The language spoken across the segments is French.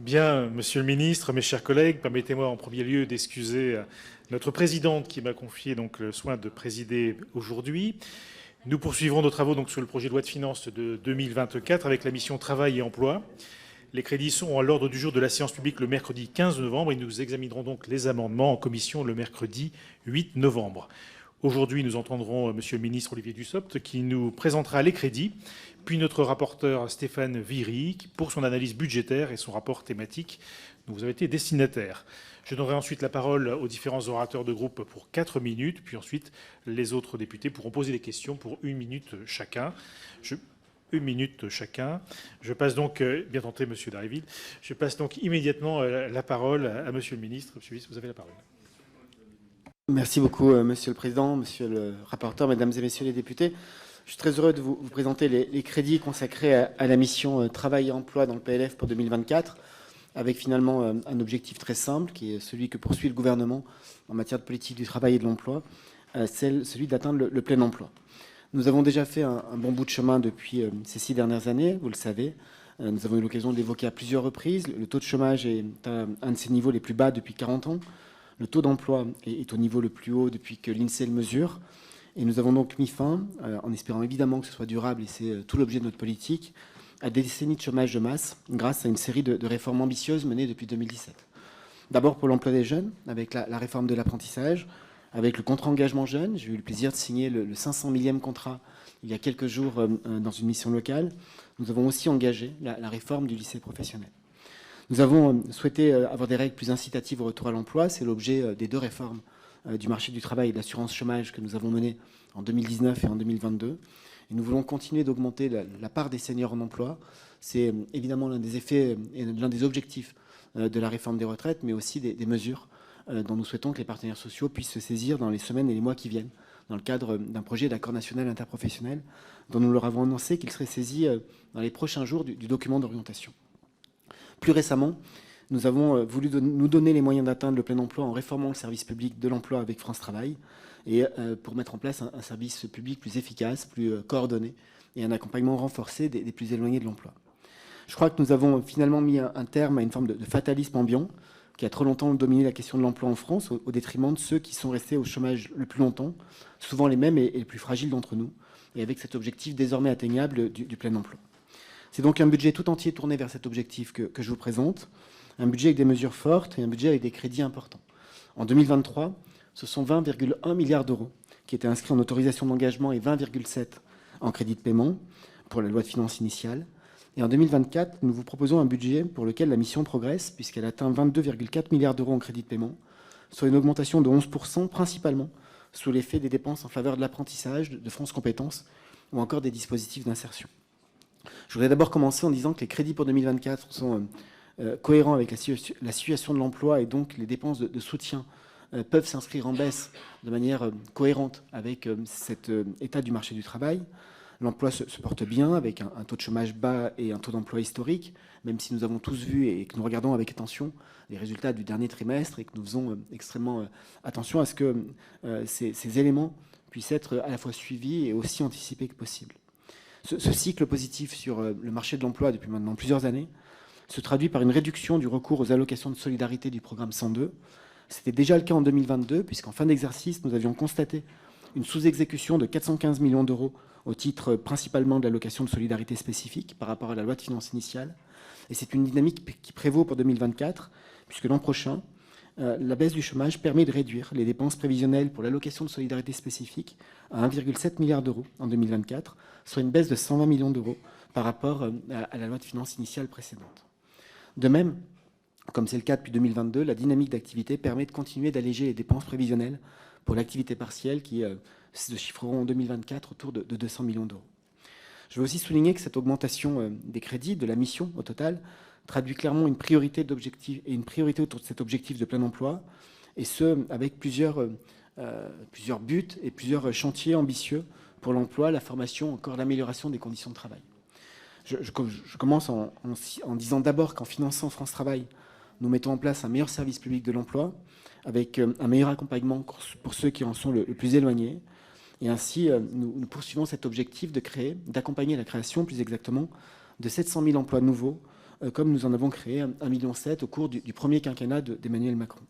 Bien, Monsieur le Ministre, mes chers collègues, permettez-moi en premier lieu d'excuser notre présidente qui m'a confié le soin de présider aujourd'hui. Nous poursuivrons nos travaux sur le projet de loi de finances de 2024 avec la mission Travail et emploi. Les crédits sont à l'ordre du jour de la séance publique le mercredi 15 novembre et nous examinerons donc les amendements en commission le mercredi 8 novembre. Aujourd'hui, nous entendrons Monsieur le ministre Olivier Dussopt qui nous présentera les crédits, puis notre rapporteur Stéphane Viry pour son analyse budgétaire et son rapport thématique dont vous avez été destinataire. Je donnerai ensuite la parole aux différents orateurs de groupe pour 4 minutes, puis ensuite les autres députés pourront poser des questions pour 1 minute chacun. Une minute chacun. Je passe donc, bien tenté Monsieur Darivill, je passe donc immédiatement la parole à Monsieur le ministre. Monsieur le ministre, vous avez la parole. Merci beaucoup, Monsieur le Président, Monsieur le rapporteur, Mesdames et Messieurs les députés. Je suis très heureux de vous présenter les crédits consacrés à la mission Travail et emploi dans le PLF pour 2024, avec finalement un objectif très simple, qui est celui que poursuit le gouvernement en matière de politique du travail et de l'emploi, celui d'atteindre le plein emploi. Nous avons déjà fait un bon bout de chemin depuis ces 6 dernières années, vous le savez. Nous avons eu l'occasion d'évoquer à plusieurs reprises. Le taux de chômage est à un de ses niveaux les plus bas depuis 40 ans. Le taux d'emploi est au niveau le plus haut depuis que l'INSEE le mesure. Et nous avons donc mis fin, en espérant évidemment que ce soit durable, et c'est tout l'objet de notre politique, à des décennies de chômage de masse, grâce à une série de réformes ambitieuses menées depuis 2017. D'abord pour l'emploi des jeunes, avec la réforme de l'apprentissage, avec le contrat engagement jeune. J'ai eu le plaisir de signer le 500 millième contrat il y a quelques jours dans une mission locale. Nous avons aussi engagé la réforme du lycée professionnel. Nous avons souhaité avoir des règles plus incitatives au retour à l'emploi. C'est l'objet des 2 réformes du marché du travail et de l'assurance chômage que nous avons menées en 2019 et en 2022. Et nous voulons continuer d'augmenter la part des seniors en emploi. C'est évidemment l'un des effets et l'un des objectifs de la réforme des retraites, mais aussi des mesures dont nous souhaitons que les partenaires sociaux puissent se saisir dans les semaines et les mois qui viennent, dans le cadre d'un projet d'accord national interprofessionnel, dont nous leur avons annoncé qu'il serait saisi dans les prochains jours du document d'orientation. Plus récemment, nous avons voulu nous donner les moyens d'atteindre le plein emploi en réformant le service public de l'emploi avec France Travail et pour mettre en place un service public plus efficace, plus coordonné et un accompagnement renforcé des plus éloignés de l'emploi. Je crois que nous avons finalement mis un terme à une forme de fatalisme ambiant qui a trop longtemps dominé la question de l'emploi en France au détriment de ceux qui sont restés au chômage le plus longtemps, souvent les mêmes et les plus fragiles d'entre nous, et avec cet objectif désormais atteignable du plein emploi. C'est donc un budget tout entier tourné vers cet objectif que je vous présente, un budget avec des mesures fortes et un budget avec des crédits importants. En 2023, ce sont 20,1 milliards d'euros qui étaient inscrits en autorisation d'engagement et 20,7 en crédit de paiement pour la loi de finances initiale. Et en 2024, nous vous proposons un budget pour lequel la mission progresse, puisqu'elle atteint 22,4 milliards d'euros en crédit de paiement, soit une augmentation de 11%, principalement sous l'effet des dépenses en faveur de l'apprentissage, de France Compétences ou encore des dispositifs d'insertion. Je voudrais d'abord commencer en disant que les crédits pour 2024 sont cohérents avec la situation de l'emploi et donc les dépenses de soutien peuvent s'inscrire en baisse de manière cohérente avec cet état du marché du travail. L'emploi se porte bien avec un taux de chômage bas et un taux d'emploi historique, même si nous avons tous vu et que nous regardons avec attention les résultats du dernier trimestre et que nous faisons extrêmement attention à ce que ces éléments puissent être à la fois suivis et aussi anticipés que possible. Ce cycle positif sur le marché de l'emploi depuis maintenant plusieurs années se traduit par une réduction du recours aux allocations de solidarité du programme 102. C'était déjà le cas en 2022, puisqu'en fin d'exercice, nous avions constaté une sous-exécution de 415 millions d'euros au titre principalement de l'allocation de solidarité spécifique par rapport à la loi de finances initiale. Et c'est une dynamique qui prévaut pour 2024, puisque l'an prochain, la baisse du chômage permet de réduire les dépenses prévisionnelles pour l'allocation de solidarité spécifique à 1,7 milliard d'euros en 2024, soit une baisse de 120 millions d'euros par rapport à la loi de finances initiale précédente. De même, comme c'est le cas depuis 2022, la dynamique d'activité permet de continuer d'alléger les dépenses prévisionnelles pour l'activité partielle qui se chiffreront en 2024 autour de 200 millions d'euros. Je veux aussi souligner que cette augmentation des crédits de la mission au total traduit clairement une priorité d'objectif et une priorité autour de cet objectif de plein emploi, et ce, avec plusieurs buts et plusieurs chantiers ambitieux pour l'emploi, la formation, encore l'amélioration des conditions de travail. Je commence en disant d'abord qu'en finançant France Travail, nous mettons en place un meilleur service public de l'emploi, avec un meilleur accompagnement pour ceux qui en sont le plus éloignés. Et ainsi, nous poursuivons cet objectif d'accompagner la création, plus exactement, de 700 000 emplois nouveaux comme nous en avons créé 1,7 million au cours du premier quinquennat d'Emmanuel Macron.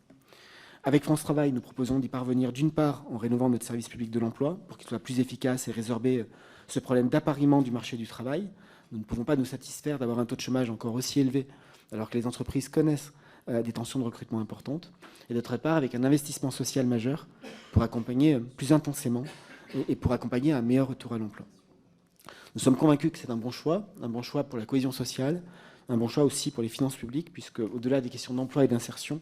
Avec France Travail, nous proposons d'y parvenir d'une part en rénovant notre service public de l'emploi pour qu'il soit plus efficace et résorber ce problème d'appariement du marché du travail. Nous ne pouvons pas nous satisfaire d'avoir un taux de chômage encore aussi élevé alors que les entreprises connaissent des tensions de recrutement importantes. Et d'autre part, avec un investissement social majeur pour accompagner plus intensément et pour accompagner un meilleur retour à l'emploi. Nous sommes convaincus que c'est un bon choix pour la cohésion sociale, un bon choix aussi pour les finances publiques, puisque au-delà des questions d'emploi et d'insertion,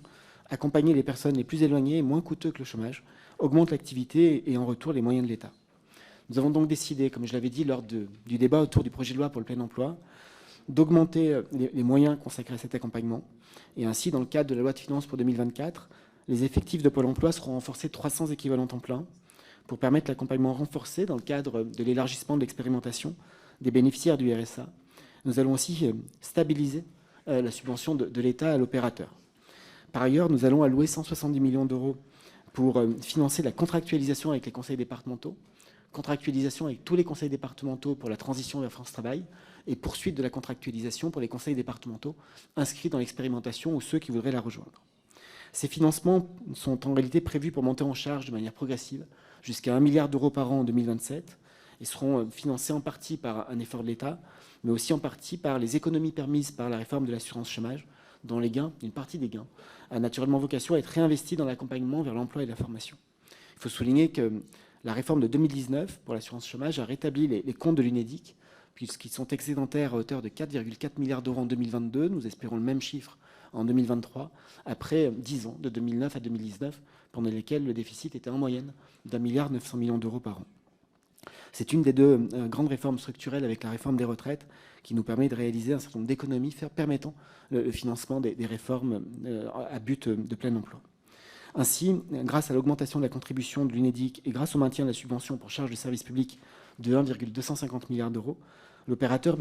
accompagner les personnes les plus éloignées est moins coûteux que le chômage, augmente l'activité et en retour les moyens de l'État. Nous avons donc décidé, comme je l'avais dit lors du débat autour du projet de loi pour le plein emploi, d'augmenter les moyens consacrés à cet accompagnement. Et ainsi, dans le cadre de la loi de finances pour 2024, les effectifs de Pôle emploi seront renforcés de 300 équivalents temps plein pour permettre l'accompagnement renforcé dans le cadre de l'élargissement de l'expérimentation des bénéficiaires du RSA. Nous allons aussi stabiliser la subvention de l'État à l'opérateur. Par ailleurs, nous allons allouer 170 millions d'euros pour financer la contractualisation avec les conseils départementaux, contractualisation avec tous les conseils départementaux pour la transition vers France Travail et poursuite de la contractualisation pour les conseils départementaux inscrits dans l'expérimentation ou ceux qui voudraient la rejoindre. Ces financements sont en réalité prévus pour monter en charge de manière progressive jusqu'à 1 milliard d'euros par an en 2027 et seront financés en partie par un effort de l'État, mais aussi en partie par les économies permises par la réforme de l'assurance chômage, dont les gains, une partie des gains, a naturellement vocation à être réinvestie dans l'accompagnement vers l'emploi et la formation. Il faut souligner que la réforme de 2019 pour l'assurance chômage a rétabli les comptes de l'UNEDIC, puisqu'ils sont excédentaires à hauteur de 4,4 milliards d'euros en 2022. Nous espérons le même chiffre en 2023, après 10 ans, de 2009 à 2019, pendant lesquels le déficit était en moyenne d'1,9 milliard d'euros par an. C'est une des deux grandes réformes structurelles avec la réforme des retraites qui nous permet de réaliser un certain nombre d'économies permettant le financement des réformes à but de plein emploi. Ainsi, grâce à l'augmentation de la contribution de l'UNEDIC et grâce au maintien de la subvention pour charges de service public de 1,250 milliard d'euros, l'opérateur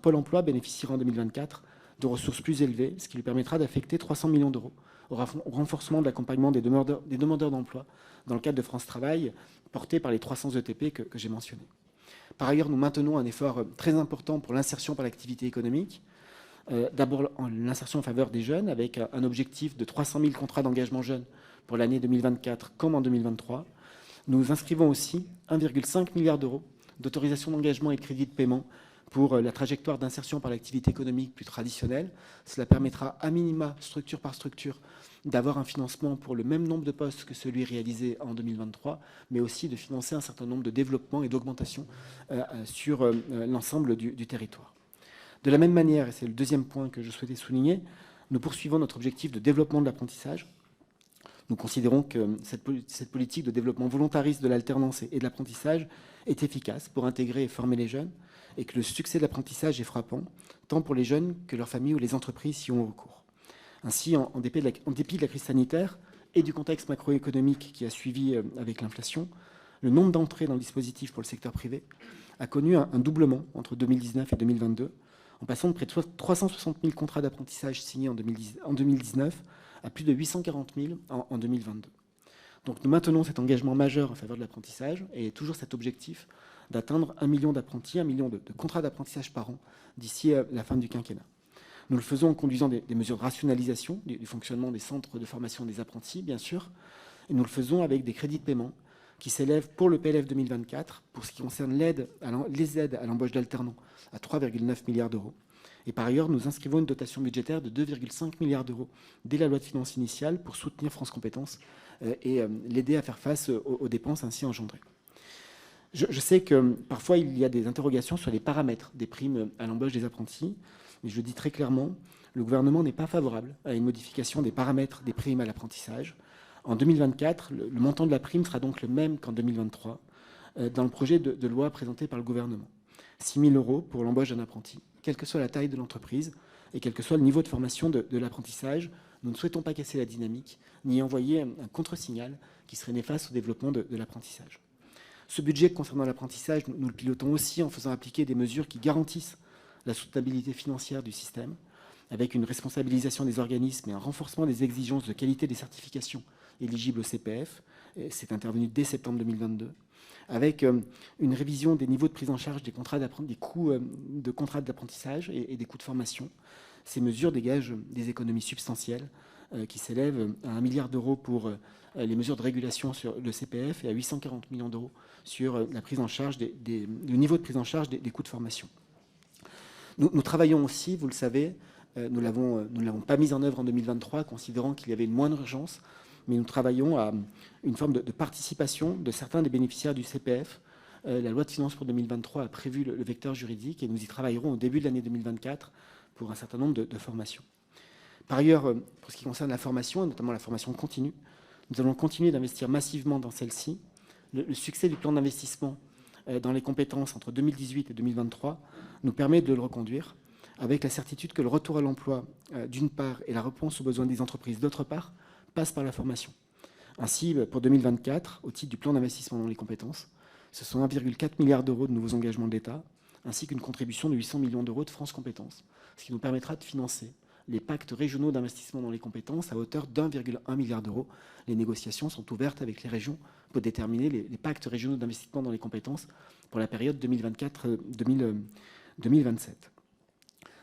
Pôle emploi bénéficiera en 2024 de ressources plus élevées, ce qui lui permettra d'affecter 300 millions d'euros au renforcement de l'accompagnement des demandeurs d'emploi dans le cadre de France Travail, porté par les 300 ETP que j'ai mentionnés. Par ailleurs, nous maintenons un effort très important pour l'insertion par l'activité économique. D'abord, l'insertion en faveur des jeunes, avec un objectif de 300 000 contrats d'engagement jeunes pour l'année 2024 comme en 2023. Nous inscrivons aussi 1,5 milliard d'euros d'autorisation d'engagement et de crédit de paiement pour la trajectoire d'insertion par l'activité économique plus traditionnelle. Cela permettra, à minima, structure par structure, d'avoir un financement pour le même nombre de postes que celui réalisé en 2023, mais aussi de financer un certain nombre de développements et d'augmentations sur l'ensemble du territoire. De la même manière, et c'est le deuxième point que je souhaitais souligner, nous poursuivons notre objectif de développement de l'apprentissage. Nous considérons que cette politique de développement volontariste de l'alternance et de l'apprentissage est efficace pour intégrer et former les jeunes, et que le succès de l'apprentissage est frappant, tant pour les jeunes que leurs familles ou les entreprises y ont recours. Ainsi, en dépit de la crise sanitaire et du contexte macroéconomique qui a suivi avec l'inflation, le nombre d'entrées dans le dispositif pour le secteur privé a connu un doublement entre 2019 et 2022, en passant de près de 360 000 contrats d'apprentissage signés en 2019 à plus de 840 000 en 2022. Donc nous maintenons cet engagement majeur en faveur de l'apprentissage et toujours cet objectif d'atteindre 1 million d'apprentis, 1 million de contrats d'apprentissage par an d'ici à la fin du quinquennat. Nous le faisons en conduisant des mesures de rationalisation du fonctionnement des centres de formation des apprentis, bien sûr, et nous le faisons avec des crédits de paiement qui s'élèvent pour le PLF 2024, pour ce qui concerne les aides à l'embauche d'alternants, à 3,9 milliards d'euros. Et par ailleurs, nous inscrivons une dotation budgétaire de 2,5 milliards d'euros dès la loi de finances initiale pour soutenir France Compétences et l'aider à faire face aux dépenses ainsi engendrées. Je sais que parfois il y a des interrogations sur les paramètres des primes à l'embauche des apprentis, mais je le dis très clairement, le gouvernement n'est pas favorable à une modification des paramètres des primes à l'apprentissage. En 2024, le montant de la prime sera donc le même qu'en 2023 dans le projet de loi présenté par le gouvernement. 6 000 € pour l'embauche d'un apprenti, quelle que soit la taille de l'entreprise et quel que soit le niveau de formation de l'apprentissage. Nous ne souhaitons pas casser la dynamique, ni envoyer un contre-signal qui serait néfaste au développement de l'apprentissage. Ce budget concernant l'apprentissage, nous le pilotons aussi en faisant appliquer des mesures qui garantissent la soutenabilité financière du système, avec une responsabilisation des organismes et un renforcement des exigences de qualité des certifications éligibles au CPF, C'est intervenu dès septembre 2022, avec une révision des niveaux de prise en charge des coûts de contrats d'apprentissage et des coûts de formation. Ces mesures dégagent des économies substantielles qui s'élèvent à 1 milliard d'euros pour les mesures de régulation sur le CPF et à 840 millions d'euros sur la prise en charge le niveau de prise en charge des coûts de formation. Nous travaillons aussi, vous le savez, nous ne l'avons pas mis en œuvre en 2023, considérant qu'il y avait une moindre urgence, mais nous travaillons à une forme de participation de certains des bénéficiaires du CPF. La loi de finances pour 2023 a prévu le vecteur juridique et nous y travaillerons au début de l'année 2024 pour un certain nombre de formations. Par ailleurs, pour ce qui concerne la formation, et notamment la formation continue, nous allons continuer d'investir massivement dans celle-ci. Le succès du plan d'investissement dans les compétences entre 2018 et 2023 nous permet de le reconduire, avec la certitude que le retour à l'emploi, d'une part, et la réponse aux besoins des entreprises, d'autre part, passe par la formation. Ainsi, pour 2024, au titre du plan d'investissement dans les compétences, ce sont 1,4 milliard d'euros de nouveaux engagements de l'État, ainsi qu'une contribution de 800 millions d'euros de France Compétences, ce qui nous permettra de financer les pactes régionaux d'investissement dans les compétences à hauteur d'1,1 milliard d'euros. Les négociations sont ouvertes avec les régions pour déterminer les pactes régionaux d'investissement dans les compétences pour la période 2024-2027.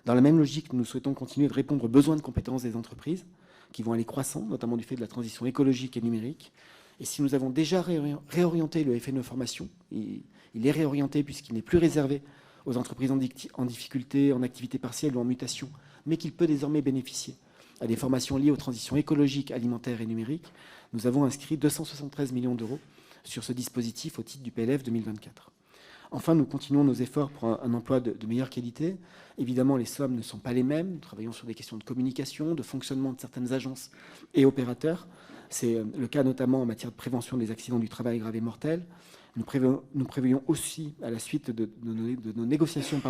Dans la même logique, nous souhaitons continuer de répondre aux besoins de compétences des entreprises qui vont aller croissant, notamment du fait de la transition écologique et numérique. Et si nous avons déjà réorienté le FNE Formation, il est réorienté puisqu'il n'est plus réservé aux entreprises en difficulté, en activité partielle ou en mutation, mais qu'il peut désormais bénéficier à des formations liées aux transitions écologiques, alimentaires et numériques. Nous avons inscrit 273 millions d'euros sur ce dispositif au titre du PLF 2024. Enfin, nous continuons nos efforts pour un emploi de meilleure qualité. Évidemment, les sommes ne sont pas les mêmes. Nous travaillons sur des questions de communication, de fonctionnement de certaines agences et opérateurs. C'est le cas notamment en matière de prévention des accidents du travail graves et mortels. Nous prévoyons aussi, à la suite de nos négociations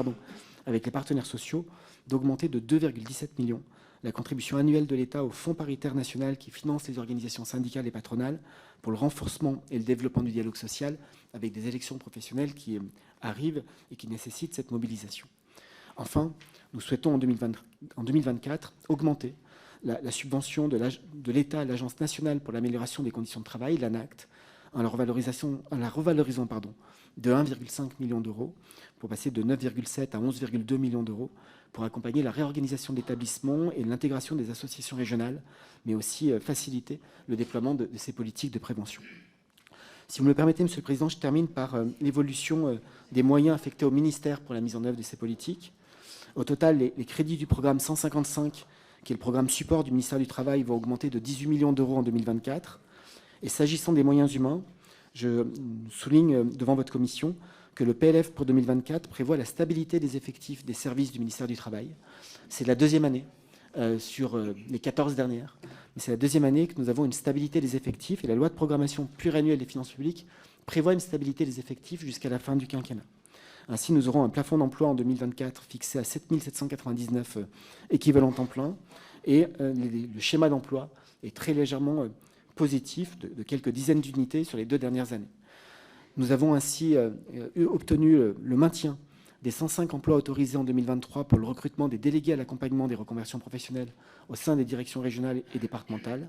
avec les partenaires sociaux, d'augmenter de 2,17 millions la contribution annuelle de l'État au Fonds paritaire national qui finance les organisations syndicales et patronales pour le renforcement et le développement du dialogue social avec des élections professionnelles qui arrivent et qui nécessitent cette mobilisation. Enfin, nous souhaitons en 2024 augmenter la subvention de l'État à l'Agence nationale pour l'amélioration des conditions de travail, l'ANACT, en la revalorisant de 1,5 million d'euros pour passer de 9,7 à 11,2 millions d'euros pour accompagner la réorganisation de l'établissement et l'intégration des associations régionales, mais aussi faciliter le déploiement de ces politiques de prévention. Si vous me le permettez, Monsieur le Président, je termine par l'évolution des moyens affectés au ministère pour la mise en œuvre de ces politiques. Au total, les crédits du programme 155, qui est le programme support du ministère du Travail, vont augmenter de 18 millions d'euros en 2024. Et s'agissant des moyens humains, je souligne devant votre commission que le PLF pour 2024 prévoit la stabilité des effectifs des services du ministère du Travail. C'est la deuxième année sur les 14 dernières, mais c'est la deuxième année que nous avons une stabilité des effectifs et la loi de programmation pluriannuelle des finances publiques prévoit une stabilité des effectifs jusqu'à la fin du quinquennat. Ainsi, nous aurons un plafond d'emploi en 2024 fixé à 7 799 équivalents temps plein et le schéma d'emploi est très légèrement positif de quelques dizaines d'unités sur les 2 dernières années. Nous avons ainsi obtenu le maintien des 105 emplois autorisés en 2023 pour le recrutement des délégués à l'accompagnement des reconversions professionnelles au sein des directions régionales et départementales.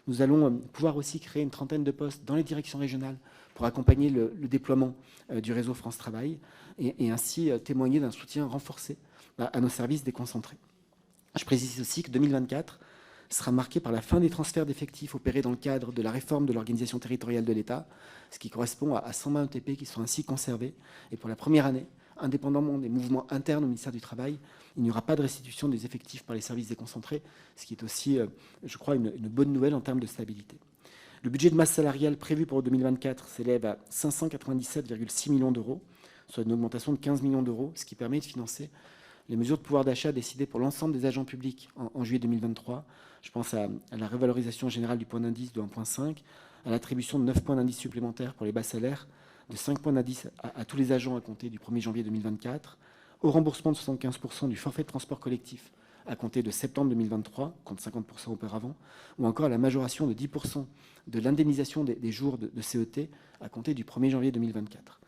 Nous allons pouvoir aussi créer une trentaine de postes dans les directions régionales pour accompagner le déploiement du réseau France Travail et ainsi témoigner d'un soutien renforcé à nos services déconcentrés. Je précise aussi que 2024 sera marqué par la fin des transferts d'effectifs opérés dans le cadre de la réforme de l'organisation territoriale de l'État, ce qui correspond à 120 ETP qui sont ainsi conservés. Et pour la première année, indépendamment des mouvements internes au ministère du Travail, il n'y aura pas de restitution des effectifs par les services déconcentrés, ce qui est aussi, je crois, une bonne nouvelle en termes de stabilité. Le budget de masse salariale prévu pour 2024 s'élève à 597,6 millions d'euros, soit une augmentation de 15 millions d'euros, ce qui permet de financer les mesures de pouvoir d'achat décidées pour l'ensemble des agents publics en juillet 2023. Je pense à la revalorisation générale du point d'indice de 1,5, à l'attribution de 9 points d'indice supplémentaires pour les bas salaires, de 5 points d'indice à tous les agents à compter du 1er janvier 2024, au remboursement de 75% du forfait de transport collectif à compter de septembre 2023, contre 50% auparavant, ou encore à la majoration de 10% de l'indemnisation des jours de CET à compter du 1er janvier 2024.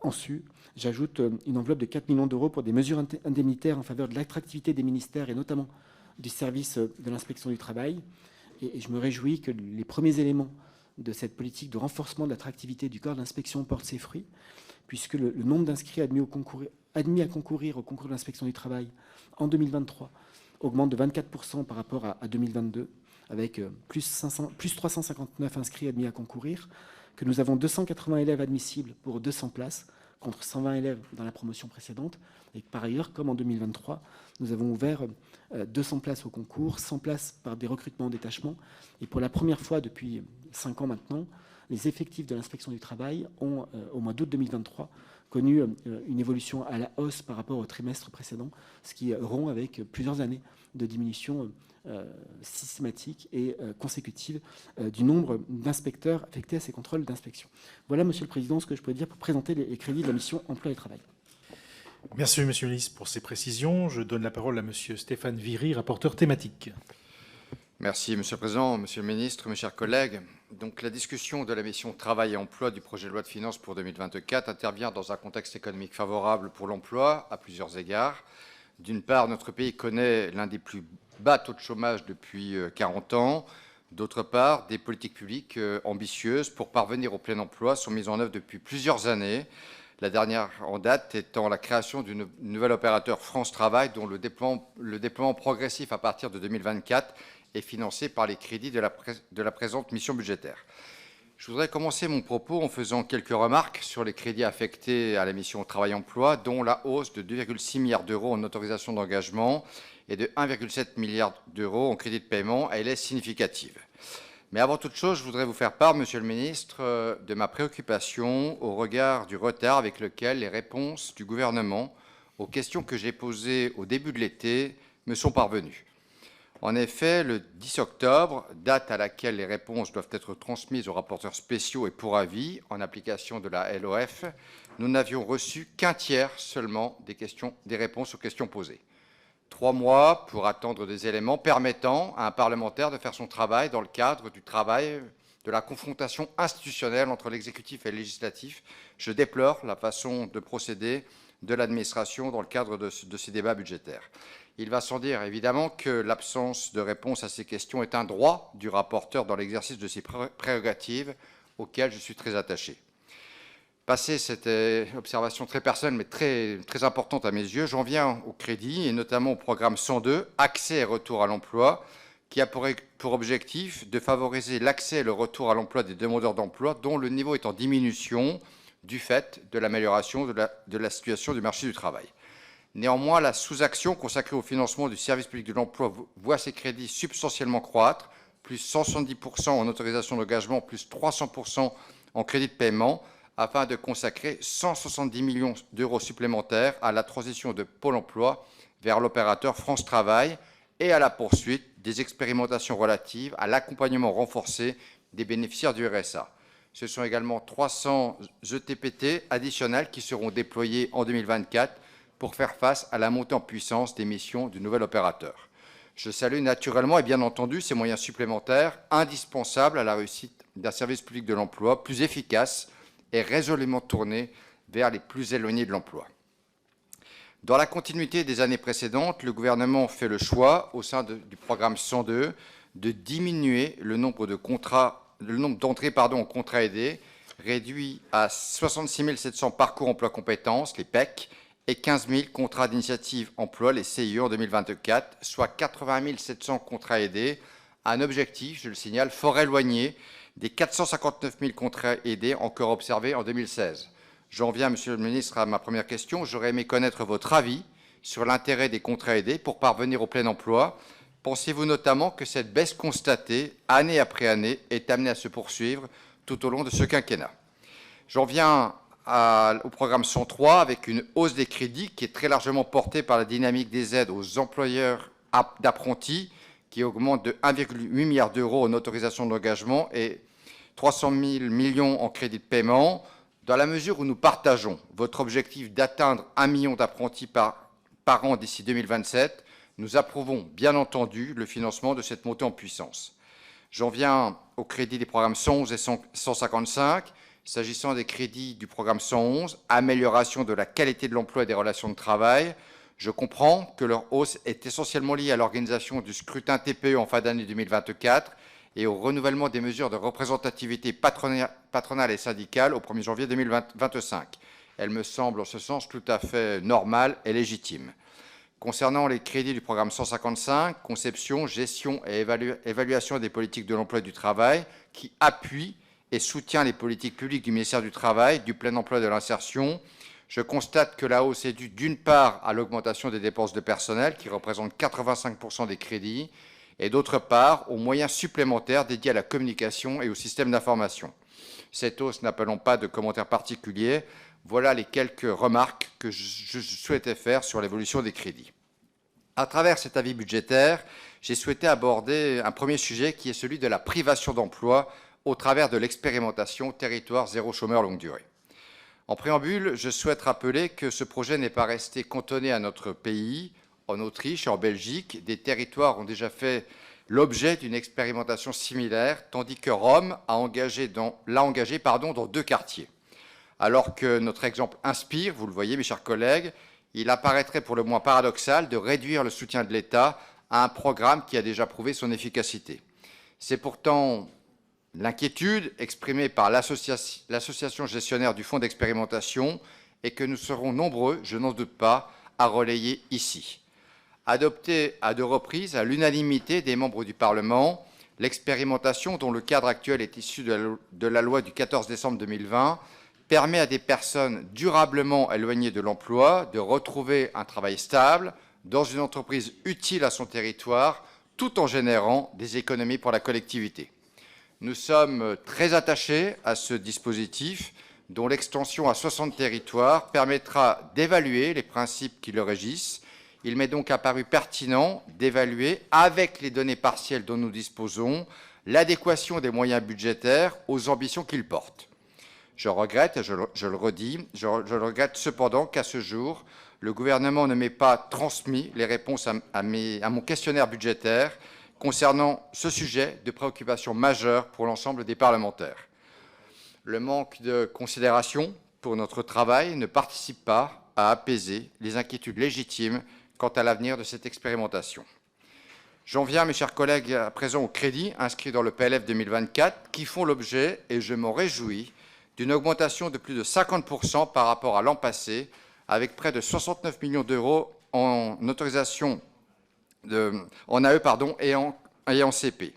Ensuite, j'ajoute une enveloppe de 4 millions d'euros pour des mesures indemnitaires en faveur de l'attractivité des ministères et notamment du service de l'inspection du travail. Et je me réjouis que les premiers éléments de cette politique de renforcement de l'attractivité du corps d'inspection porte ses fruits, puisque le nombre d'inscrits admis à concourir au concours de l'inspection du travail en 2023 augmente de 24% par rapport à 2022, avec plus 359 inscrits admis à concourir, que nous avons 280 élèves admissibles pour 200 places, contre 120 élèves dans la promotion précédente, et que par ailleurs, comme en 2023, nous avons ouvert 200 places au concours, 100 places par des recrutements en détachement, et pour la première fois depuis 5 ans maintenant, les effectifs de l'inspection du travail ont, au mois d'août 2023, connu une évolution à la hausse par rapport au trimestre précédent, ce qui rompt avec plusieurs années de diminution systématique et consécutive du nombre d'inspecteurs affectés à ces contrôles d'inspection. Voilà, Monsieur le Président, ce que je peux dire pour présenter les crédits de la mission Emploi et Travail. Merci, Monsieur le ministre, pour ces précisions. Je donne la parole à Monsieur Stéphane Viry, rapporteur thématique. Merci, Monsieur le Président, Monsieur le Ministre, mes chers collègues. Donc, la discussion de la mission Travail et Emploi du projet de loi de finances pour 2024 intervient dans un contexte économique favorable pour l'emploi à plusieurs égards. D'une part, notre pays connaît l'un des plus bas taux de chômage depuis 40 ans. D'autre part, des politiques publiques ambitieuses pour parvenir au plein emploi sont mises en œuvre depuis plusieurs années. La dernière en date étant la création du nouvel opérateur France Travail, dont le déploiement progressif à partir de 2024 est financé par les crédits de la présente mission budgétaire. Je voudrais commencer mon propos en faisant quelques remarques sur les crédits affectés à la mission Travail-Emploi, dont la hausse de 2,6 milliards d'euros en autorisations d'engagement et de 1,7 milliard d'euros en crédit de paiement, elle est significative. Mais avant toute chose, je voudrais vous faire part, Monsieur le Ministre, de ma préoccupation au regard du retard avec lequel les réponses du gouvernement aux questions que j'ai posées au début de l'été me sont parvenues. En effet, le 10 octobre, date à laquelle les réponses doivent être transmises aux rapporteurs spéciaux et pour avis, en application de la LOF, nous n'avions reçu qu'un tiers seulement des réponses aux questions posées. 3 mois pour attendre des éléments permettant à un parlementaire de faire son travail dans le cadre du travail de la confrontation institutionnelle entre l'exécutif et le législatif. Je déplore la façon de procéder de l'administration dans le cadre de ces débats budgétaires. Il va sans dire, évidemment, que l'absence de réponse à ces questions est un droit du rapporteur dans l'exercice de ses prérogatives, auxquelles je suis très attaché. Passé cette observation très personnelle, mais très importante à mes yeux, j'en viens au crédit, et notamment au programme 102, Accès et retour à l'emploi, qui a pour objectif de favoriser l'accès et le retour à l'emploi des demandeurs d'emploi, dont le niveau est en diminution du fait de l'amélioration de la situation du marché du travail. Néanmoins, la sous-action consacrée au financement du service public de l'emploi voit ses crédits substantiellement croître, plus 170% en autorisation d'engagement, plus 300% en crédit de paiement, afin de consacrer 170 millions d'euros supplémentaires à la transition de Pôle emploi vers l'opérateur France Travail et à la poursuite des expérimentations relatives à l'accompagnement renforcé des bénéficiaires du RSA. Ce sont également 300 ETPT additionnels qui seront déployés en 2024 pour faire face à la montée en puissance des missions du nouvel opérateur. Je salue naturellement et bien entendu ces moyens supplémentaires indispensables à la réussite d'un service public de l'emploi plus efficace et résolument tourné vers les plus éloignés de l'emploi. Dans la continuité des années précédentes, le gouvernement fait le choix, au sein du programme 102, de diminuer le nombre d'entrées en contrat aidé, réduit à 66 700 parcours emploi compétences, les PEC, et 15 000 contrats d'initiative emploi, les CIE, en 2024, soit 80 700 contrats aidés, un objectif, je le signale, fort éloigné des 459 000 contrats aidés encore observés en 2016. J'en viens, Monsieur le Ministre, à ma première question. J'aurais aimé connaître votre avis sur l'intérêt des contrats aidés pour parvenir au plein emploi. Pensez-vous notamment que cette baisse constatée, année après année, est amenée à se poursuivre tout au long de ce quinquennat? J'en viens au programme 103 avec une hausse des crédits qui est très largement portée par la dynamique des aides aux employeurs d'apprentis qui augmente de 1,8 milliard d'euros en autorisation d'engagement et 300 000 millions en crédit de paiement. Dans la mesure où nous partageons votre objectif d'atteindre 1 million d'apprentis par an d'ici 2027, nous approuvons bien entendu le financement de cette montée en puissance. J'en viens au crédit des programmes 111 et 155. S'agissant des crédits du programme 111, amélioration de la qualité de l'emploi et des relations de travail, je comprends que leur hausse est essentiellement liée à l'organisation du scrutin TPE en fin d'année 2024 et au renouvellement des mesures de représentativité patronale et syndicale au 1er janvier 2025. Elle me semble en ce sens tout à fait normale et légitime. Concernant les crédits du programme 155, conception, gestion et évaluation des politiques de l'emploi et du travail, qui appuie et soutient les politiques publiques du ministère du Travail, du plein emploi et de l'insertion, je constate que la hausse est due d'une part à l'augmentation des dépenses de personnel, qui représentent 85% des crédits, et d'autre part aux moyens supplémentaires dédiés à la communication et au système d'information. Cette hausse n'appelant pas de commentaires particuliers, voilà les quelques remarques que je souhaitais faire sur l'évolution des crédits. À travers cet avis budgétaire, j'ai souhaité aborder un premier sujet qui est celui de la privation d'emploi au travers de l'expérimentation Territoire zéro chômeur longue durée. En préambule, je souhaite rappeler que ce projet n'est pas resté cantonné à notre pays. En Autriche et en Belgique, des territoires ont déjà fait l'objet d'une expérimentation similaire, tandis que Rome l'a engagé dans 2 quartiers. Alors que notre exemple inspire, vous le voyez mes chers collègues, il apparaîtrait pour le moins paradoxal de réduire le soutien de l'État à un programme qui a déjà prouvé son efficacité. C'est pourtant l'inquiétude exprimée par l'association gestionnaire du fonds d'expérimentation et que nous serons nombreux, je n'en doute pas, à relayer ici. Adoptée à 2 reprises à l'unanimité des membres du Parlement, l'expérimentation, dont le cadre actuel est issu de la loi du 14 décembre 2020, permet à des personnes durablement éloignées de l'emploi de retrouver un travail stable dans une entreprise utile à son territoire, tout en générant des économies pour la collectivité. Nous sommes très attachés à ce dispositif, dont l'extension à 60 territoires permettra d'évaluer les principes qui le régissent. Il m'est donc apparu pertinent d'évaluer, avec les données partielles dont nous disposons, l'adéquation des moyens budgétaires aux ambitions qu'ils portent. Je regrette, et je le redis, je regrette cependant qu'à ce jour, le gouvernement ne m'ait pas transmis les réponses à mon questionnaire budgétaire concernant ce sujet de préoccupation majeure pour l'ensemble des parlementaires. Le manque de considération pour notre travail ne participe pas à apaiser les inquiétudes légitimes quant à l'avenir de cette expérimentation. J'en viens, mes chers collègues, à présent aux crédits inscrits dans le PLF 2024 qui font l'objet, et je m'en réjouis, d'une augmentation de plus de 50% par rapport à l'an passé, avec près de 69 millions d'euros en autorisation en AE et en CP.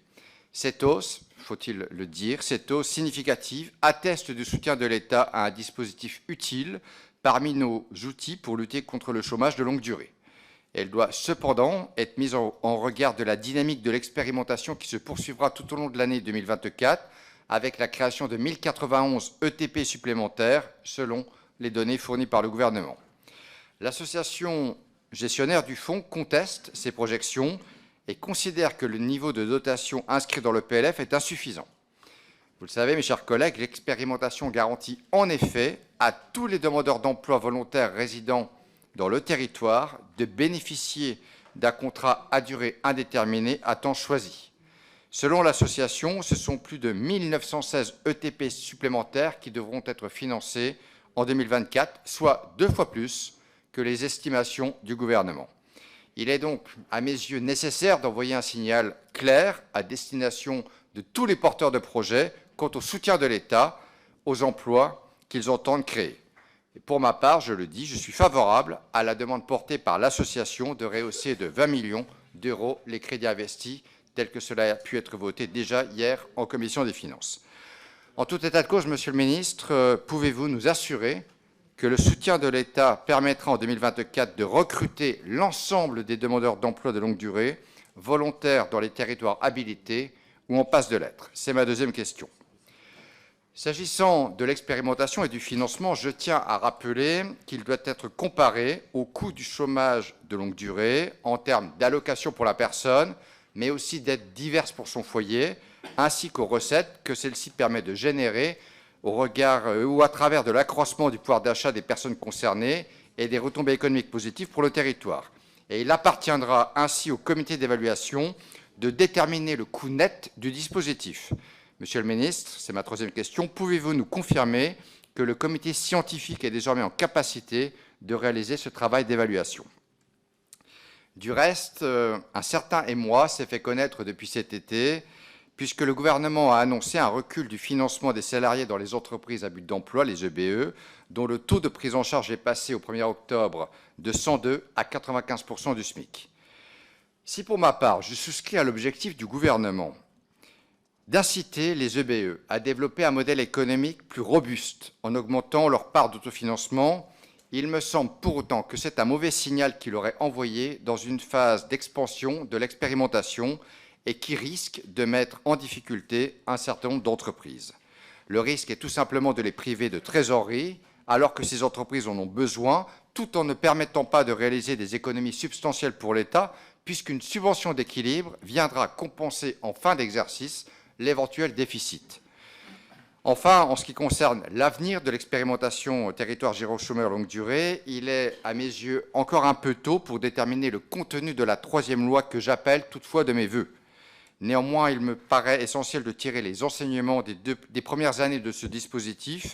Cette hausse, faut-il le dire, cette hausse significative atteste du soutien de l'État à un dispositif utile parmi nos outils pour lutter contre le chômage de longue durée. Elle doit cependant être mise en regard de la dynamique de l'expérimentation qui se poursuivra tout au long de l'année 2024 avec la création de 1091 ETP supplémentaires selon les données fournies par le gouvernement. L'association gestionnaire du fonds conteste ces projections et considère que le niveau de dotation inscrit dans le PLF est insuffisant. Vous le savez, mes chers collègues, l'expérimentation garantit en effet à tous les demandeurs d'emploi volontaires résidant dans le territoire de bénéficier d'un contrat à durée indéterminée à temps choisi. Selon l'association, ce sont plus de 1916 ETP supplémentaires qui devront être financés en 2024, soit 2 fois plus que les estimations du gouvernement. Il est donc, à mes yeux, nécessaire d'envoyer un signal clair à destination de tous les porteurs de projets quant au soutien de l'État aux emplois qu'ils entendent créer. Et pour ma part, je le dis, je suis favorable à la demande portée par l'association de rehausser de 20 millions d'euros les crédits investis, tel que cela a pu être voté déjà hier en commission des finances. En tout état de cause, Monsieur le ministre, pouvez-vous nous assurer que le soutien de l'État permettra en 2024 de recruter l'ensemble des demandeurs d'emploi de longue durée, volontaires dans les territoires habilités ou en passe de l'être? C'est ma deuxième question. S'agissant de l'expérimentation et du financement, je tiens à rappeler qu'il doit être comparé au coût du chômage de longue durée en termes d'allocation pour la personne, mais aussi d'aides diverses pour son foyer, ainsi qu'aux recettes que celle-ci permet de générer au regard ou à travers de l'accroissement du pouvoir d'achat des personnes concernées et des retombées économiques positives pour le territoire. Et il appartiendra ainsi au comité d'évaluation de déterminer le coût net du dispositif. Monsieur le ministre, c'est ma troisième question, pouvez-vous nous confirmer que le comité scientifique est désormais en capacité de réaliser ce travail d'évaluation? Du reste, un certain émoi s'est fait connaître depuis cet été, puisque le gouvernement a annoncé un recul du financement des salariés dans les entreprises à but d'emploi, les EBE, dont le taux de prise en charge est passé au 1er octobre de 102 à 95% du SMIC. Si pour ma part, je souscris à l'objectif du gouvernement d'inciter les EBE à développer un modèle économique plus robuste en augmentant leur part d'autofinancement, il me semble pour autant que c'est un mauvais signal qu'il aurait envoyé dans une phase d'expansion de l'expérimentation et qui risque de mettre en difficulté un certain nombre d'entreprises. Le risque est tout simplement de les priver de trésorerie, alors que ces entreprises en ont besoin, tout en ne permettant pas de réaliser des économies substantielles pour l'État, puisqu'une subvention d'équilibre viendra compenser en fin d'exercice l'éventuel déficit. Enfin, en ce qui concerne l'avenir de l'expérimentation territoire zéro chômeur longue durée, il est, à mes yeux, encore un peu tôt pour déterminer le contenu de la troisième loi que j'appelle toutefois de mes vœux. Néanmoins, il me paraît essentiel de tirer les enseignements des premières années de ce dispositif.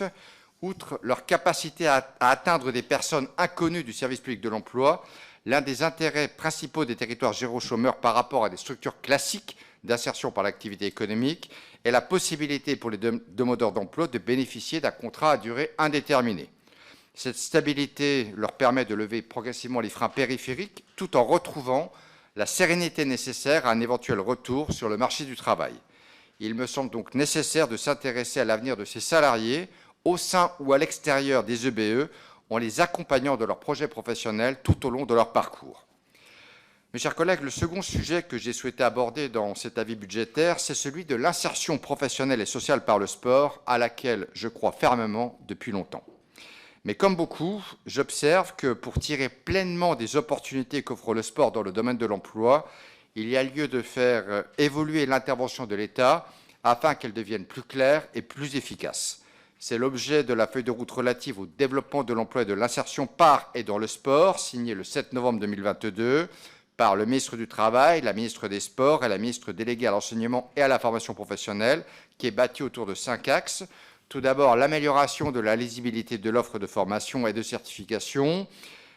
Outre leur capacité à atteindre des personnes inconnues du service public de l'emploi, l'un des intérêts principaux des territoires zéro chômeur par rapport à des structures classiques d'insertion par l'activité économique est la possibilité pour les demandeurs d'emploi de bénéficier d'un contrat à durée indéterminée. Cette stabilité leur permet de lever progressivement les freins périphériques tout en retrouvant la sérénité nécessaire à un éventuel retour sur le marché du travail. Il me semble donc nécessaire de s'intéresser à l'avenir de ces salariés au sein ou à l'extérieur des EBE en les accompagnant de leurs projets professionnels tout au long de leur parcours. Mes chers collègues, le second sujet que j'ai souhaité aborder dans cet avis budgétaire, c'est celui de l'insertion professionnelle et sociale par le sport, à laquelle je crois fermement depuis longtemps. Mais comme beaucoup, j'observe que pour tirer pleinement des opportunités qu'offre le sport dans le domaine de l'emploi, il y a lieu de faire évoluer l'intervention de l'État afin qu'elle devienne plus claire et plus efficace. C'est l'objet de la feuille de route relative au développement de l'emploi et de l'insertion par et dans le sport, signée le 7 novembre 2022, par le ministre du Travail, la ministre des Sports et la ministre déléguée à l'enseignement et à la formation professionnelle, qui est bâtie autour de 5 axes. Tout d'abord, l'amélioration de la lisibilité de l'offre de formation et de certification.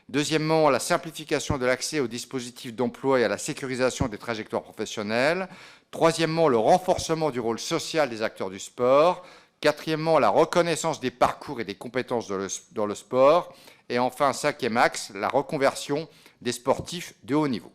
Deuxièmement, la simplification de l'accès aux dispositifs d'emploi et à la sécurisation des trajectoires professionnelles. Troisièmement, le renforcement du rôle social des acteurs du sport. Quatrièmement, la reconnaissance des parcours et des compétences dans le sport. Et enfin, cinquième axe, la reconversion des sportifs de haut niveau.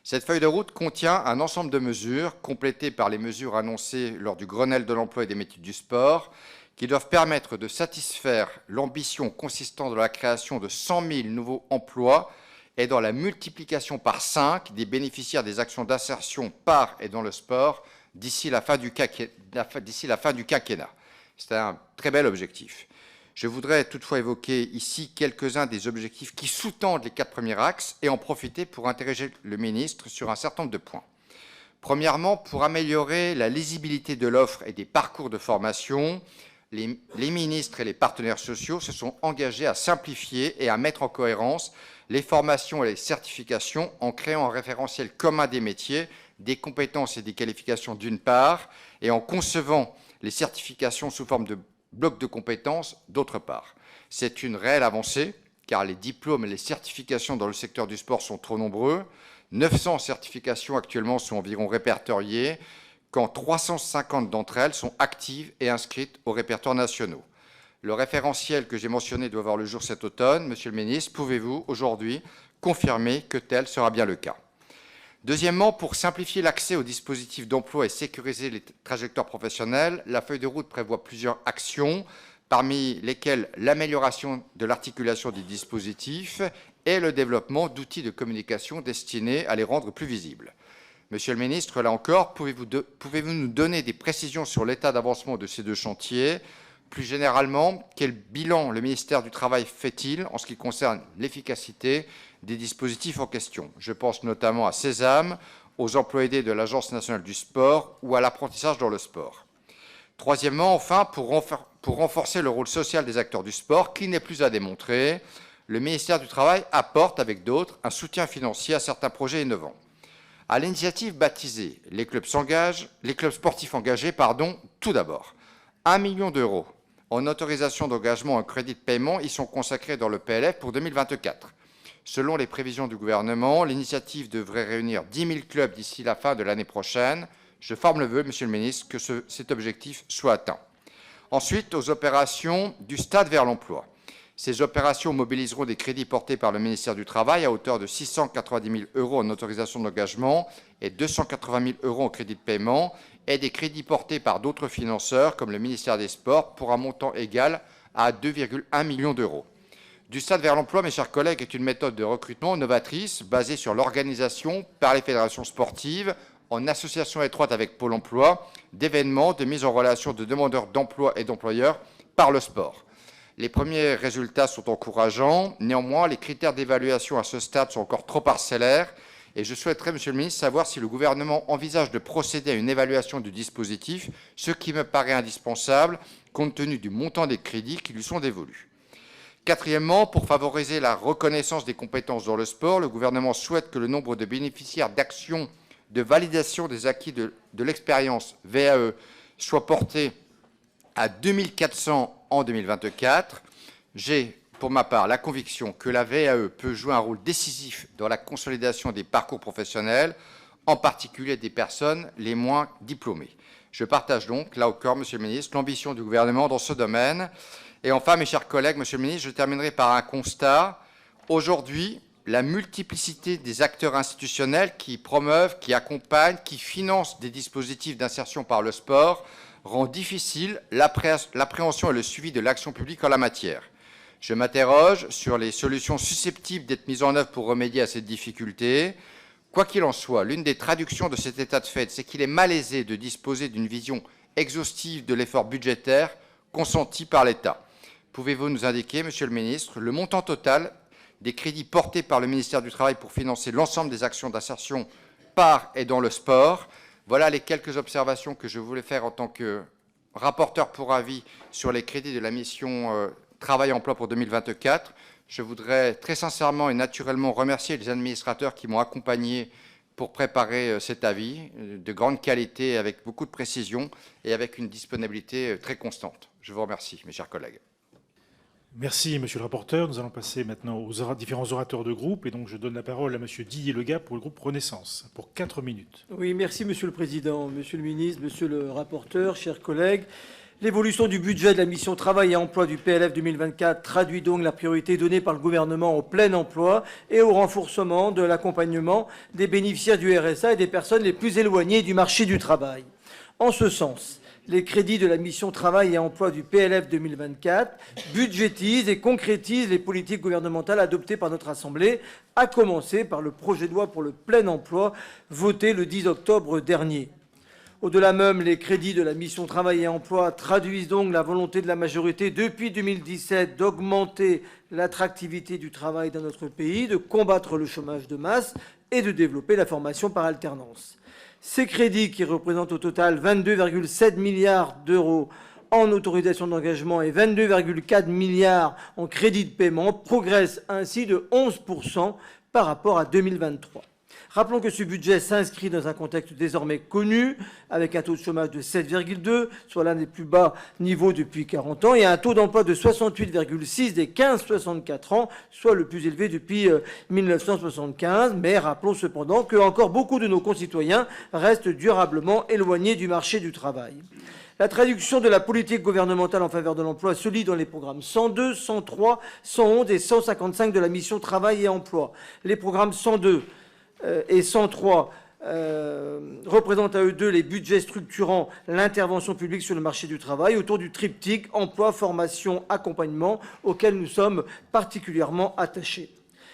Cette feuille de route contient un ensemble de mesures, complétées par les mesures annoncées lors du Grenelle de l'emploi et des métiers du sport, qui doivent permettre de satisfaire l'ambition consistant dans la création de 100 000 nouveaux emplois et dans la multiplication par 5 des bénéficiaires des actions d'insertion par et dans le sport d'ici la fin du quinquennat. C'est un très bel objectif. Je voudrais toutefois évoquer ici quelques-uns des objectifs qui sous-tendent les 4 premiers axes et en profiter pour interroger le ministre sur un certain nombre de points. Premièrement, pour améliorer la lisibilité de l'offre et des parcours de formation, les ministres et les partenaires sociaux se sont engagés à simplifier et à mettre en cohérence les formations et les certifications en créant un référentiel commun des métiers, des compétences et des qualifications d'une part, et en concevant les certifications sous forme de blocs de compétences d'autre part. C'est une réelle avancée, car les diplômes et les certifications dans le secteur du sport sont trop nombreux. 900 certifications actuellement sont environ répertoriées, quand 350 d'entre elles sont actives et inscrites aux répertoires nationaux. Le référentiel que j'ai mentionné doit voir le jour cet automne. Monsieur le ministre, pouvez-vous aujourd'hui confirmer que tel sera bien le cas? Deuxièmement, pour simplifier l'accès aux dispositifs d'emploi et sécuriser les trajectoires professionnelles, la feuille de route prévoit plusieurs actions, parmi lesquelles l'amélioration de l'articulation des dispositifs et le développement d'outils de communication destinés à les rendre plus visibles. Monsieur le ministre, là encore, pouvez-vous nous donner des précisions sur l'état d'avancement de ces deux chantiers? Plus généralement, quel bilan le ministère du Travail fait-il en ce qui concerne l'efficacité des dispositifs en question? Je pense notamment à Sésame, aux emplois aidés de l'Agence nationale du sport ou à l'apprentissage dans le sport. Troisièmement, enfin, pour renforcer le rôle social des acteurs du sport, qui n'est plus à démontrer, le ministère du Travail apporte, avec d'autres, un soutien financier à certains projets innovants. À l'initiative baptisée « Les clubs sportifs engagés », tout d'abord, 1 million d'euros en autorisation d'engagement et en crédit de paiement y sont consacrés dans le PLF pour 2024. Selon les prévisions du gouvernement, l'initiative devrait réunir 10 000 clubs d'ici la fin de l'année prochaine, Je forme le vœu, Monsieur le ministre, que cet objectif soit atteint. Ensuite, aux opérations du Stade vers l'emploi. Ces opérations mobiliseront des crédits portés par le ministère du Travail à hauteur de 690 000 € en autorisation d'engagement et 280 000 € en crédit de paiement, et des crédits portés par d'autres financeurs, comme le ministère des Sports, pour un montant égal à 2,1 millions d'euros. Du Stade vers l'emploi, mes chers collègues, est une méthode de recrutement novatrice basée sur l'organisation par les fédérations sportives, en association étroite avec Pôle emploi, d'événements de mise en relation de demandeurs d'emploi et d'employeurs par le sport. Les premiers résultats sont encourageants. Néanmoins, les critères d'évaluation à ce stade sont encore trop parcellaires. Et je souhaiterais, Monsieur le ministre, savoir si le gouvernement envisage de procéder à une évaluation du dispositif, ce qui me paraît indispensable compte tenu du montant des crédits qui lui sont dévolus. Quatrièmement, pour favoriser la reconnaissance des compétences dans le sport, le gouvernement souhaite que le nombre de bénéficiaires d'actions de validation des acquis de l'expérience VAE soit porté à 2400 en 2024. J'ai, pour ma part, la conviction que la VAE peut jouer un rôle décisif dans la consolidation des parcours professionnels, en particulier des personnes les moins diplômées. Je partage donc, là encore, Monsieur le ministre, l'ambition du gouvernement dans ce domaine. Et enfin, mes chers collègues, Monsieur le ministre, je terminerai par un constat. Aujourd'hui, la multiplicité des acteurs institutionnels qui promeuvent, qui accompagnent, qui financent des dispositifs d'insertion par le sport rend difficile l'appréhension et le suivi de l'action publique en la matière. Je m'interroge sur les solutions susceptibles d'être mises en œuvre pour remédier à cette difficulté. Quoi qu'il en soit, l'une des traductions de cet état de fait, c'est qu'il est malaisé de disposer d'une vision exhaustive de l'effort budgétaire consenti par l'État. Pouvez-vous nous indiquer, Monsieur le ministre, le montant total des crédits portés par le ministère du Travail pour financer l'ensemble des actions d'insertion par et dans le sport? Voilà les quelques observations que je voulais faire en tant que rapporteur pour avis sur les crédits de la mission Travail et emploi pour 2024. Je voudrais très sincèrement et naturellement remercier les administrateurs qui m'ont accompagné pour préparer cet avis de grande qualité, avec beaucoup de précision et avec une disponibilité très constante. Je vous remercie, mes chers collègues. Merci, monsieur le rapporteur. Nous allons passer maintenant aux différents orateurs de groupe. Et donc, je donne la parole à monsieur Didier Lega pour le groupe Renaissance, pour 4 minutes. Oui, merci, monsieur le président, monsieur le ministre, monsieur le rapporteur, chers collègues. L'évolution du budget de la mission Travail et emploi du PLF 2024 traduit donc la priorité donnée par le gouvernement au plein emploi et au renforcement de l'accompagnement des bénéficiaires du RSA et des personnes les plus éloignées du marché du travail. En ce sens, les crédits de la mission Travail et emploi du PLF 2024 budgétisent et concrétisent les politiques gouvernementales adoptées par notre Assemblée, à commencer par le projet de loi pour le plein emploi voté le 10 octobre dernier. Au-delà même, les crédits de la mission Travail et emploi traduisent donc la volonté de la majorité depuis 2017 d'augmenter l'attractivité du travail dans notre pays, de combattre le chômage de masse et de développer la formation par alternance. Ces crédits, qui représentent au total 22,7 milliards d'euros en autorisation d'engagement et 22,4 milliards en crédit de paiement, progressent ainsi de 11% par rapport à 2023. Rappelons que ce budget s'inscrit dans un contexte désormais connu, avec un taux de chômage de 7,2, soit l'un des plus bas niveaux depuis 40 ans, et un taux d'emploi de 68,6 des 15-64 ans, soit le plus élevé depuis 1975. Mais rappelons cependant que encore beaucoup de nos concitoyens restent durablement éloignés du marché du travail. La traduction de la politique gouvernementale en faveur de l'emploi se lit dans les programmes 102, 103, 111 et 155 de la mission Travail et emploi. Les programmes 102 et 103 représentent à eux deux les budgets structurant l'intervention publique sur le marché du travail autour du triptyque emploi, formation, accompagnement, auquel nous sommes particulièrement attachés.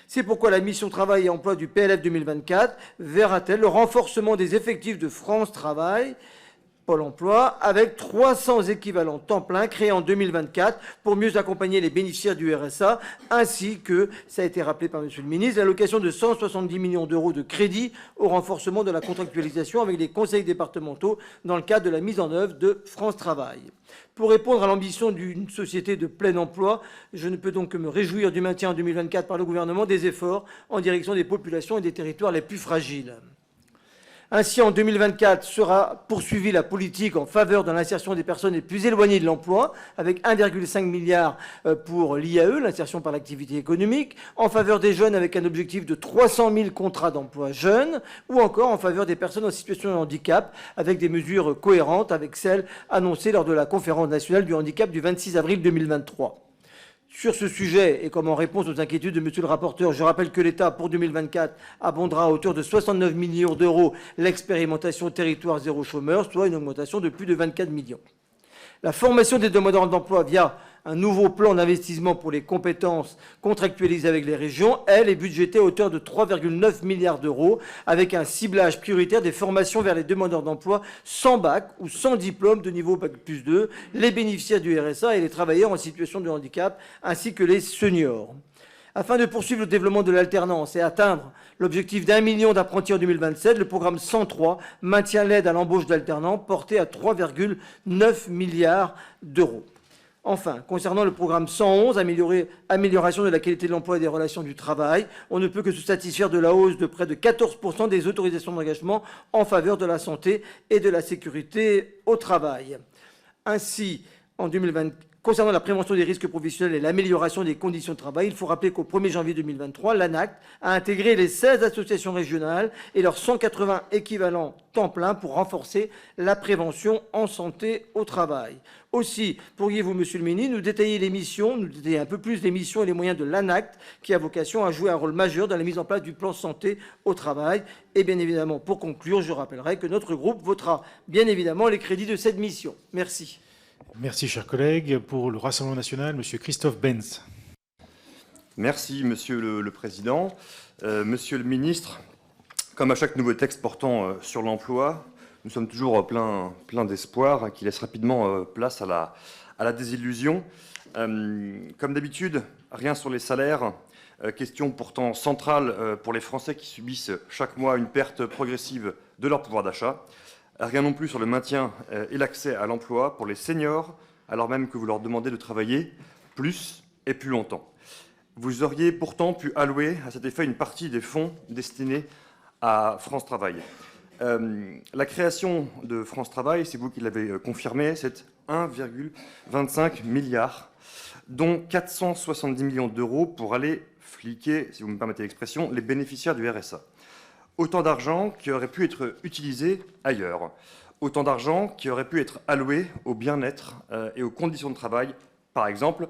C'est pourquoi la mission Travail et emploi du PLF 2024 verra-t-elle le renforcement des effectifs de France Travail, Pôle emploi, avec 300 équivalents temps plein créés en 2024 pour mieux accompagner les bénéficiaires du RSA, ainsi que, ça a été rappelé par monsieur le ministre, l'allocation de 170 millions d'euros de crédit au renforcement de la contractualisation avec les conseils départementaux dans le cadre de la mise en œuvre de France Travail. Pour répondre à l'ambition d'une société de plein emploi, je ne peux donc que me réjouir du maintien en 2024 par le gouvernement des efforts en direction des populations et des territoires les plus fragiles. Ainsi, en 2024, sera poursuivie la politique en faveur de l'insertion des personnes les plus éloignées de l'emploi, avec 1,5 milliard pour l'IAE, l'insertion par l'activité économique, en faveur des jeunes avec un objectif de 300 000 contrats d'emploi jeunes, ou encore en faveur des personnes en situation de handicap, avec des mesures cohérentes avec celles annoncées lors de la conférence nationale du handicap du 26 avril 2023. Sur ce sujet, et comme en réponse aux inquiétudes de monsieur le rapporteur, je rappelle que l'État, pour 2024, abondera à hauteur de 69 millions d'euros l'expérimentation territoire zéro chômeur, soit une augmentation de plus de 24 millions. La formation des demandeurs d'emploi via un nouveau plan d'investissement pour les compétences contractualisées avec les régions, elle est budgétée à hauteur de 3,9 milliards d'euros, avec un ciblage prioritaire des formations vers les demandeurs d'emploi sans bac ou sans diplôme de niveau bac+2, les bénéficiaires du RSA et les travailleurs en situation de handicap, ainsi que les seniors. Afin de poursuivre le développement de l'alternance et atteindre l'objectif d'1 million d'apprentis en 2027, le programme 103 maintient l'aide à l'embauche d'alternants portée à 3,9 milliards d'euros. Enfin, concernant le programme 111, amélioration de la qualité de l'emploi et des relations du travail, on ne peut que se satisfaire de la hausse de près de 14% des autorisations d'engagement en faveur de la santé et de la sécurité au travail. Ainsi, en 2020, concernant la prévention des risques professionnels et l'amélioration des conditions de travail, il faut rappeler qu'au 1er janvier 2023, l'ANACT a intégré les 16 associations régionales et leurs 180 équivalents temps plein pour renforcer la prévention en santé au travail. Aussi, pourriez-vous, monsieur le ministre, nous détailler un peu plus les missions et les moyens de l'ANACT qui a vocation à jouer un rôle majeur dans la mise en place du plan santé au travail. Et bien évidemment, pour conclure, je rappellerai que notre groupe votera bien évidemment les crédits de cette mission. Merci. Merci, chers collègues. Pour le Rassemblement national, monsieur Christophe Benz. Merci, Monsieur le Président. Monsieur le Ministre, comme à chaque nouveau texte portant sur l'emploi, nous sommes toujours plein d'espoir qui laisse rapidement place à la désillusion. Comme d'habitude, rien sur les salaires, question pourtant centrale pour les Français qui subissent chaque mois une perte progressive de leur pouvoir d'achat. Rien non plus sur le maintien et l'accès à l'emploi pour les seniors, alors même que vous leur demandez de travailler plus et plus longtemps. Vous auriez pourtant pu allouer à cet effet une partie des fonds destinés à France Travail. La création de France Travail, c'est vous qui l'avez confirmé, c'est 1,25 milliard, dont 470 millions d'euros pour aller fliquer, si vous me permettez l'expression, les bénéficiaires du RSA. Autant d'argent qui aurait pu être utilisé ailleurs. Autant d'argent qui aurait pu être alloué au bien-être et aux conditions de travail, par exemple.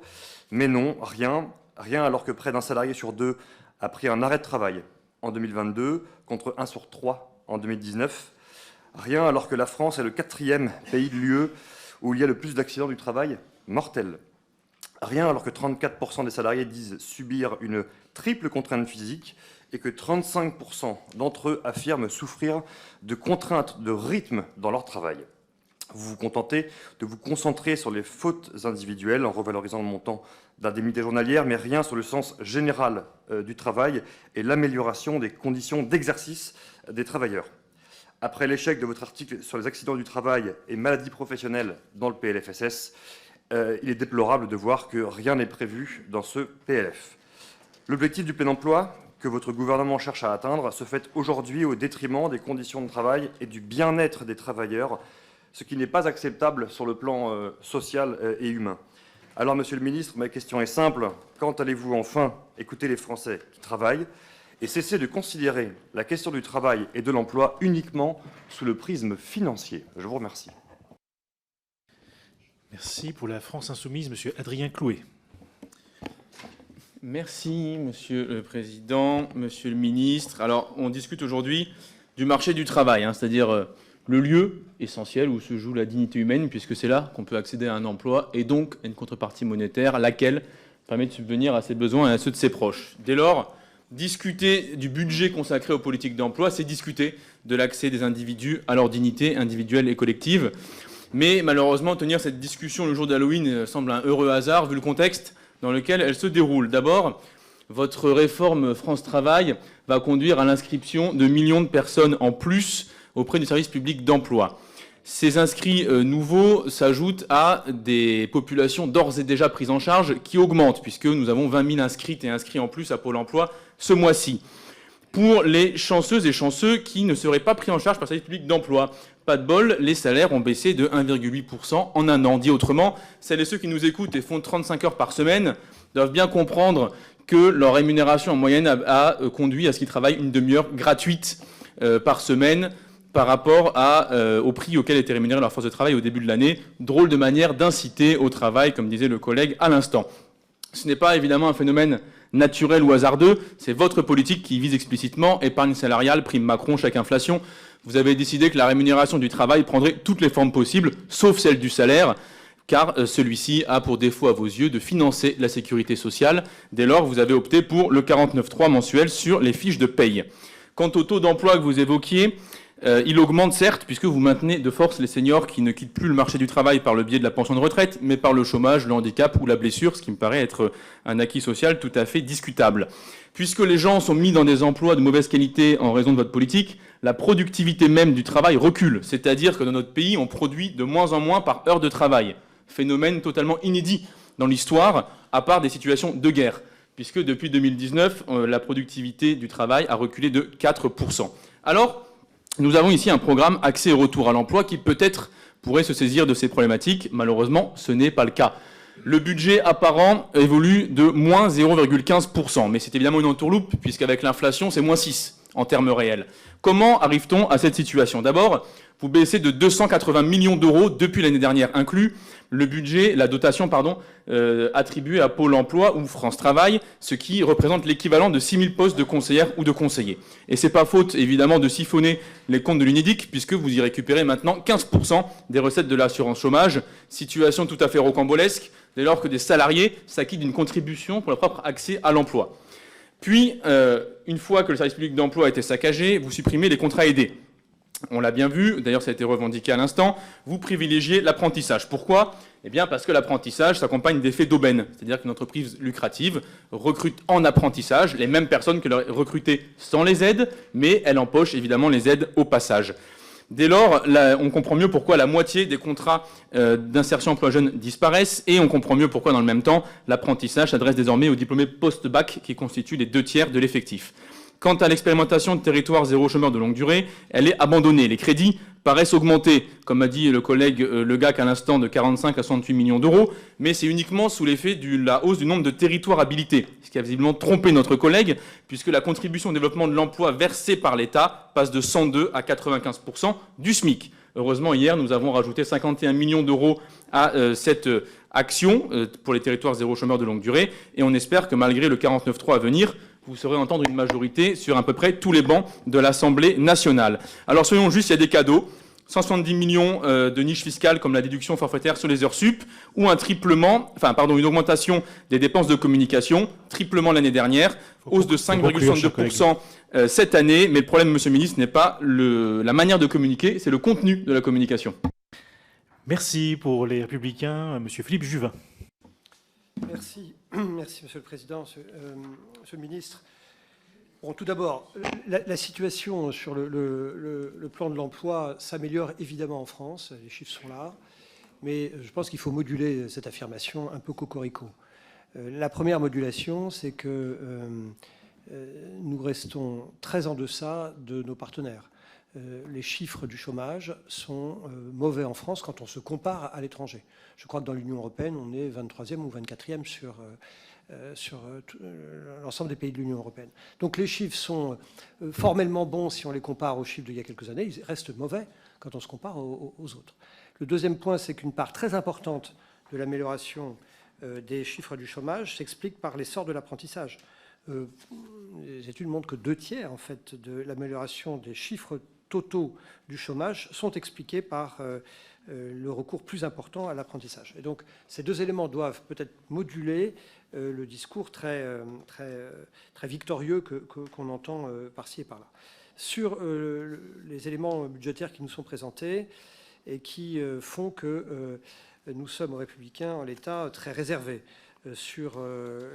Mais non, rien alors que près d'un salarié sur deux a pris un arrêt de travail en 2022, contre 1 sur 3 en 2019. Rien alors que la France est le 4e pays de l'UE où il y a le plus d'accidents du travail mortels. Rien alors que 34% des salariés disent subir une triple contrainte physique et que 35% d'entre eux affirment souffrir de contraintes de rythme dans leur travail. Vous vous contentez de vous concentrer sur les fautes individuelles en revalorisant le montant d'indemnité journalière, mais rien sur le sens général du travail et l'amélioration des conditions d'exercice des travailleurs. Après l'échec de votre article sur les accidents du travail et maladies professionnelles dans le PLFSS, il est déplorable de voir que rien n'est prévu dans ce PLF. L'objectif du plein emploi que votre gouvernement cherche à atteindre se fait aujourd'hui au détriment des conditions de travail et du bien-être des travailleurs, ce qui n'est pas acceptable sur le plan social et humain. Alors, Monsieur le Ministre, ma question est simple. Quand allez-vous enfin écouter les Français qui travaillent et cesser de considérer la question du travail et de l'emploi uniquement sous le prisme financier? Je vous remercie. Merci. Pour la France insoumise, monsieur Adrien Clouet. Merci, Monsieur le Président, Monsieur le Ministre. Alors, on discute aujourd'hui du marché du travail, c'est-à-dire le lieu essentiel où se joue la dignité humaine, puisque c'est là qu'on peut accéder à un emploi et donc à une contrepartie monétaire, laquelle permet de subvenir à ses besoins et à ceux de ses proches. Dès lors, discuter du budget consacré aux politiques d'emploi, c'est discuter de l'accès des individus à leur dignité individuelle et collective. Mais malheureusement, tenir cette discussion le jour d'Halloween semble un heureux hasard, vu le contexte dans lequel elle se déroule. D'abord, votre réforme France Travail va conduire à l'inscription de millions de personnes en plus auprès du service public d'emploi. Ces inscrits nouveaux s'ajoutent à des populations d'ores et déjà prises en charge qui augmentent, puisque nous avons 20 000 inscrites et inscrits en plus à Pôle emploi ce mois-ci. pour les chanceuses et chanceux qui ne seraient pas pris en charge par le service public d'emploi. Pas de bol, les salaires ont baissé de 1,8% en un an. Dit autrement, celles et ceux qui nous écoutent et font 35 heures par semaine doivent bien comprendre que leur rémunération en moyenne a conduit à ce qu'ils travaillent une demi-heure gratuite par semaine par rapport au prix auquel était rémunérée leur force de travail au début de l'année. Drôle de manière d'inciter au travail, comme disait le collègue à l'instant. Ce n'est pas évidemment un phénomène naturel ou hasardeux, c'est votre politique qui vise explicitement épargne salariale, prime Macron, chèque inflation. Vous avez décidé que la rémunération du travail prendrait toutes les formes possibles, sauf celle du salaire, car celui-ci a pour défaut à vos yeux de financer la sécurité sociale. Dès lors, vous avez opté pour le 49.3 mensuel sur les fiches de paye. Quant au taux d'emploi que vous évoquiez, il augmente certes, puisque vous maintenez de force les seniors qui ne quittent plus le marché du travail par le biais de la pension de retraite, mais par le chômage, le handicap ou la blessure, ce qui me paraît être un acquis social tout à fait discutable. Puisque les gens sont mis dans des emplois de mauvaise qualité en raison de votre politique, la productivité même du travail recule. C'est-à-dire que dans notre pays, on produit de moins en moins par heure de travail. Phénomène totalement inédit dans l'histoire, à part des situations de guerre. Puisque depuis 2019, la productivité du travail a reculé de 4%. Alors, nous avons ici un programme accès et retour à l'emploi qui peut-être pourrait se saisir de ces problématiques. Malheureusement, ce n'est pas le cas. Le budget apparent évolue de moins 0,15%, mais c'est évidemment une entourloupe, puisqu'avec l'inflation, c'est moins 6 en termes réels. Comment arrive-t-on à cette situation? D'abord, vous baissez de 280 millions d'euros depuis l'année dernière inclus le budget, la dotation, attribuée à Pôle emploi ou France Travail, ce qui représente l'équivalent de 6 000 postes de conseillères ou de conseillers. Et c'est pas faute, évidemment, de siphonner les comptes de l'UNEDIC, puisque vous y récupérez maintenant 15% des recettes de l'assurance chômage. Situation tout à fait rocambolesque, dès lors que des salariés s'acquittent d'une contribution pour leur propre accès à l'emploi. Puis, une fois que le service public d'emploi a été saccagé, vous supprimez les contrats aidés. On l'a bien vu, d'ailleurs ça a été revendiqué à l'instant, vous privilégiez l'apprentissage. Pourquoi? Eh bien parce que l'apprentissage s'accompagne d'effets d'aubaine, c'est-à-dire qu'une entreprise lucrative recrute en apprentissage les mêmes personnes qu'elle aurait recrutées sans les aides, mais elle empoche évidemment les aides au passage. Dès lors, on comprend mieux pourquoi la moitié des contrats d'insertion emploi jeune disparaissent et on comprend mieux pourquoi dans le même temps, l'apprentissage s'adresse désormais aux diplômés post-bac qui constituent les 2/3 de l'effectif. Quant à l'expérimentation de territoire zéro chômeur de longue durée, elle est abandonnée. Les crédits paraissent augmenter, comme a dit le collègue Le Gac à l'instant, de 45 à 68 millions d'euros, mais c'est uniquement sous l'effet de la hausse du nombre de territoires habilités, ce qui a visiblement trompé notre collègue, puisque la contribution au développement de l'emploi versée par l'État passe de 102 à 95% du SMIC. Heureusement, hier, nous avons rajouté 51 millions d'euros à cette action pour les territoires zéro chômeur de longue durée, et on espère que malgré le 49.3 à venir, vous saurez entendre une majorité sur à peu près tous les bancs de l'Assemblée nationale. Alors soyons justes, il y a des cadeaux. 170 millions de niches fiscales comme la déduction forfaitaire sur les heures sup, ou une augmentation des dépenses de communication, triplement l'année dernière, hausse de 5,62% cette année. Mais le problème, monsieur le ministre, n'est pas la manière de communiquer, c'est le contenu de la communication. Merci pour les Républicains, monsieur Philippe Juvin. Merci, Monsieur le Président, Monsieur le Ministre. Bon, tout d'abord, la situation sur le plan de l'emploi s'améliore évidemment en France, les chiffres sont là, mais je pense qu'il faut moduler cette affirmation un peu cocorico. La première modulation, c'est que nous restons très en deçà de nos partenaires. Les chiffres du chômage sont mauvais en France quand on se compare à l'étranger. Je crois que dans l'Union européenne, on est 23e ou 24e sur l'ensemble des pays de l'Union européenne. Donc les chiffres sont formellement bons si on les compare aux chiffres d'il y a quelques années. Ils restent mauvais quand on se compare aux autres. Le deuxième point, c'est qu'une part très importante de l'amélioration des chiffres du chômage s'explique par l'essor de l'apprentissage. Les études montrent que 2/3 en fait, de l'amélioration des chiffres totaux du chômage sont expliqués par le recours plus important à l'apprentissage. Et donc, ces deux éléments doivent peut-être moduler le discours très victorieux qu'on entend par-ci et par-là. Sur les éléments budgétaires qui nous sont présentés et qui font que nous sommes, aux Républicains, en l'état, très réservés sur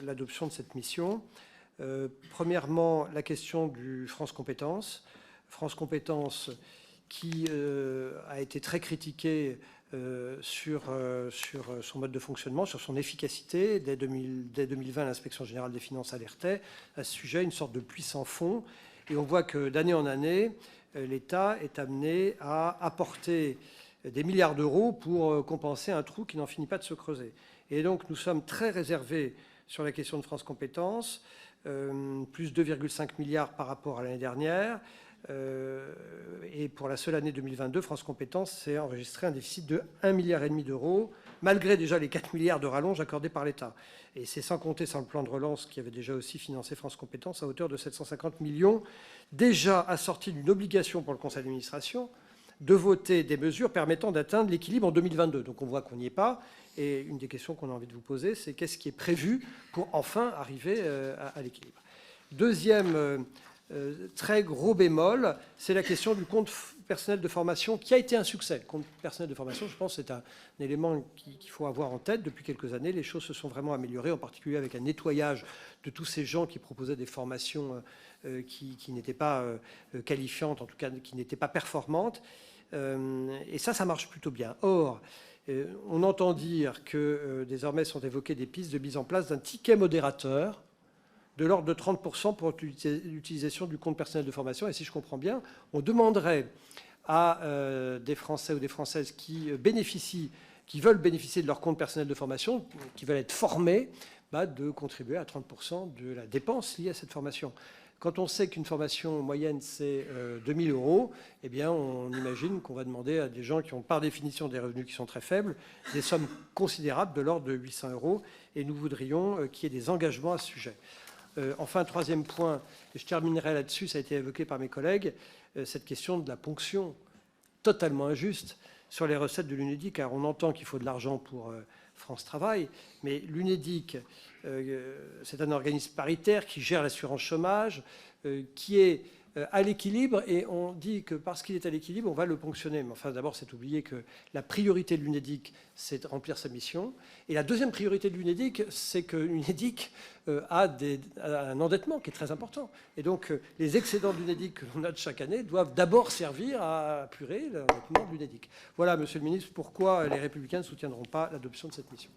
l'adoption de cette mission. Premièrement, la question du France Compétences. France Compétences qui a été très critiqué sur son mode de fonctionnement, sur son efficacité. Dès 2020, l'Inspection générale des finances alertait à ce sujet, une sorte de puits sans fond. Et on voit que d'année en année, l'État est amené à apporter des milliards d'euros pour compenser un trou qui n'en finit pas de se creuser. Et donc nous sommes très réservés sur la question de France Compétences, plus 2,5 milliards par rapport à l'année dernière. Et pour la seule année 2022, France Compétences s'est enregistré un déficit de 1,5 milliard d'euros, malgré déjà les 4 milliards de rallonge accordés par l'État. Et c'est sans compter sur le plan de relance qui avait déjà aussi financé France Compétences à hauteur de 750 millions, déjà assorti d'une obligation pour le conseil d'administration de voter des mesures permettant d'atteindre l'équilibre en 2022. Donc on voit qu'on n'y est pas. Et une des questions qu'on a envie de vous poser, c'est qu'est-ce qui est prévu pour enfin arriver à l'équilibre. Deuxième très gros bémol, c'est la question du compte personnel de formation qui a été un succès. Le compte personnel de formation, je pense, c'est un élément qu'il faut avoir en tête. Depuis quelques années, les choses se sont vraiment améliorées, en particulier avec un nettoyage de tous ces gens qui proposaient des formations qui n'étaient pas qualifiantes, en tout cas qui n'étaient pas performantes. Et ça marche plutôt bien. Or, on entend dire que désormais sont évoquées des pistes de mise en place d'un ticket modérateur de l'ordre de 30% pour l'utilisation du compte personnel de formation. Et si je comprends bien, on demanderait à des Français ou des Françaises qui veulent bénéficier de leur compte personnel de formation, qui veulent être formés, de contribuer à 30% de la dépense liée à cette formation. Quand on sait qu'une formation moyenne, c'est 2 000 €, eh bien, on imagine qu'on va demander à des gens qui ont par définition des revenus qui sont très faibles, des sommes considérables de l'ordre de 800 €. Et nous voudrions qu'il y ait des engagements à ce sujet. Enfin, troisième point, et je terminerai là-dessus, ça a été évoqué par mes collègues, cette question de la ponction totalement injuste sur les recettes de l'UNEDIC, car on entend qu'il faut de l'argent pour France Travail, mais l'UNEDIC, c'est un organisme paritaire qui gère l'assurance chômage, qui est à l'équilibre, et on dit que parce qu'il est à l'équilibre, on va le ponctionner. Mais enfin, d'abord, c'est oublier que la priorité de l'UNEDIC, c'est de remplir sa mission. Et la deuxième priorité de l'UNEDIC, c'est que l'UNEDIC a un endettement qui est très important. Et donc, les excédents de l'UNEDIC que l'on note chaque année doivent d'abord servir à apurer l'endettement de l'UNEDIC. Voilà, Monsieur le Ministre, pourquoi les Républicains ne soutiendront pas l'adoption de cette mission.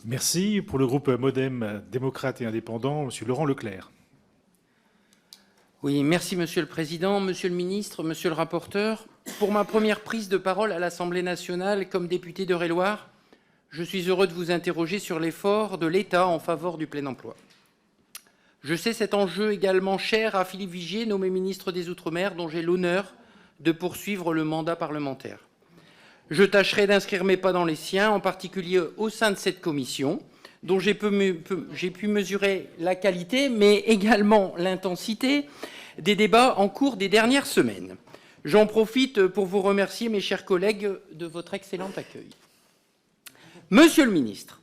Merci. Pour le groupe MoDem, démocrate et indépendant, Monsieur Laurent Leclerc. Oui, merci Monsieur le Président, Monsieur le Ministre, Monsieur le rapporteur. Pour ma première prise de parole à l'Assemblée nationale comme député d'Eure-et-Loir, je suis heureux de vous interroger sur l'effort de l'État en faveur du plein emploi. Je sais cet enjeu également cher à Philippe Vigier, nommé ministre des Outre-mer, dont j'ai l'honneur de poursuivre le mandat parlementaire. Je tâcherai d'inscrire mes pas dans les siens, en particulier au sein de cette commission, dont j'ai pu mesurer la qualité, mais également l'intensité des débats en cours des dernières semaines. J'en profite pour vous remercier, mes chers collègues, de votre excellent accueil. Monsieur le ministre,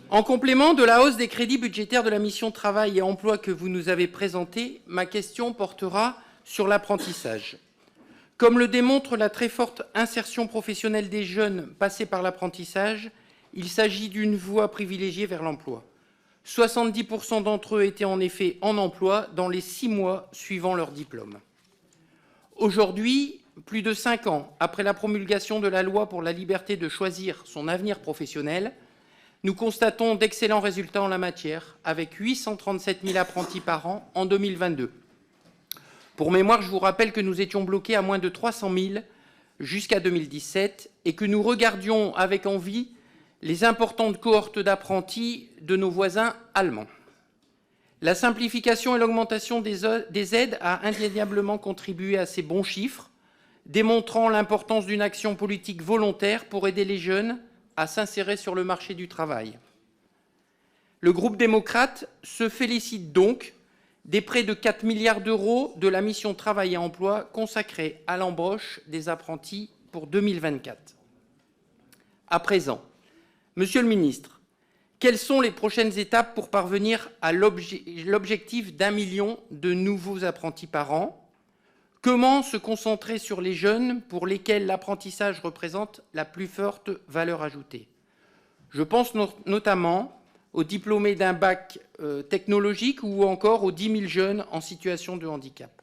en complément de la hausse des crédits budgétaires de la mission Travail et Emploi que vous nous avez présentée, ma question portera sur l'apprentissage. Comme le démontre la très forte insertion professionnelle des jeunes passés par l'apprentissage, il s'agit d'une voie privilégiée vers l'emploi. 70% d'entre eux étaient en effet en emploi dans les 6 mois suivant leur diplôme. Aujourd'hui, plus de 5 ans après la promulgation de la loi pour la liberté de choisir son avenir professionnel, nous constatons d'excellents résultats en la matière, avec 837 000 apprentis par an en 2022. Pour mémoire, je vous rappelle que nous étions bloqués à moins de 300 000 jusqu'à 2017 et que nous regardions avec envie les importantes cohortes d'apprentis de nos voisins allemands. La simplification et l'augmentation des aides a indéniablement contribué à ces bons chiffres, démontrant l'importance d'une action politique volontaire pour aider les jeunes à s'insérer sur le marché du travail. Le groupe démocrate se félicite donc des près de 4 milliards d'euros de la mission Travail et Emploi consacrée à l'embauche des apprentis pour 2024. À présent, Monsieur le ministre, quelles sont les prochaines étapes pour parvenir à l'objectif d'1 million de nouveaux apprentis par an? Comment se concentrer sur les jeunes pour lesquels l'apprentissage représente la plus forte valeur ajoutée? Je pense notamment aux diplômés d'un bac technologique ou encore aux 10 000 jeunes en situation de handicap.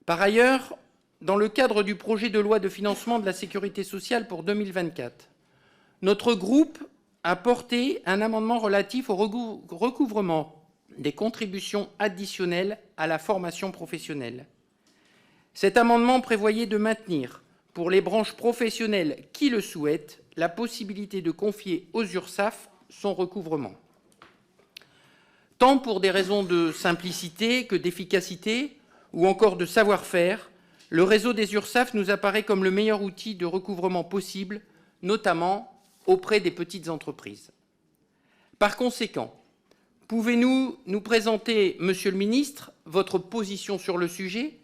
Par ailleurs, dans le cadre du projet de loi de financement de la sécurité sociale pour 2024, notre groupe a porté un amendement relatif au recouvrement des contributions additionnelles à la formation professionnelle. Cet amendement prévoyait de maintenir, pour les branches professionnelles qui le souhaitent, la possibilité de confier aux URSSAF son recouvrement. Tant pour des raisons de simplicité que d'efficacité ou encore de savoir-faire, le réseau des URSSAF nous apparaît comme le meilleur outil de recouvrement possible, notamment auprès des petites entreprises. Par conséquent, pouvez-vous nous présenter, Monsieur le Ministre, votre position sur le sujet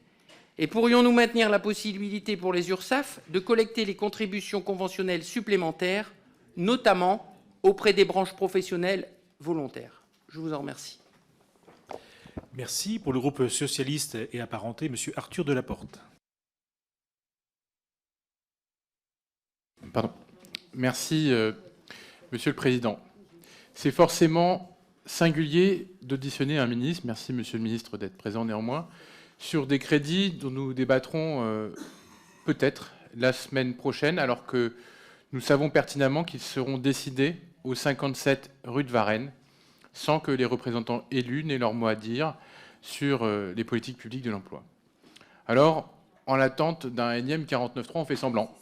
et pourrions-nous maintenir la possibilité pour les URSSAF de collecter les contributions conventionnelles supplémentaires, notamment auprès des branches professionnelles volontaires? Je vous en remercie. Merci. Pour le groupe socialiste et apparenté, Monsieur Arthur Delaporte. Pardon. Merci, Monsieur le Président. C'est forcément singulier d'auditionner un ministre, merci Monsieur le Ministre d'être présent néanmoins, sur des crédits dont nous débattrons peut-être la semaine prochaine, alors que nous savons pertinemment qu'ils seront décidés au 57 rue de Varennes, sans que les représentants élus n'aient leur mot à dire sur les politiques publiques de l'emploi. Alors, en l'attente d'un énième 49.3, on fait semblant.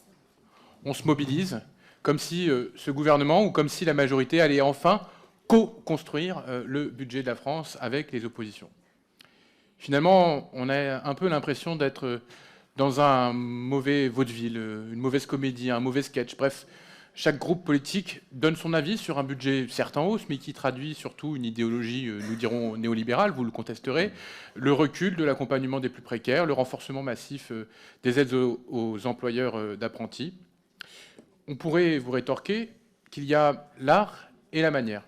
On se mobilise, comme si ce gouvernement ou comme si la majorité allait enfin co-construire le budget de la France avec les oppositions. Finalement, on a un peu l'impression d'être dans un mauvais vaudeville, une mauvaise comédie, un mauvais sketch. Bref, chaque groupe politique donne son avis sur un budget certes en hausse, mais qui traduit surtout une idéologie, nous dirons, néolibérale, vous le contesterez, le recul de l'accompagnement des plus précaires, le renforcement massif des aides aux employeurs d'apprentis. On pourrait vous rétorquer qu'il y a l'art et la manière.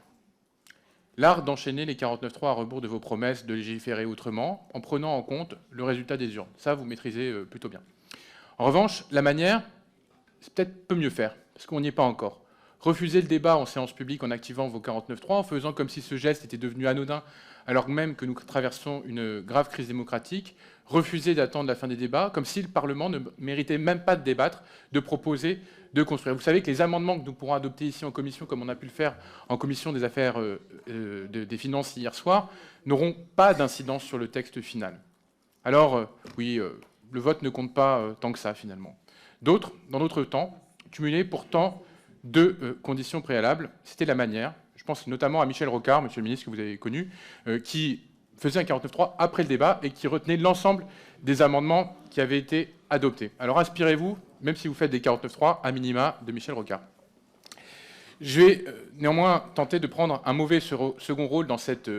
L'art d'enchaîner les 49.3 à rebours de vos promesses de légiférer autrement, en prenant en compte le résultat des urnes. Ça, vous maîtrisez plutôt bien. En revanche, la manière, c'est peut-être peu mieux faire, parce qu'on n'y est pas encore. Refuser le débat en séance publique en activant vos 49.3, en faisant comme si ce geste était devenu anodin, alors même que nous traversons une grave crise démocratique. Refuser d'attendre la fin des débats, comme si le Parlement ne méritait même pas de débattre, de proposer, de construire. Vous savez que les amendements que nous pourrons adopter ici en commission, comme on a pu le faire en commission des affaires des finances hier soir, n'auront pas d'incidence sur le texte final. Alors, oui, le vote ne compte pas tant que ça, finalement. D'autres, dans notre temps, cumulaient pourtant deux conditions préalables. C'était la manière. Je pense notamment à Michel Rocard, monsieur le ministre, que vous avez connu, qui faisait un 49.3 après le débat et qui retenait l'ensemble des amendements qui avaient été adoptés. Alors inspirez-vous, même si vous faites des 49.3, à minima, de Michel Rocard. Je vais néanmoins tenter de prendre un mauvais second rôle dans cette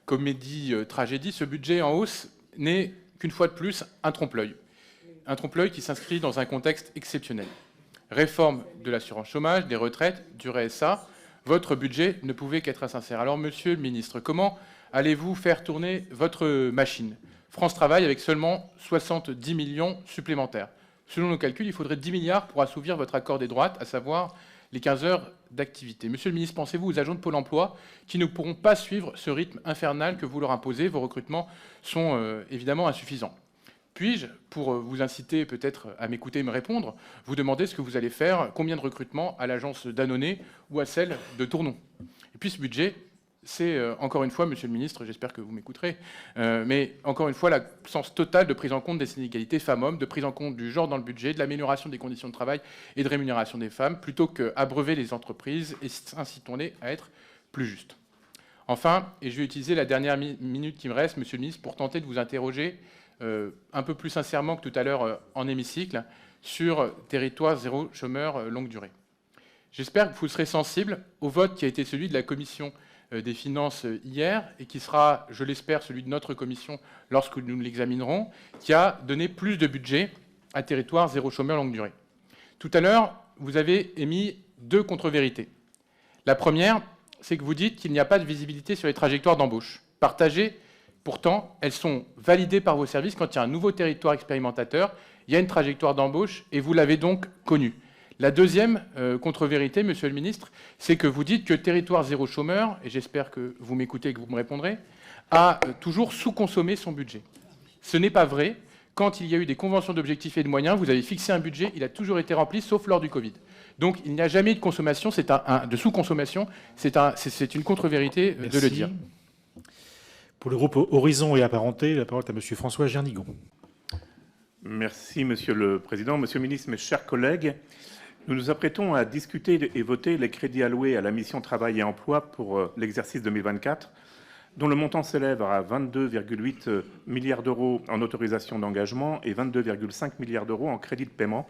comédie-tragédie. Ce budget en hausse n'est qu'une fois de plus un trompe-l'œil. Un trompe-l'œil qui s'inscrit dans un contexte exceptionnel. Réforme de l'assurance chômage, des retraites, du RSA. Votre budget ne pouvait qu'être insincère. Alors, monsieur le ministre, comment allez-vous faire tourner votre machine? France Travail avec seulement 70 millions supplémentaires. Selon nos calculs, il faudrait 10 milliards pour assouvir votre accord des droites, à savoir les 15 heures d'activité. Monsieur le ministre, pensez-vous aux agents de Pôle emploi qui ne pourront pas suivre ce rythme infernal que vous leur imposez? Vos recrutements sont évidemment insuffisants. Puis-je, pour vous inciter peut-être à m'écouter et me répondre, vous demander ce que vous allez faire, combien de recrutements à l'agence Danone ou à celle de Tournon? Et puis ce budget, c'est encore une fois, monsieur le ministre, j'espère que vous m'écouterez, mais encore une fois l'absence totale de prise en compte des inégalités femmes-hommes, de prise en compte du genre dans le budget, de l'amélioration des conditions de travail et de rémunération des femmes, plutôt qu'abreuver les entreprises, et incitons-les à être plus justes. Enfin, et je vais utiliser la dernière minute qui me reste, monsieur le ministre, pour tenter de vous interroger un peu plus sincèrement que tout à l'heure en hémicycle, sur territoire zéro chômeur longue durée. J'espère que vous serez sensible au vote qui a été celui de la commission des finances hier, et qui sera, je l'espère, celui de notre commission lorsque nous l'examinerons, qui a donné plus de budget à territoire zéro chômeur longue durée. Tout à l'heure, vous avez émis deux contre-vérités. La première, c'est que vous dites qu'il n'y a pas de visibilité sur les trajectoires d'embauche. Partagées. Pourtant, elles sont validées par vos services. Quand il y a un nouveau territoire expérimentateur, il y a une trajectoire d'embauche et vous l'avez donc connue. La deuxième contre-vérité, monsieur le ministre, c'est que vous dites que territoire zéro chômeur, et j'espère que vous m'écoutez et que vous me répondrez, a toujours sous-consommé son budget. Ce n'est pas vrai. Quand il y a eu des conventions d'objectifs et de moyens, vous avez fixé un budget, il a toujours été rempli, sauf lors du Covid. Donc il n'y a jamais eu de consommation, de sous-consommation, c'est une contre-vérité de le dire. Pour le groupe Horizon et Apparentés, la parole est à Monsieur François Gernigon. Merci, Monsieur le Président. Monsieur le Ministre, mes chers collègues, nous nous apprêtons à discuter et voter les crédits alloués à la mission Travail et Emploi pour l'exercice 2024, dont le montant s'élève à 22,8 milliards d'euros en autorisation d'engagement et 22,5 milliards d'euros en crédit de paiement,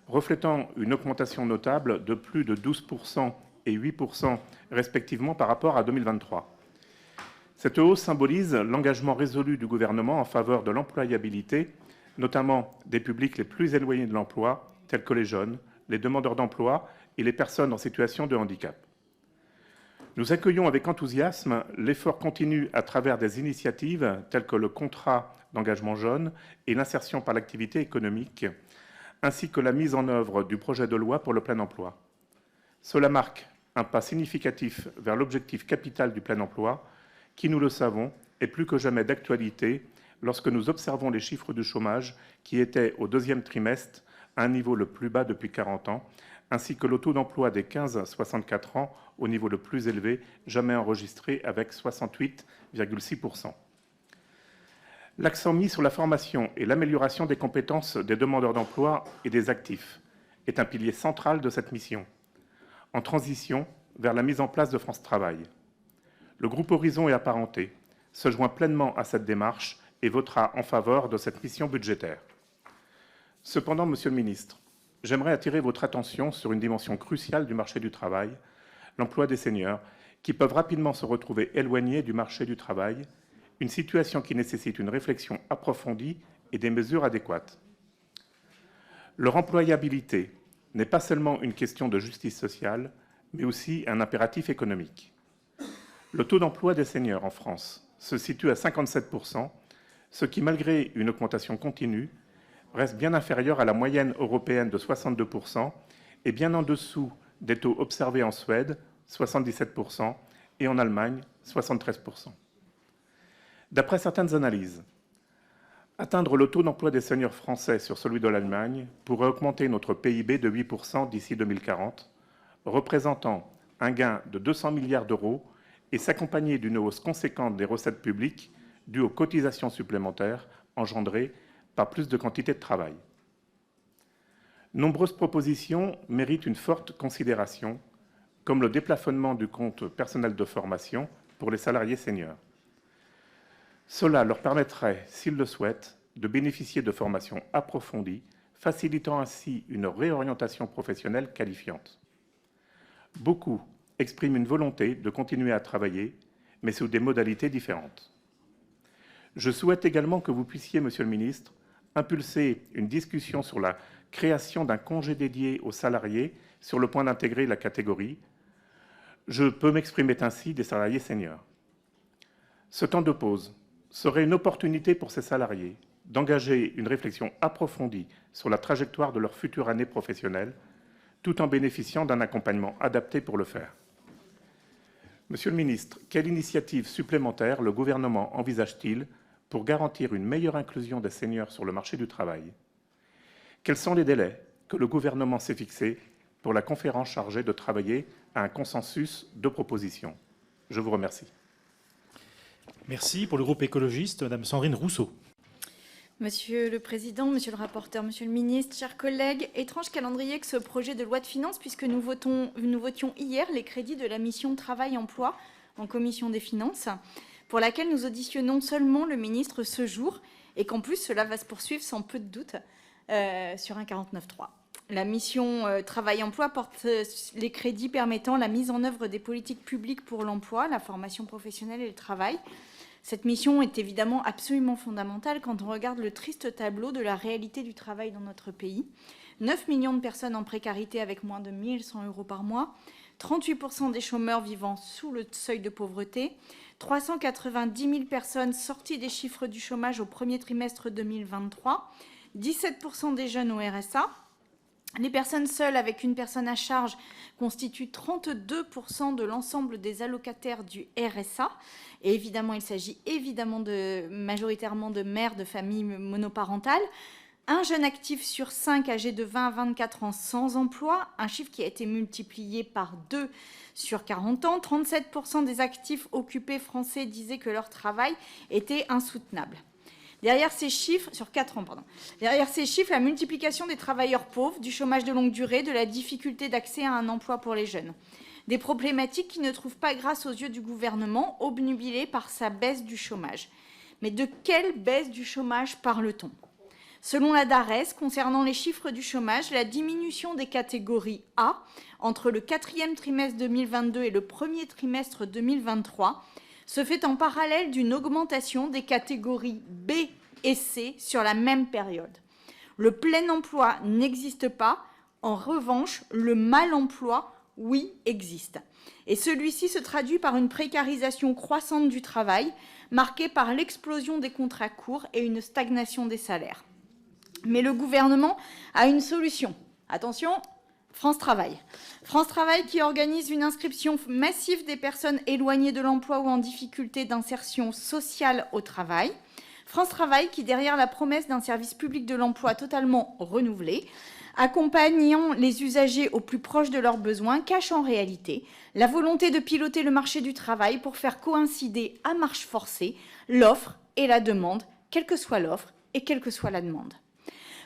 reflétant une augmentation notable de plus de 12% et 8% respectivement par rapport à 2023. Cette hausse symbolise l'engagement résolu du gouvernement en faveur de l'employabilité, notamment des publics les plus éloignés de l'emploi, tels que les jeunes, les demandeurs d'emploi et les personnes en situation de handicap. Nous accueillons avec enthousiasme l'effort continu à travers des initiatives telles que le contrat d'engagement jeune et l'insertion par l'activité économique, ainsi que la mise en œuvre du projet de loi pour le plein emploi. Cela marque un pas significatif vers l'objectif capital du plein emploi, qui, nous le savons, est plus que jamais d'actualité lorsque nous observons les chiffres du chômage qui étaient au deuxième trimestre à un niveau le plus bas depuis 40 ans, ainsi que le taux d'emploi des 15-64 ans au niveau le plus élevé jamais enregistré avec 68,6%. L'accent mis sur la formation et l'amélioration des compétences des demandeurs d'emploi et des actifs est un pilier central de cette mission, en transition vers la mise en place de France Travail. Le groupe Horizon et Apparentés se joint pleinement à cette démarche et votera en faveur de cette mission budgétaire. Cependant, Monsieur le Ministre, j'aimerais attirer votre attention sur une dimension cruciale du marché du travail, l'emploi des seniors, qui peuvent rapidement se retrouver éloignés du marché du travail, une situation qui nécessite une réflexion approfondie et des mesures adéquates. Leur employabilité n'est pas seulement une question de justice sociale, mais aussi un impératif économique. Le taux d'emploi des seniors en France se situe à 57%, ce qui, malgré une augmentation continue, reste bien inférieur à la moyenne européenne de 62% et bien en dessous des taux observés en Suède, 77%, et en Allemagne, 73%. D'après certaines analyses, atteindre le taux d'emploi des seniors français sur celui de l'Allemagne pourrait augmenter notre PIB de 8% d'ici 2040, représentant un gain de 200 milliards d'euros et s'accompagner d'une hausse conséquente des recettes publiques dues aux cotisations supplémentaires engendrées par plus de quantité de travail. Nombreuses propositions méritent une forte considération, comme le déplafonnement du compte personnel de formation pour les salariés seniors. Cela leur permettrait, s'ils le souhaitent, de bénéficier de formations approfondies, facilitant ainsi une réorientation professionnelle qualifiante. Beaucoup expriment une volonté de continuer à travailler, mais sous des modalités différentes. Je souhaite également que vous puissiez, Monsieur le Ministre, impulser une discussion sur la création d'un congé dédié aux salariés sur le point d'intégrer la catégorie. Je peux m'exprimer ainsi des salariés seniors. Ce temps de pause serait une opportunité pour ces salariés d'engager une réflexion approfondie sur la trajectoire de leur future année professionnelle, tout en bénéficiant d'un accompagnement adapté pour le faire. Monsieur le Ministre, quelle initiative supplémentaire le gouvernement envisage-t-il pour garantir une meilleure inclusion des seniors sur le marché du travail? Quels sont les délais que le gouvernement s'est fixés pour la conférence chargée de travailler à un consensus de propositions? Je vous remercie. Merci. Pour le groupe écologiste, Madame Sandrine Rousseau. Monsieur le Président, Monsieur le rapporteur, Monsieur le Ministre, chers collègues, étrange calendrier que ce projet de loi de finances, puisque nous votions hier les crédits de la mission Travail-Emploi en commission des finances, pour laquelle nous auditionnons seulement le ministre ce jour, et qu'en plus cela va se poursuivre sans peu de doute sur un 49.3. La mission Travail-Emploi porte les crédits permettant la mise en œuvre des politiques publiques pour l'emploi, la formation professionnelle et le travail. Cette mission est évidemment absolument fondamentale quand on regarde le triste tableau de la réalité du travail dans notre pays. 9 millions de personnes en précarité avec moins de 1 100 € par mois, 38% des chômeurs vivant sous le seuil de pauvreté, 390 000 personnes sorties des chiffres du chômage au premier trimestre 2023, 17% des jeunes au RSA. Les personnes seules avec une personne à charge constituent 32% de l'ensemble des allocataires du RSA. Et évidemment, il s'agit majoritairement de mères de familles monoparentales. Un jeune actif sur 5 âgé de 20 à 24 ans sans emploi, un chiffre qui a été multiplié par 2 sur 40 ans. 37% des actifs occupés français disaient que leur travail était insoutenable. Derrière ces chiffres, sur 4 ans, pardon. Derrière ces chiffres, la multiplication des travailleurs pauvres, du chômage de longue durée, de la difficulté d'accès à un emploi pour les jeunes. Des problématiques qui ne trouvent pas grâce aux yeux du gouvernement, obnubilé par sa baisse du chômage. Mais de quelle baisse du chômage parle-t-on ? Selon la DARES, concernant les chiffres du chômage, la diminution des catégories A entre le 4e trimestre 2022 et le 1er trimestre 2023 se fait en parallèle d'une augmentation des catégories B et C sur la même période. Le plein emploi n'existe pas. En revanche, le mal emploi, oui, existe. Et celui-ci se traduit par une précarisation croissante du travail, marquée par l'explosion des contrats courts et une stagnation des salaires. Mais le gouvernement a une solution. Attention, France Travail. France Travail qui organise une inscription massive des personnes éloignées de l'emploi ou en difficulté d'insertion sociale au travail. France Travail qui, derrière la promesse d'un service public de l'emploi totalement renouvelé, accompagnant les usagers au plus proche de leurs besoins, cache en réalité la volonté de piloter le marché du travail pour faire coïncider à marche forcée l'offre et la demande, quelle que soit l'offre et quelle que soit la demande.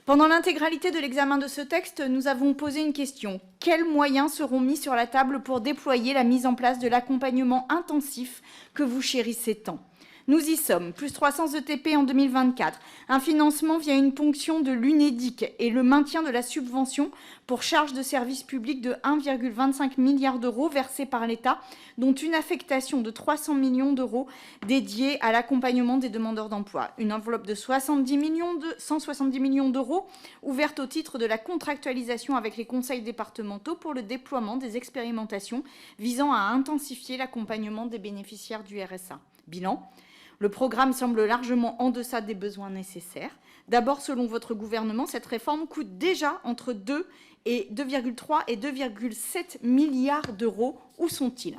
Pendant l'intégralité de l'examen de ce texte, nous avons posé une question. Quels moyens seront mis sur la table pour déployer la mise en place de l'accompagnement intensif que vous chérissez tant ? Nous y sommes, plus 300 ETP en 2024, un financement via une ponction de l'UNEDIC et le maintien de la subvention pour charges de service public de 1,25 milliard d'euros versés par l'État, dont une affectation de 300 millions d'euros dédiée à l'accompagnement des demandeurs d'emploi. Une enveloppe de 170 millions d'euros ouverte au titre de la contractualisation avec les conseils départementaux pour le déploiement des expérimentations visant à intensifier l'accompagnement des bénéficiaires du RSA. Bilan. Le programme semble largement en deçà des besoins nécessaires. D'abord, selon votre gouvernement, cette réforme coûte déjà entre 2,3 et 2,7 milliards d'euros. Où sont-ils ?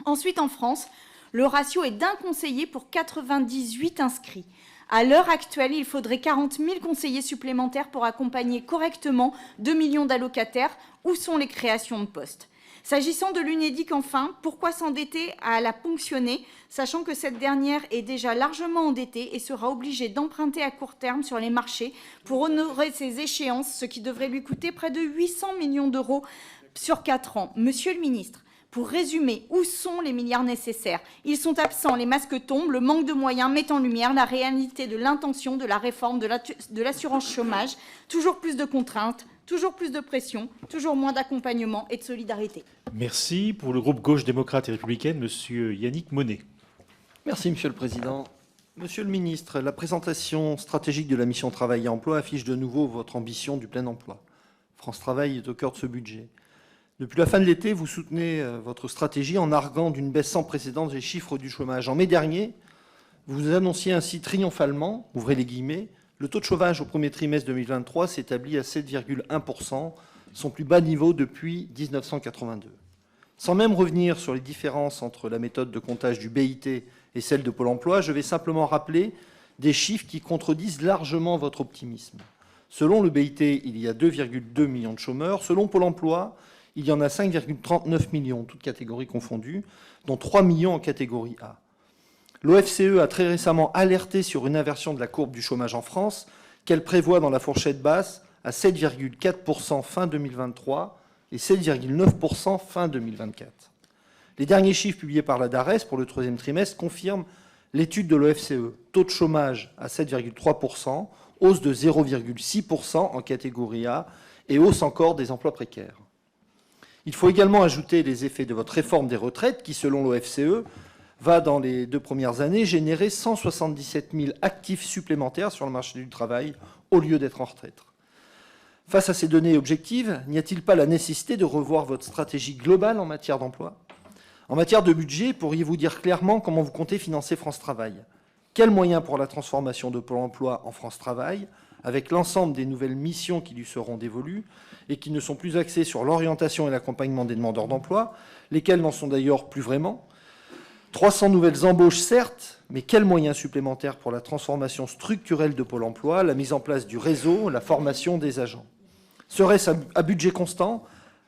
Ensuite, en France, le ratio est d'un conseiller pour 98 inscrits. À l'heure actuelle, il faudrait 40 000 conseillers supplémentaires pour accompagner correctement 2 millions d'allocataires. Où sont les créations de postes ? S'agissant de l'UNEDIC, enfin, pourquoi s'endetter à la ponctionner, sachant que cette dernière est déjà largement endettée et sera obligée d'emprunter à court terme sur les marchés pour honorer ses échéances, ce qui devrait lui coûter près de 800 millions d'euros sur 4 ans. Monsieur le ministre, pour résumer, où sont les milliards nécessaires ? Ils sont absents, les masques tombent, le manque de moyens met en lumière la réalité de l'intention de la réforme de l'assurance chômage. Toujours plus de contraintes, toujours plus de pression, toujours moins d'accompagnement et de solidarité. Merci. Pour le groupe Gauche démocrate et républicaine, monsieur Yannick Monnet. Merci, Monsieur le Président. Monsieur le Ministre, la présentation stratégique de la mission Travail et Emploi affiche de nouveau votre ambition du plein emploi. France Travail est au cœur de ce budget. Depuis la fin de l'été, vous soutenez votre stratégie en arguant d'une baisse sans précédent des chiffres du chômage. En mai dernier, vous annonciez ainsi triomphalement, ouvrez les guillemets, le taux de chômage au premier trimestre 2023 s'établit à 7,1%, son plus bas niveau depuis 1982. Sans même revenir sur les différences entre la méthode de comptage du BIT et celle de Pôle emploi, je vais simplement rappeler des chiffres qui contredisent largement votre optimisme. Selon le BIT, il y a 2,2 millions de chômeurs. Selon Pôle emploi, il y en a 5,39 millions, toutes catégories confondues, dont 3 millions en catégorie A. L'OFCE a très récemment alerté sur une inversion de la courbe du chômage en France, qu'elle prévoit dans la fourchette basse à 7,4% fin 2023 et 7,9% fin 2024. Les derniers chiffres publiés par la DARES pour le troisième trimestre confirment l'étude de l'OFCE. Taux de chômage à 7,3%, hausse de 0,6% en catégorie A et hausse encore des emplois précaires. Il faut également ajouter les effets de votre réforme des retraites qui, selon l'OFCE, va dans les 2 premières années générer 177 000 actifs supplémentaires sur le marché du travail au lieu d'être en retraite. Face à ces données objectives, n'y a-t-il pas la nécessité de revoir votre stratégie globale en matière d'emploi ? En matière de budget, pourriez-vous dire clairement comment vous comptez financer France Travail ? Quels moyens pour la transformation de Pôle emploi en France Travail, avec l'ensemble des nouvelles missions qui lui seront dévolues et qui ne sont plus axées sur l'orientation et l'accompagnement des demandeurs d'emploi, lesquels n'en sont d'ailleurs plus vraiment ? 300 nouvelles embauches, certes, mais quels moyens supplémentaires pour la transformation structurelle de Pôle emploi, la mise en place du réseau, la formation des agents? Serait-ce à budget constant?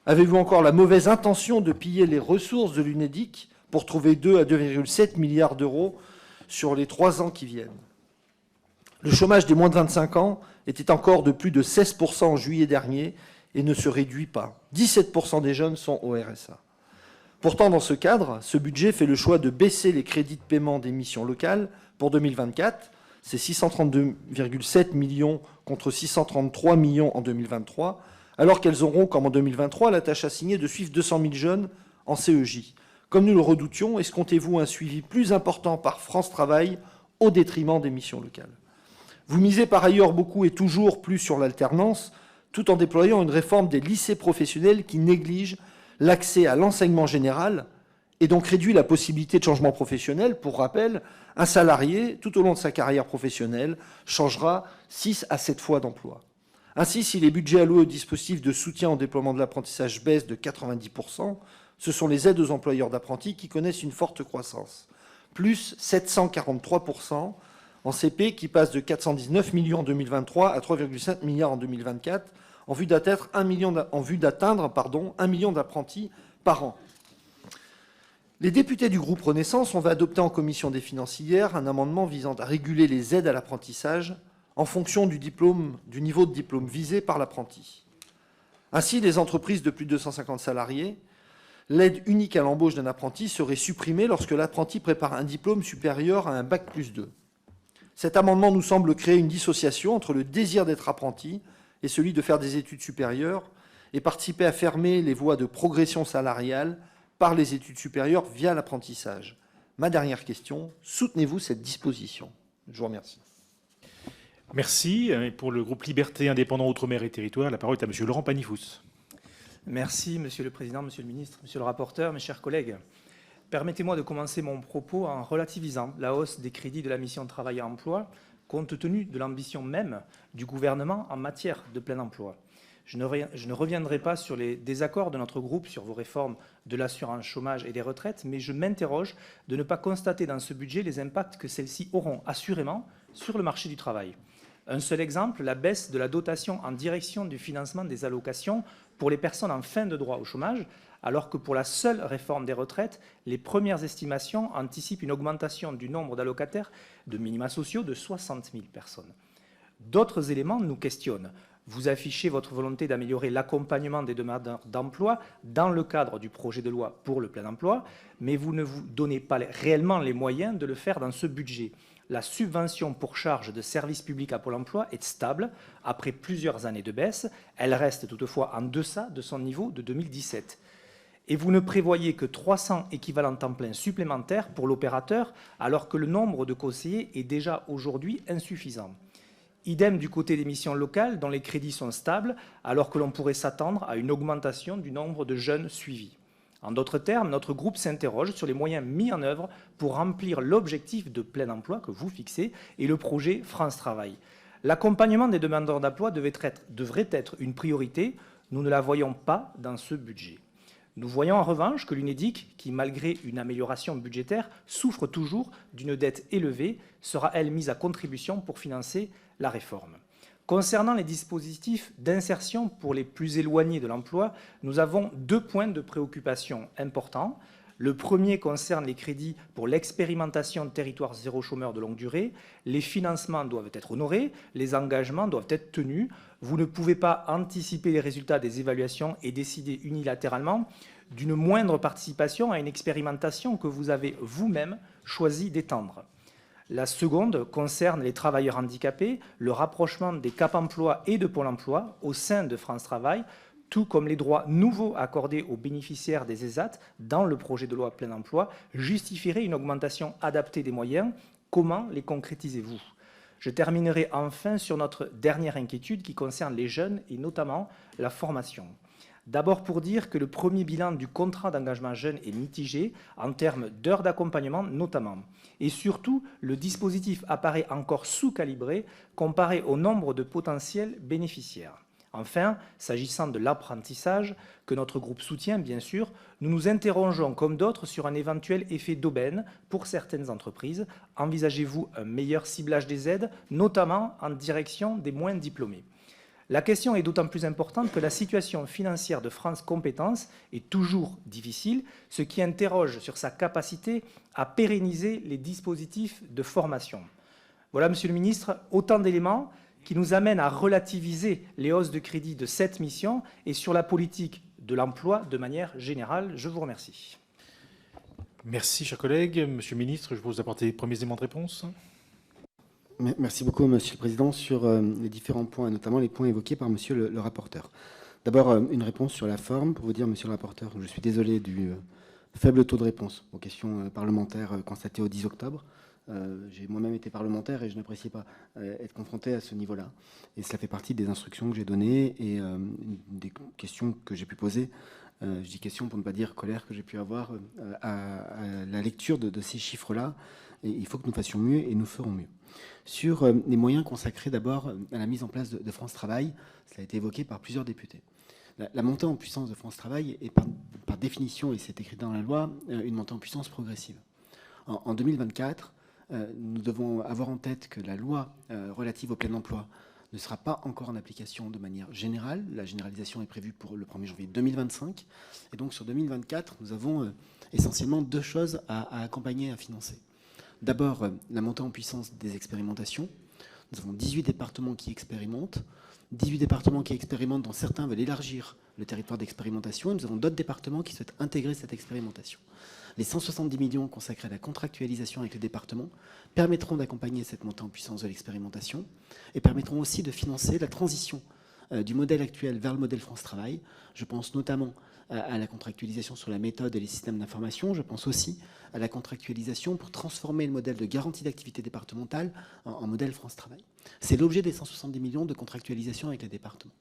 Avez-vous encore la mauvaise intention de piller les ressources de l'UNEDIC pour trouver 2 à 2,7 milliards d'euros sur les 3 ans qui viennent? Le chômage des moins de 25 ans était encore de plus de 16% en juillet dernier et ne se réduit pas. 17% des jeunes sont au RSA. Pourtant, dans ce cadre, ce budget fait le choix de baisser les crédits de paiement des missions locales pour 2024. C'est 632,7 millions contre 633 millions en 2023, alors qu'elles auront, comme en 2023, la tâche assignée de suivre 200 000 jeunes en CEJ. Comme nous le redoutions, escomptez-vous un suivi plus important par France Travail au détriment des missions locales? Vous misez par ailleurs beaucoup et toujours plus sur l'alternance, tout en déployant une réforme des lycées professionnels qui néglige l'accès à l'enseignement général et donc réduit la possibilité de changement professionnel. Pour rappel, un salarié, tout au long de sa carrière professionnelle, changera 6 à 7 fois d'emploi. Ainsi, si les budgets alloués au dispositif de soutien au déploiement de l'apprentissage baissent de 90%, ce sont les aides aux employeurs d'apprentis qui connaissent une forte croissance, plus 743% en CP, qui passe de 419 millions en 2023 à 3,5 milliards en 2024, en vue d'atteindre 1 million d'apprentis par an. Les députés du groupe Renaissance ont adopté en commission des finances hier un amendement visant à réguler les aides à l'apprentissage en fonction du niveau de diplôme visé par l'apprenti. Ainsi, les entreprises de plus de 250 salariés, l'aide unique à l'embauche d'un apprenti serait supprimée lorsque l'apprenti prépare un diplôme supérieur à un bac+2. Cet amendement nous semble créer une dissociation entre le désir d'être apprenti et celui de faire des études supérieures et participer à fermer les voies de progression salariale par les études supérieures via l'apprentissage. Ma dernière question, soutenez-vous cette disposition? Je vous remercie. Merci. Et pour le groupe Liberté, Indépendants, Outre-mer et Territoires, la parole est à monsieur Laurent Panifous. Merci, Monsieur le Président, Monsieur le Ministre, Monsieur le Rapporteur, mes chers collègues. Permettez-moi de commencer mon propos en relativisant la hausse des crédits de la mission Travail et Emploi, compte tenu de l'ambition même du gouvernement en matière de plein emploi. Je ne reviendrai pas sur les désaccords de notre groupe sur vos réformes de l'assurance chômage et des retraites, mais je m'interroge de ne pas constater dans ce budget les impacts que celles-ci auront assurément sur le marché du travail. Un seul exemple, la baisse de la dotation en direction du financement des allocations pour les personnes en fin de droit au chômage, alors que pour la seule réforme des retraites, les premières estimations anticipent une augmentation du nombre d'allocataires de minima sociaux de 60 000 personnes. D'autres éléments nous questionnent. Vous affichez votre volonté d'améliorer l'accompagnement des demandeurs d'emploi dans le cadre du projet de loi pour le plein emploi, mais vous ne vous donnez pas réellement les moyens de le faire dans ce budget. La subvention pour charge de service public à Pôle emploi est stable après plusieurs années de baisse. Elle reste toutefois en deçà de son niveau de 2017. Et vous ne prévoyez que 300 équivalents temps plein supplémentaires pour l'opérateur, alors que le nombre de conseillers est déjà aujourd'hui insuffisant. Idem du côté des missions locales, dont les crédits sont stables, alors que l'on pourrait s'attendre à une augmentation du nombre de jeunes suivis. En d'autres termes, notre groupe s'interroge sur les moyens mis en œuvre pour remplir l'objectif de plein emploi que vous fixez et le projet France Travail. L'accompagnement des demandeurs d'emploi devrait être une priorité. Nous ne la voyons pas dans ce budget. Nous voyons en revanche que l'UNEDIC, qui malgré une amélioration budgétaire, souffre toujours d'une dette élevée, sera elle mise à contribution pour financer la réforme. Concernant les dispositifs d'insertion pour les plus éloignés de l'emploi, nous avons 2 points de préoccupation importants. Le premier concerne les crédits pour l'expérimentation de territoire zéro chômeur de longue durée. Les financements doivent être honorés, les engagements doivent être tenus. Vous ne pouvez pas anticiper les résultats des évaluations et décider unilatéralement d'une moindre participation à une expérimentation que vous avez vous-même choisi d'étendre. La seconde concerne les travailleurs handicapés, le rapprochement des Cap Emploi et de Pôle emploi au sein de France Travail, tout comme les droits nouveaux accordés aux bénéficiaires des ESAT dans le projet de loi plein emploi, justifierait une augmentation adaptée des moyens. Comment les concrétisez-vous? Je terminerai enfin sur notre dernière inquiétude qui concerne les jeunes et notamment la formation. D'abord pour dire que le premier bilan du contrat d'engagement jeune est mitigé en termes d'heures d'accompagnement notamment. Et surtout, le dispositif apparaît encore sous-calibré comparé au nombre de potentiels bénéficiaires. Enfin, s'agissant de l'apprentissage, que notre groupe soutient bien sûr, nous nous interrogeons comme d'autres sur un éventuel effet d'aubaine pour certaines entreprises. Envisagez-vous un meilleur ciblage des aides, notamment en direction des moins diplômés? La question est d'autant plus importante que la situation financière de France Compétences est toujours difficile, ce qui interroge sur sa capacité à pérenniser les dispositifs de formation. Voilà, Monsieur le Ministre, autant d'éléments qui nous amènent à relativiser les hausses de crédit de cette mission et sur la politique de l'emploi de manière générale. Je vous remercie. Merci, chers collègues. Monsieur le ministre, je vous propose d'apporter les premiers éléments de réponse. Merci beaucoup, Monsieur le Président, sur les différents points, notamment les points évoqués par Monsieur le rapporteur. D'abord, une réponse sur la forme, pour vous dire, Monsieur le rapporteur, je suis désolé du faible taux de réponse aux questions parlementaires constatées au 10 octobre. J'ai moi-même été parlementaire et je n'appréciais pas être confronté à ce niveau-là. Et cela fait partie des instructions que j'ai données et des questions que j'ai pu poser. Je dis questions pour ne pas dire colère que j'ai pu avoir à la lecture de ces chiffres-là. Et il faut que nous fassions mieux et nous ferons mieux. Sur les moyens consacrés d'abord à la mise en place de France Travail, cela a été évoqué par plusieurs députés. La montée en puissance de France Travail est par définition, et c'est écrit dans la loi, une montée en puissance progressive. En 2024, nous devons avoir en tête que la loi relative au plein emploi ne sera pas encore en application de manière générale. La généralisation est prévue pour le 1er janvier 2025. Et donc sur 2024, nous avons essentiellement deux choses à accompagner et à financer. D'abord, la montée en puissance des expérimentations. Nous avons 18 départements qui expérimentent. 18 départements qui expérimentent, dont certains veulent élargir le territoire d'expérimentation. Et nous avons d'autres départements qui souhaitent intégrer cette expérimentation. Les 170 millions consacrés à la contractualisation avec les départements permettront d'accompagner cette montée en puissance de l'expérimentation et permettront aussi de financer la transition du modèle actuel vers le modèle France Travail. Je pense notamment à la contractualisation sur la méthode et les systèmes d'information. Je pense aussi à la contractualisation pour transformer le modèle de garantie d'activité départementale en modèle France Travail. C'est l'objet des 170 millions de contractualisation avec les départements.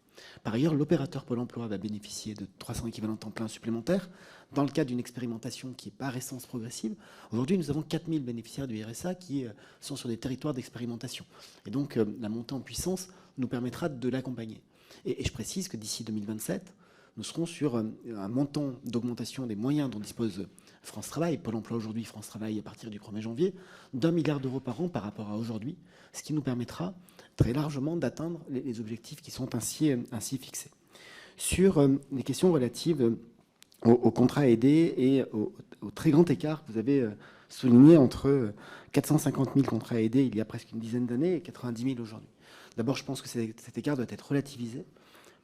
Par ailleurs, l'opérateur Pôle emploi va bénéficier de 300 équivalents temps plein supplémentaires dans le cadre d'une expérimentation qui est par essence progressive. Aujourd'hui, nous avons 4000 bénéficiaires du RSA qui sont sur des territoires d'expérimentation. Et donc, la montée en puissance nous permettra de l'accompagner. Et je précise que d'ici 2027, nous serons sur un montant d'augmentation des moyens dont dispose France Travail, Pôle emploi aujourd'hui, France Travail à partir du 1er janvier, d'1 milliard d'euros par an par rapport à aujourd'hui, ce qui nous permettra très largement d'atteindre les objectifs qui sont ainsi fixés. Sur les questions relatives aux contrats aidés et au très grand écart que vous avez souligné entre 450 000 contrats aidés il y a presque une dizaine d'années et 90 000 aujourd'hui. D'abord, je pense que cet écart doit être relativisé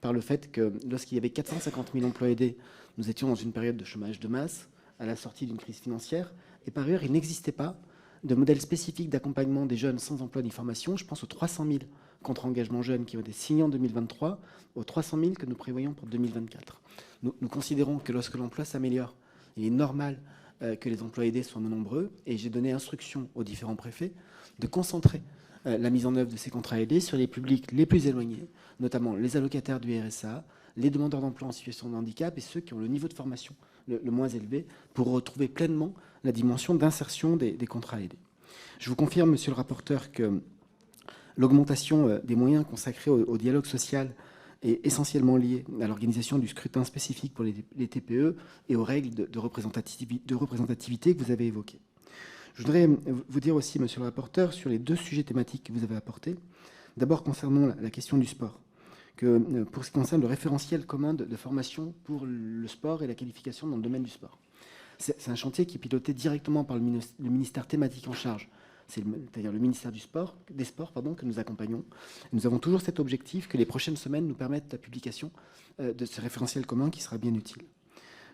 par le fait que lorsqu'il y avait 450 000 emplois aidés, nous étions dans une période de chômage de masse, à la sortie d'une crise financière, et par ailleurs, il n'existait pas de modèle spécifique d'accompagnement des jeunes sans emploi ni formation. Je pense aux 300 000 contrats engagement jeunes qui ont été signés en 2023, aux 300 000 que nous prévoyons pour 2024. Nous considérons que lorsque l'emploi s'améliore, il est normal que les emplois aidés soient moins nombreux, et j'ai donné instruction aux différents préfets de concentrer la mise en œuvre de ces contrats aidés sur les publics les plus éloignés, notamment les allocataires du RSA, les demandeurs d'emploi en situation de handicap et ceux qui ont le niveau de formation le moins élevé pour retrouver pleinement la dimension d'insertion des contrats aidés. Je vous confirme, monsieur le rapporteur, que l'augmentation des moyens consacrés au dialogue social est essentiellement liée à l'organisation du scrutin spécifique pour les TPE et aux règles de représentativité que vous avez évoquées. Je voudrais vous dire aussi, monsieur le rapporteur, sur les deux sujets thématiques que vous avez apportés. D'abord, concernant la question du sport, que pour ce qui concerne le référentiel commun de formation pour le sport et la qualification dans le domaine du sport. C'est un chantier qui est piloté directement par le ministère thématique en charge, c'est-à-dire le ministère des Sports, que nous accompagnons. Nous avons toujours cet objectif que les prochaines semaines nous permettent la publication de ce référentiel commun qui sera bien utile.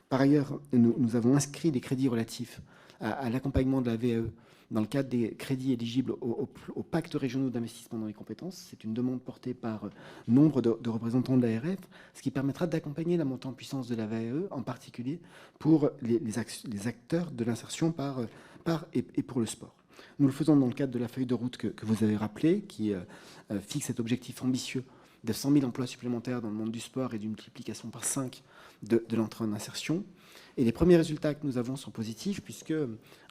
Par ailleurs, nous avons inscrit des crédits relatifs à l'accompagnement de la VAE dans le cadre des crédits éligibles aux pactes régionaux d'investissement dans les compétences. C'est une demande portée par nombre de représentants de l'ARF, ce qui permettra d'accompagner la montée en puissance de la VAE, en particulier pour les acteurs de l'insertion et pour le sport. Nous le faisons dans le cadre de la feuille de route que vous avez rappelée, qui fixe cet objectif ambitieux de 100 000 emplois supplémentaires dans le monde du sport et d'une multiplication par 5 de l'entrée en insertion. Et les premiers résultats que nous avons sont positifs, puisque,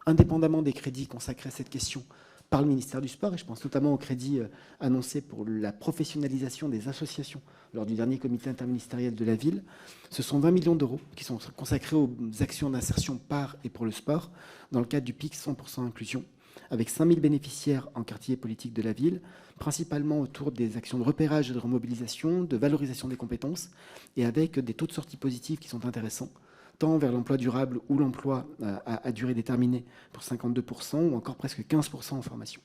indépendamment des crédits consacrés à cette question par le ministère du Sport, et je pense notamment au crédit annoncé pour la professionnalisation des associations lors du dernier comité interministériel de la ville. Ce sont 20 millions d'euros qui sont consacrés aux actions d'insertion par et pour le sport dans le cadre du PIC 100% inclusion, avec 5000 bénéficiaires en quartier politique de la ville, principalement autour des actions de repérage et de remobilisation, de valorisation des compétences, et avec des taux de sortie positifs qui sont intéressants, tant vers l'emploi durable ou l'emploi à durée déterminée pour 52%, ou encore presque 15% en formation.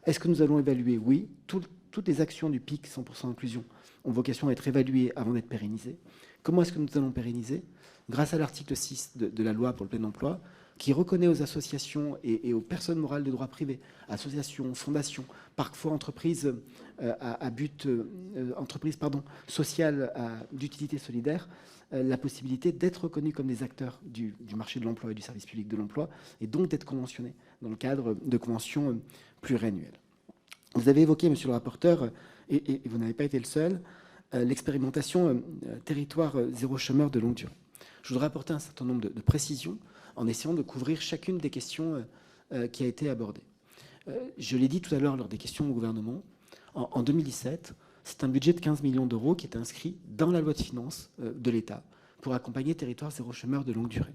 Est-ce que nous allons évaluer? Oui. Toutes les actions du PIC 100% inclusion ont vocation à être évaluées avant d'être pérennisées. Comment est-ce que nous allons pérenniser? Grâce à l'article 6 de la loi pour le plein emploi, qui reconnaît aux associations et aux personnes morales de droit privé, associations, fondations, parfois entreprises sociales d'utilité solidaire, la possibilité d'être reconnus comme des acteurs du marché de l'emploi et du service public de l'emploi, et donc d'être conventionnés dans le cadre de conventions pluriannuelles. Vous avez évoqué, monsieur le rapporteur, et vous n'avez pas été le seul, l'expérimentation territoire zéro chômeur de longue durée. Je voudrais apporter un certain nombre de précisions en essayant de couvrir chacune des questions qui a été abordée. Je l'ai dit tout à l'heure lors des questions au gouvernement, en 2017, c'est un budget de 15 millions d'euros qui est inscrit dans la loi de finances de l'État pour accompagner territoire zéro chômeur de longue durée.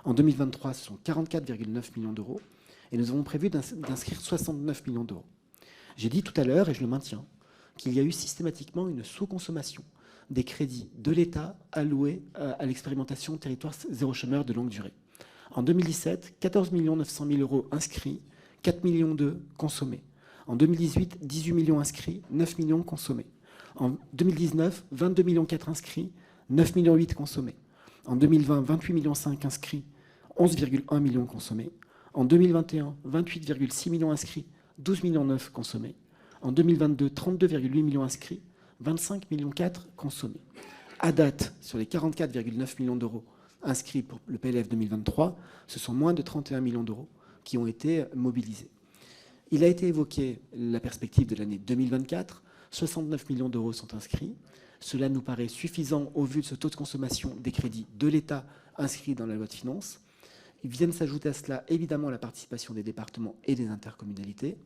En 2023, ce sont 44,9 millions d'euros et nous avons prévu d'inscrire 69 millions d'euros. J'ai dit tout à l'heure, et je le maintiens, qu'il y a eu systématiquement une sous-consommation des crédits de l'État alloués à l'expérimentation territoire zéro chômeur de longue durée. En 2017, 14 900 000 euros inscrits, 4 millions consommés. En 2018, 18 millions inscrits, 9 millions consommés. En 2019, 22 millions 4 inscrits, 9 millions 8 consommés. En 2020, 28 millions 5 inscrits, 11,1 millions consommés. En 2021, 28,6 millions inscrits, 12 millions 9 consommés. En 2022, 32,8 millions inscrits, 25 millions 4 consommés. À date, sur les 44,9 millions d'euros inscrits pour le PLF 2023, ce sont moins de 31 millions d'euros qui ont été mobilisés. Il a été évoqué la perspective de l'année 2024. 69 millions d'euros sont inscrits. Cela nous paraît suffisant au vu de ce taux de consommation des crédits de l'État inscrits dans la loi de finances. Il vient de s'ajouter à cela, évidemment, la participation des départements et des intercommunalités.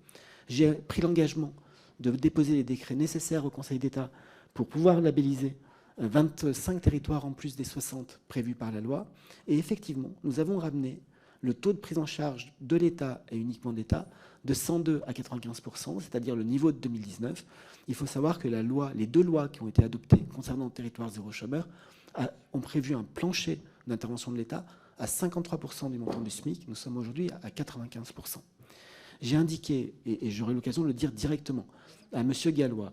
J'ai pris l'engagement de déposer les décrets nécessaires au Conseil d'État pour pouvoir labelliser 25 territoires en plus des 60 prévus par la loi. Et effectivement, nous avons ramené le taux de prise en charge de l'État et uniquement de l'État de 102 à 95%, c'est-à-dire le niveau de 2019. Il faut savoir que les deux lois qui ont été adoptées concernant le territoire zéro chômeur ont prévu un plancher d'intervention de l'État à 53% du montant du SMIC. Nous sommes aujourd'hui à 95%. J'ai indiqué, et j'aurai l'occasion de le dire directement, à M. Gallois,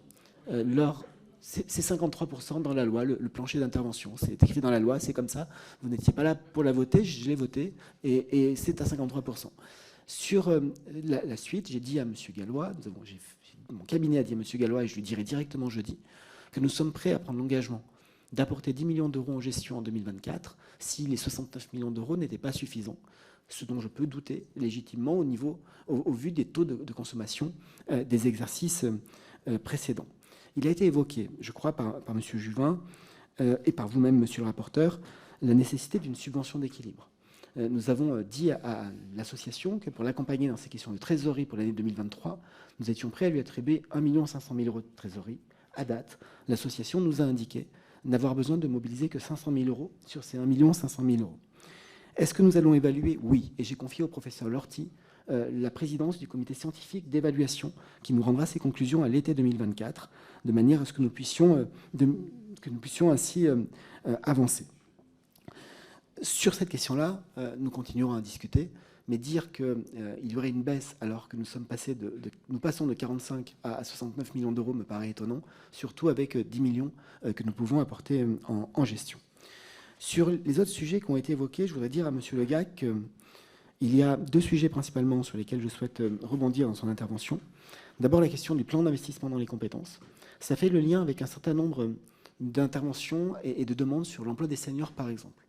c'est 53% dans la loi, le plancher d'intervention. C'est écrit dans la loi, c'est comme ça. Vous n'étiez pas là pour la voter, je l'ai voté, et c'est à 53%. Sur la suite, j'ai dit à M. Gallois, mon cabinet a dit à M. Gallois, et je lui dirai directement jeudi, que nous sommes prêts à prendre l'engagement d'apporter 10 millions d'euros en gestion en 2024 si les 69 millions d'euros n'étaient pas suffisants, ce dont je peux douter légitimement au vu des taux de consommation des exercices précédents. Il a été évoqué, je crois, par M. Juvin et par vous-même, monsieur le rapporteur, la nécessité d'une subvention d'équilibre. Nous avons dit à l'association que pour l'accompagner dans ces questions de trésorerie pour l'année 2023, nous étions prêts à lui attribuer 1 500 000 euros de trésorerie. À date, l'association nous a indiqué n'avoir besoin de mobiliser que 500 000 euros sur ces 1 500 000 euros. Est-ce que nous allons évaluer? Oui. Et j'ai confié au professeur Lorty la présidence du comité scientifique d'évaluation qui nous rendra ses conclusions à l'été 2024, de manière à ce que nous puissions ainsi avancer. Sur cette question-là, nous continuerons à discuter, mais dire qu'il y aurait une baisse alors que nous passons de 45 à 69 millions d'euros me paraît étonnant, surtout avec 10 millions que nous pouvons apporter en gestion. Sur les autres sujets qui ont été évoqués, je voudrais dire à M. Le Gac qu'il y a deux sujets principalement sur lesquels je souhaite rebondir dans son intervention. D'abord, la question du plan d'investissement dans les compétences. Ça fait le lien avec un certain nombre d'interventions et de demandes sur l'emploi des seniors, par exemple.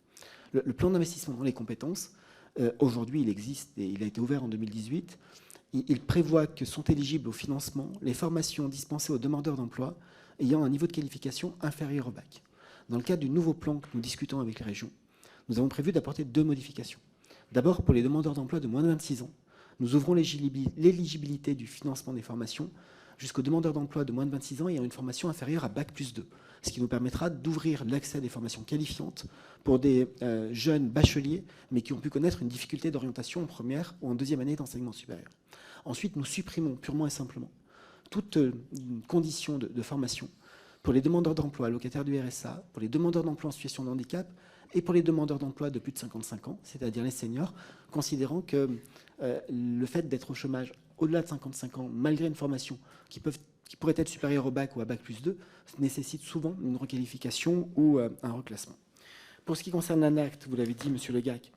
Le plan d'investissement dans les compétences, aujourd'hui, il existe et il a été ouvert en 2018. Il prévoit que sont éligibles au financement les formations dispensées aux demandeurs d'emploi ayant un niveau de qualification inférieur au bac. Dans le cadre du nouveau plan que nous discutons avec les régions, nous avons prévu d'apporter deux modifications. D'abord, pour les demandeurs d'emploi de moins de 26 ans, nous ouvrons l'éligibilité du financement des formations jusqu'aux demandeurs d'emploi de moins de 26 ans ayant une formation inférieure à Bac+2, ce qui nous permettra d'ouvrir l'accès à des formations qualifiantes pour des jeunes bacheliers, mais qui ont pu connaître une difficulté d'orientation en première ou en deuxième année d'enseignement supérieur. Ensuite, nous supprimons purement et simplement toute condition de formation pour les demandeurs d'emploi allocataires du RSA, pour les demandeurs d'emploi en situation de handicap et pour les demandeurs d'emploi de plus de 55 ans, c'est-à-dire les seniors, considérant que le fait d'être au chômage au-delà de 55 ans, malgré une formation qui pourrait être supérieure au bac ou à Bac+2, nécessite souvent une requalification ou un reclassement. Pour ce qui concerne l'ANACT, vous l'avez dit, Monsieur Le Gac,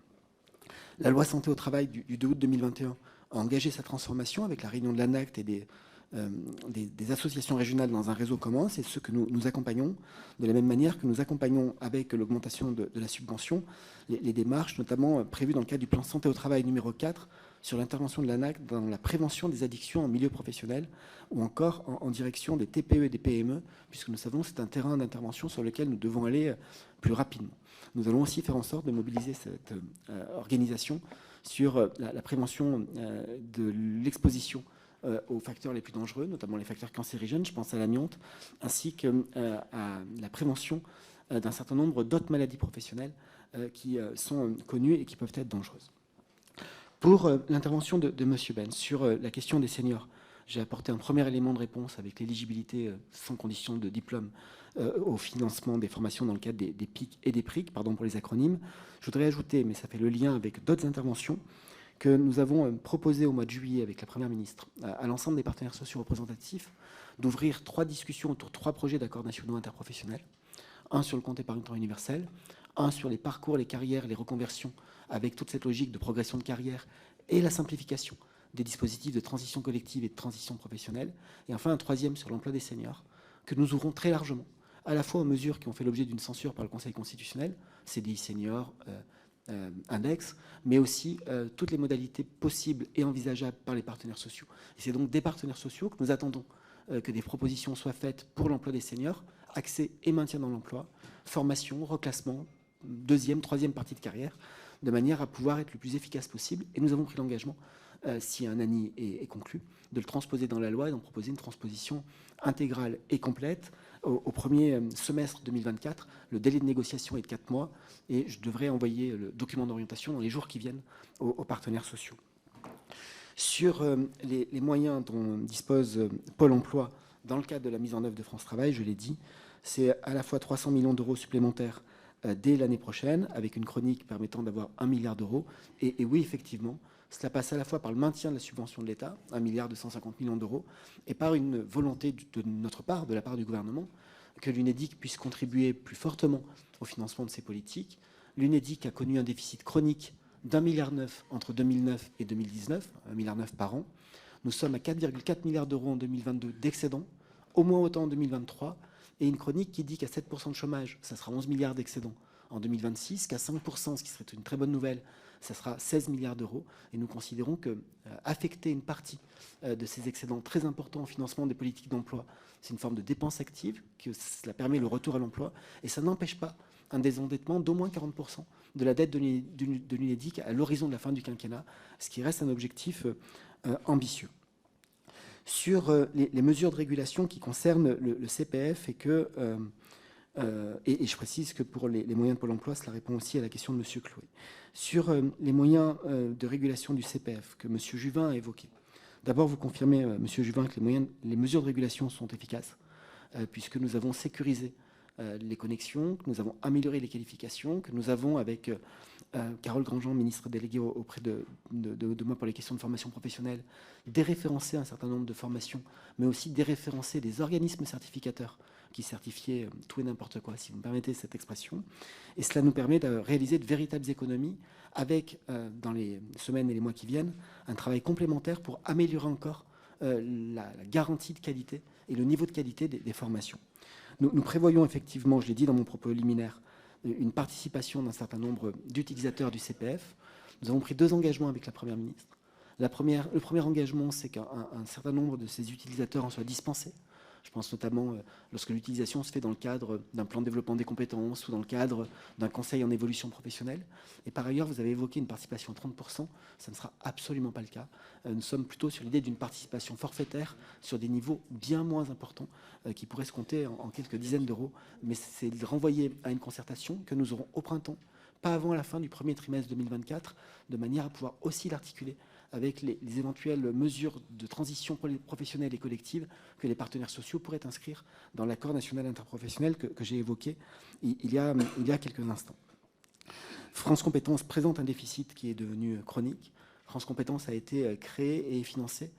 la loi Santé au travail du 2 août 2021 a engagé sa transformation avec la réunion de l'ANACT et des associations régionales dans un réseau commun. C'est ce que nous accompagnons, de la même manière que nous accompagnons avec l'augmentation de la subvention les démarches, notamment prévues dans le cadre du plan Santé au travail numéro 4 sur l'intervention de l'ANACT dans la prévention des addictions en milieu professionnel ou encore en direction des TPE et des PME, puisque nous savons que c'est un terrain d'intervention sur lequel nous devons aller plus rapidement. Nous allons aussi faire en sorte de mobiliser cette organisation sur la prévention de l'exposition aux facteurs les plus dangereux, notamment les facteurs cancérigènes, je pense à l'amiante, ainsi qu'à la prévention d'un certain nombre d'autres maladies professionnelles qui sont connues et qui peuvent être dangereuses. Pour l'intervention de M. Ben sur la question des seniors, j'ai apporté un premier élément de réponse avec l'éligibilité sans condition de diplôme au financement des formations dans le cadre des PIC et des PRIC, pardon pour les acronymes. Je voudrais ajouter, mais ça fait le lien avec d'autres interventions, que nous avons proposé au mois de juillet avec la Première ministre à l'ensemble des partenaires sociaux représentatifs d'ouvrir 3 discussions autour de 3 projets d'accords nationaux interprofessionnels. Un sur le compte épargne temps universel, un sur les parcours, les carrières, les reconversions, avec toute cette logique de progression de carrière et la simplification des dispositifs de transition collective et de transition professionnelle. Et enfin, un 3e sur l'emploi des seniors, que nous ouvrons très largement, à la fois aux mesures qui ont fait l'objet d'une censure par le Conseil constitutionnel, CDI senior, index, mais aussi toutes les modalités possibles et envisageables par les partenaires sociaux. Et c'est donc des partenaires sociaux que nous attendons que des propositions soient faites pour l'emploi des seniors, accès et maintien dans l'emploi, formation, reclassement, 2e, 3e partie de carrière, de manière à pouvoir être le plus efficace possible. Et nous avons pris l'engagement, si un ANI est conclu, de le transposer dans la loi et d'en proposer une transposition intégrale et complète. Au premier semestre 2024, le délai de négociation est de 4 mois et je devrais envoyer le document d'orientation dans les jours qui viennent aux partenaires sociaux. Sur les moyens dont dispose Pôle emploi dans le cadre de la mise en œuvre de France Travail, je l'ai dit, c'est à la fois 300 millions d'euros supplémentaires dès l'année prochaine, avec une chronique permettant d'avoir 1 milliard d'euros. Et oui, effectivement, cela passe à la fois par le maintien de la subvention de l'État, 1,250 milliard d'euros, et par une volonté de notre part, de la part du gouvernement, que l'UNEDIC puisse contribuer plus fortement au financement de ces politiques. L'UNEDIC a connu un déficit chronique d'1,9 milliard entre 2009 et 2019, 1,9 milliard par an. Nous sommes à 4,4 milliards d'euros en 2022 d'excédent, au moins autant en 2023, et une chronique qui dit qu'à 7% de chômage, ça sera 11 milliards d'excédent en 2026, qu'à 5%, ce qui serait une très bonne nouvelle, ça sera 16 milliards d'euros. Et nous considérons que affecter une partie de ces excédents très importants au financement des politiques d'emploi, c'est une forme de dépense active, que cela permet le retour à l'emploi, et ça n'empêche pas un désendettement d'au moins 40% de la dette de l'UNEDIC à l'horizon de la fin du quinquennat, ce qui reste un objectif ambitieux. Sur les mesures de régulation qui concernent le CPF, et je précise que pour les moyens de Pôle emploi, cela répond aussi à la question de M. Chloé. Sur les moyens de régulation du CPF que M. Juvin a évoqués, d'abord vous confirmez, M. Juvin, que les mesures de régulation sont efficaces, puisque nous avons sécurisé les connexions, que nous avons amélioré les qualifications, que nous avons, avec Carole Grandjean, ministre déléguée auprès de moi pour les questions de formation professionnelle, déréférencé un certain nombre de formations, mais aussi déréférencé des organismes certificateurs qui certifiaient tout et n'importe quoi, si vous me permettez cette expression. Et cela nous permet de réaliser de véritables économies avec, dans les semaines et les mois qui viennent, un travail complémentaire pour améliorer encore la garantie de qualité et le niveau de qualité des formations. Nous prévoyons effectivement, je l'ai dit dans mon propos liminaire, une participation d'un certain nombre d'utilisateurs du CPF. Nous avons pris 2 engagements avec la Première ministre. Le premier engagement, c'est qu'un certain nombre de ces utilisateurs en soient dispensés. Je pense notamment lorsque l'utilisation se fait dans le cadre d'un plan de développement des compétences ou dans le cadre d'un conseil en évolution professionnelle. Et par ailleurs, vous avez évoqué une participation à 30%. Ça ne sera absolument pas le cas. Nous sommes plutôt sur l'idée d'une participation forfaitaire sur des niveaux bien moins importants qui pourraient se compter en quelques dizaines d'euros. Mais c'est renvoyé à une concertation que nous aurons au printemps, pas avant la fin du premier trimestre 2024, de manière à pouvoir aussi l'articuler avec les éventuelles mesures de transition professionnelle et collective que les partenaires sociaux pourraient inscrire dans l'accord national interprofessionnel que j'ai évoqué il y a quelques instants. France Compétences présente un déficit qui est devenu chronique. France Compétences a été créée et financée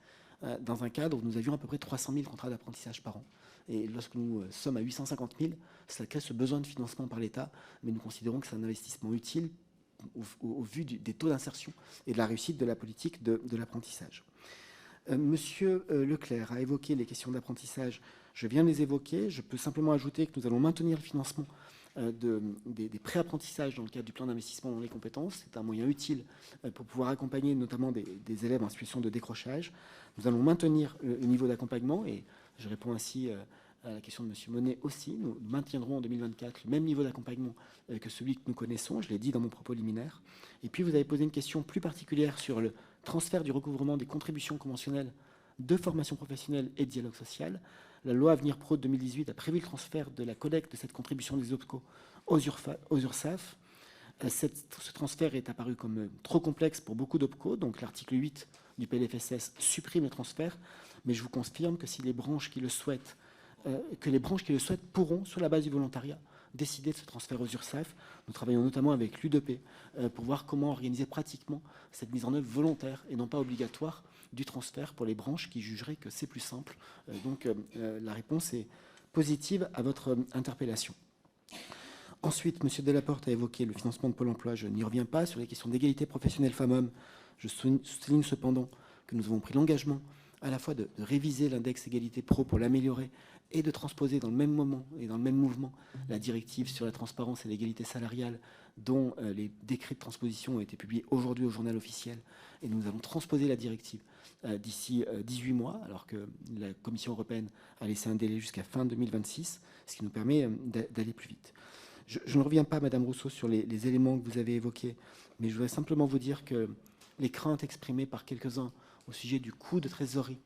dans un cadre où nous avions à peu près 300 000 contrats d'apprentissage par an. Et lorsque nous sommes à 850 000, cela crée ce besoin de financement par l'État, mais nous considérons que c'est un investissement utile au vu des taux d'insertion et de la réussite de la politique de l'apprentissage. Monsieur Leclerc a évoqué les questions d'apprentissage. Je viens de les évoquer. Je peux simplement ajouter que nous allons maintenir le financement des pré-apprentissages dans le cadre du plan d'investissement dans les compétences. C'est un moyen utile pour pouvoir accompagner notamment des élèves en situation de décrochage. Nous allons maintenir le niveau d'accompagnement et je réponds ainsi à la question de M. Monet aussi. Nous maintiendrons en 2024 le même niveau d'accompagnement que celui que nous connaissons. Je l'ai dit dans mon propos liminaire. Et puis, vous avez posé une question plus particulière sur le transfert du recouvrement des contributions conventionnelles de formation professionnelle et de dialogue social. La loi Avenir Pro de 2018 a prévu le transfert de la collecte de cette contribution des OPCO aux URSSAF. Ce transfert est apparu comme trop complexe pour beaucoup d'OPCO, donc l'article 8 du PLFSS supprime le transfert, mais je vous confirme que si les branches qui le souhaitent, pourront, sur la base du volontariat, décider de ce transfert aux URSSAF. Nous travaillons notamment avec l'UDP pour voir comment organiser pratiquement cette mise en œuvre volontaire et non pas obligatoire du transfert pour les branches qui jugeraient que c'est plus simple. Donc la réponse est positive à votre interpellation. Ensuite, M. Delaporte a évoqué le financement de Pôle emploi. Je n'y reviens pas. Sur les questions d'égalité professionnelle femmes-hommes, je souligne cependant que nous avons pris l'engagement à la fois de réviser l'index égalité pro pour l'améliorer et de transposer dans le même moment et dans le même mouvement la directive sur la transparence et l'égalité salariale dont les décrets de transposition ont été publiés aujourd'hui au journal officiel. Et nous allons transposer la directive d'ici 18 mois, alors que la Commission européenne a laissé un délai jusqu'à fin 2026, ce qui nous permet d'aller plus vite. Je ne reviens pas, Madame Rousseau, sur les éléments que vous avez évoqués, mais je voudrais simplement vous dire que les craintes exprimées par quelques-uns au sujet du coût de trésorerie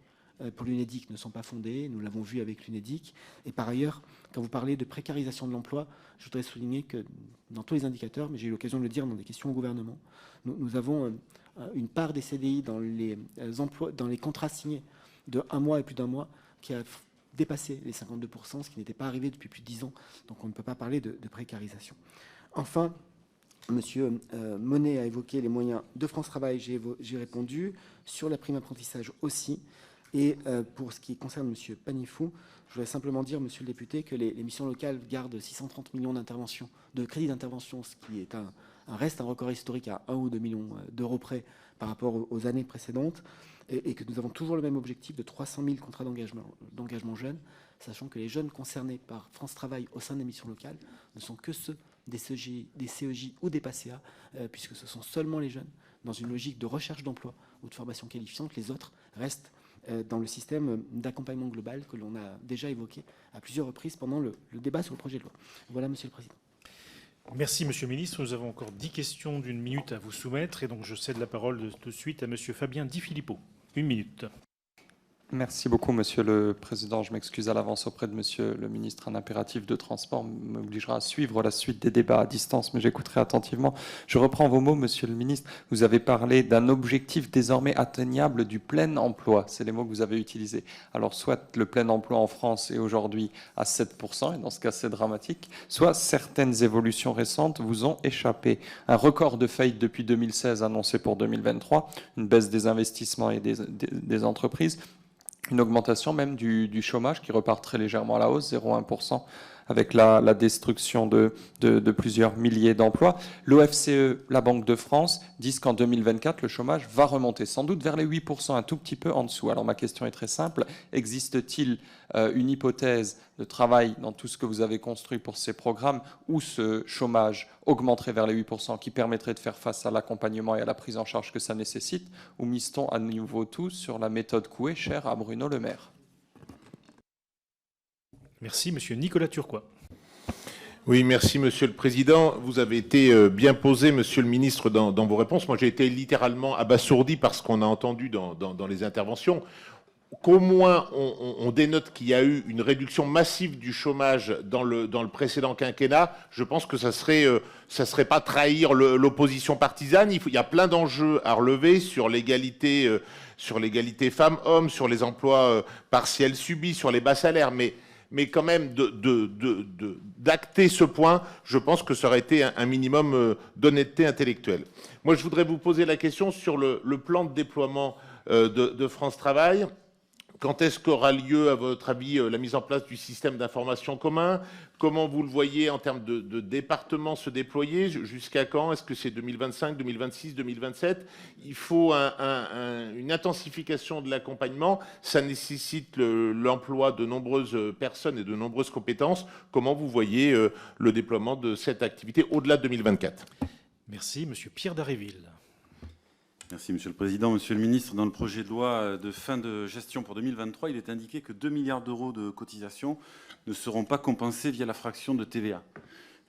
pour l'UNEDIC ne sont pas fondées. Nous l'avons vu avec l'UNEDIC. Et par ailleurs, quand vous parlez de précarisation de l'emploi, je voudrais souligner que dans tous les indicateurs, mais j'ai eu l'occasion de le dire dans des questions au gouvernement, nous avons une part des CDI dans les contrats signés de 1 mois et plus d'1 mois qui a dépassé les 52%, ce qui n'était pas arrivé depuis plus de 10 ans. Donc on ne peut pas parler de précarisation. Enfin, Monsieur Monet a évoqué les moyens de France Travail, j'ai répondu. Sur la prime apprentissage aussi. Et pour ce qui concerne Monsieur Panifou, je voudrais simplement dire, Monsieur le député, que les missions locales gardent 630 millions de crédits d'intervention, ce qui est reste un record historique à 1 ou 2 millions d'euros près par rapport aux années précédentes, et que nous avons toujours le même objectif de 300 000 contrats d'engagement jeunes, sachant que les jeunes concernés par France Travail au sein des missions locales ne sont que ceux des CEJ ou des PACA, puisque ce sont seulement les jeunes dans une logique de recherche d'emploi ou de formation qualifiante. Les autres restent dans le système d'accompagnement global que l'on a déjà évoqué à plusieurs reprises pendant le débat sur le projet de loi. Voilà, Monsieur le Président. Merci, Monsieur le Ministre. Nous avons encore 10 questions d'1 minute à vous soumettre, et donc je cède la parole de suite à Monsieur Fabien Di Filippo. 1 minute. Merci beaucoup, Monsieur le Président. Je m'excuse à l'avance auprès de Monsieur le Ministre. Un impératif de transport m'obligera à suivre la suite des débats à distance, mais j'écouterai attentivement. Je reprends vos mots, Monsieur le Ministre. Vous avez parlé d'un objectif désormais atteignable du plein emploi. C'est les mots que vous avez utilisés. Alors, soit le plein emploi en France est aujourd'hui à 7%, et dans ce cas, c'est dramatique, soit certaines évolutions récentes vous ont échappé. Un record de faillite depuis 2016 annoncé pour 2023, une baisse des investissements et des entreprises, une augmentation même du chômage qui repart très légèrement à la hausse, 0,1%, avec la destruction de plusieurs milliers d'emplois. L'OFCE, la Banque de France, disent qu'en 2024, le chômage va remonter sans doute vers les 8%, un tout petit peu en dessous. Alors ma question est très simple. Existe-t-il une hypothèse de travail dans tout ce que vous avez construit pour ces programmes où ce chômage augmenterait vers les 8%, qui permettrait de faire face à l'accompagnement et à la prise en charge que ça nécessite, ou mise-t-on à nouveau tout sur la méthode Coué, chère à Bruno Le Maire ? Merci, monsieur Nicolas Turquois. Oui, merci, Monsieur le Président. Vous avez été bien posé, Monsieur le Ministre, dans vos réponses. Moi, j'ai été littéralement abasourdi par ce qu'on a entendu dans les interventions. Qu'au moins, on dénote qu'il y a eu une réduction massive du chômage dans le précédent quinquennat. Je pense que ça serait pas trahir l'opposition partisane. Il y a plein d'enjeux à relever sur l'égalité femmes-hommes, sur les emplois partiels subis, sur les bas salaires. Mais quand même, d'acter ce point, je pense que ça aurait été un minimum d'honnêteté intellectuelle. Moi, je voudrais vous poser la question sur le plan de déploiement de France Travail. Quand est-ce qu'aura lieu, à votre avis, la mise en place du système d'information commun? Comment vous le voyez en termes de départements se déployer? Jusqu'à quand? Est-ce que c'est 2025, 2026, 2027? Il faut une intensification de l'accompagnement. Ça nécessite l'emploi de nombreuses personnes et de nombreuses compétences. Comment vous voyez le déploiement de cette activité au-delà de 2024? Merci, monsieur Pierre Daréville. Merci, Monsieur le Président. Monsieur le Ministre, dans le projet de loi de fin de gestion pour 2023, il est indiqué que 2 milliards d'euros de cotisations ne seront pas compensés via la fraction de TVA.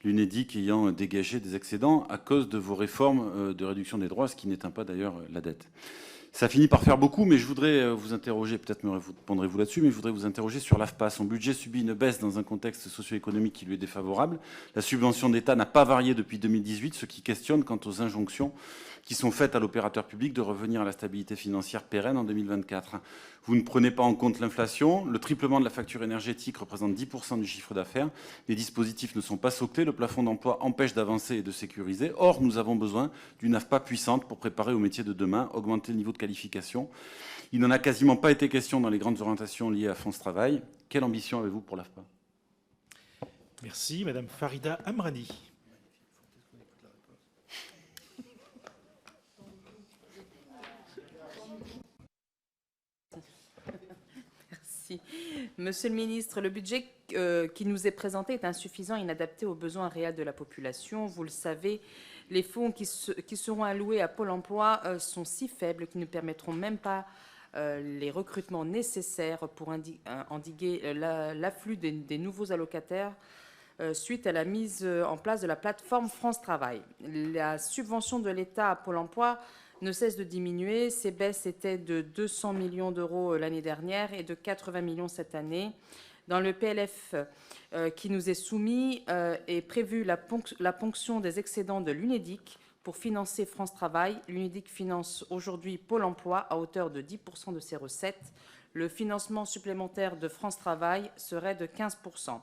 L'UNEDIC ayant dégagé des excédents à cause de vos réformes de réduction des droits, ce qui n'éteint pas d'ailleurs la dette. Ça finit par faire beaucoup, mais je voudrais vous interroger, peut-être me répondrez-vous là-dessus, mais je voudrais vous interroger sur l'AFPA. Son budget subit une baisse dans un contexte socio-économique qui lui est défavorable. La subvention d'État n'a pas varié depuis 2018, ce qui questionne quant aux injonctions qui sont faites à l'opérateur public de revenir à la stabilité financière pérenne en 2024. Vous ne prenez pas en compte l'inflation. Le triplement de la facture énergétique représente 10% du chiffre d'affaires. Les dispositifs ne sont pas soclés. Le plafond d'emploi empêche d'avancer et de sécuriser. Or, nous avons besoin d'une AFPA puissante pour préparer au métier de demain, augmenter le niveau de qualification. Il n'en a quasiment pas été question dans les grandes orientations liées à France Travail. Quelle ambition avez-vous pour l'AFPA? Merci, Madame Farida Amrani. Monsieur le ministre, le budget qui nous est présenté est insuffisant et inadapté aux besoins réels de la population. Vous le savez, les fonds qui seront alloués à Pôle emploi sont si faibles qu'ils ne permettront même pas les recrutements nécessaires pour endiguer l'afflux des nouveaux allocataires suite à la mise en place de la plateforme France Travail. La subvention de l'État à Pôle emploi ne cesse de diminuer. Ces baisses étaient de 200 millions d'euros l'année dernière et de 80 millions cette année. Dans le PLF qui nous est soumis est prévue la ponction des excédents de l'UNEDIC pour financer France Travail. L'UNEDIC finance aujourd'hui Pôle emploi à hauteur de 10% de ses recettes. Le financement supplémentaire de France Travail serait de 15%.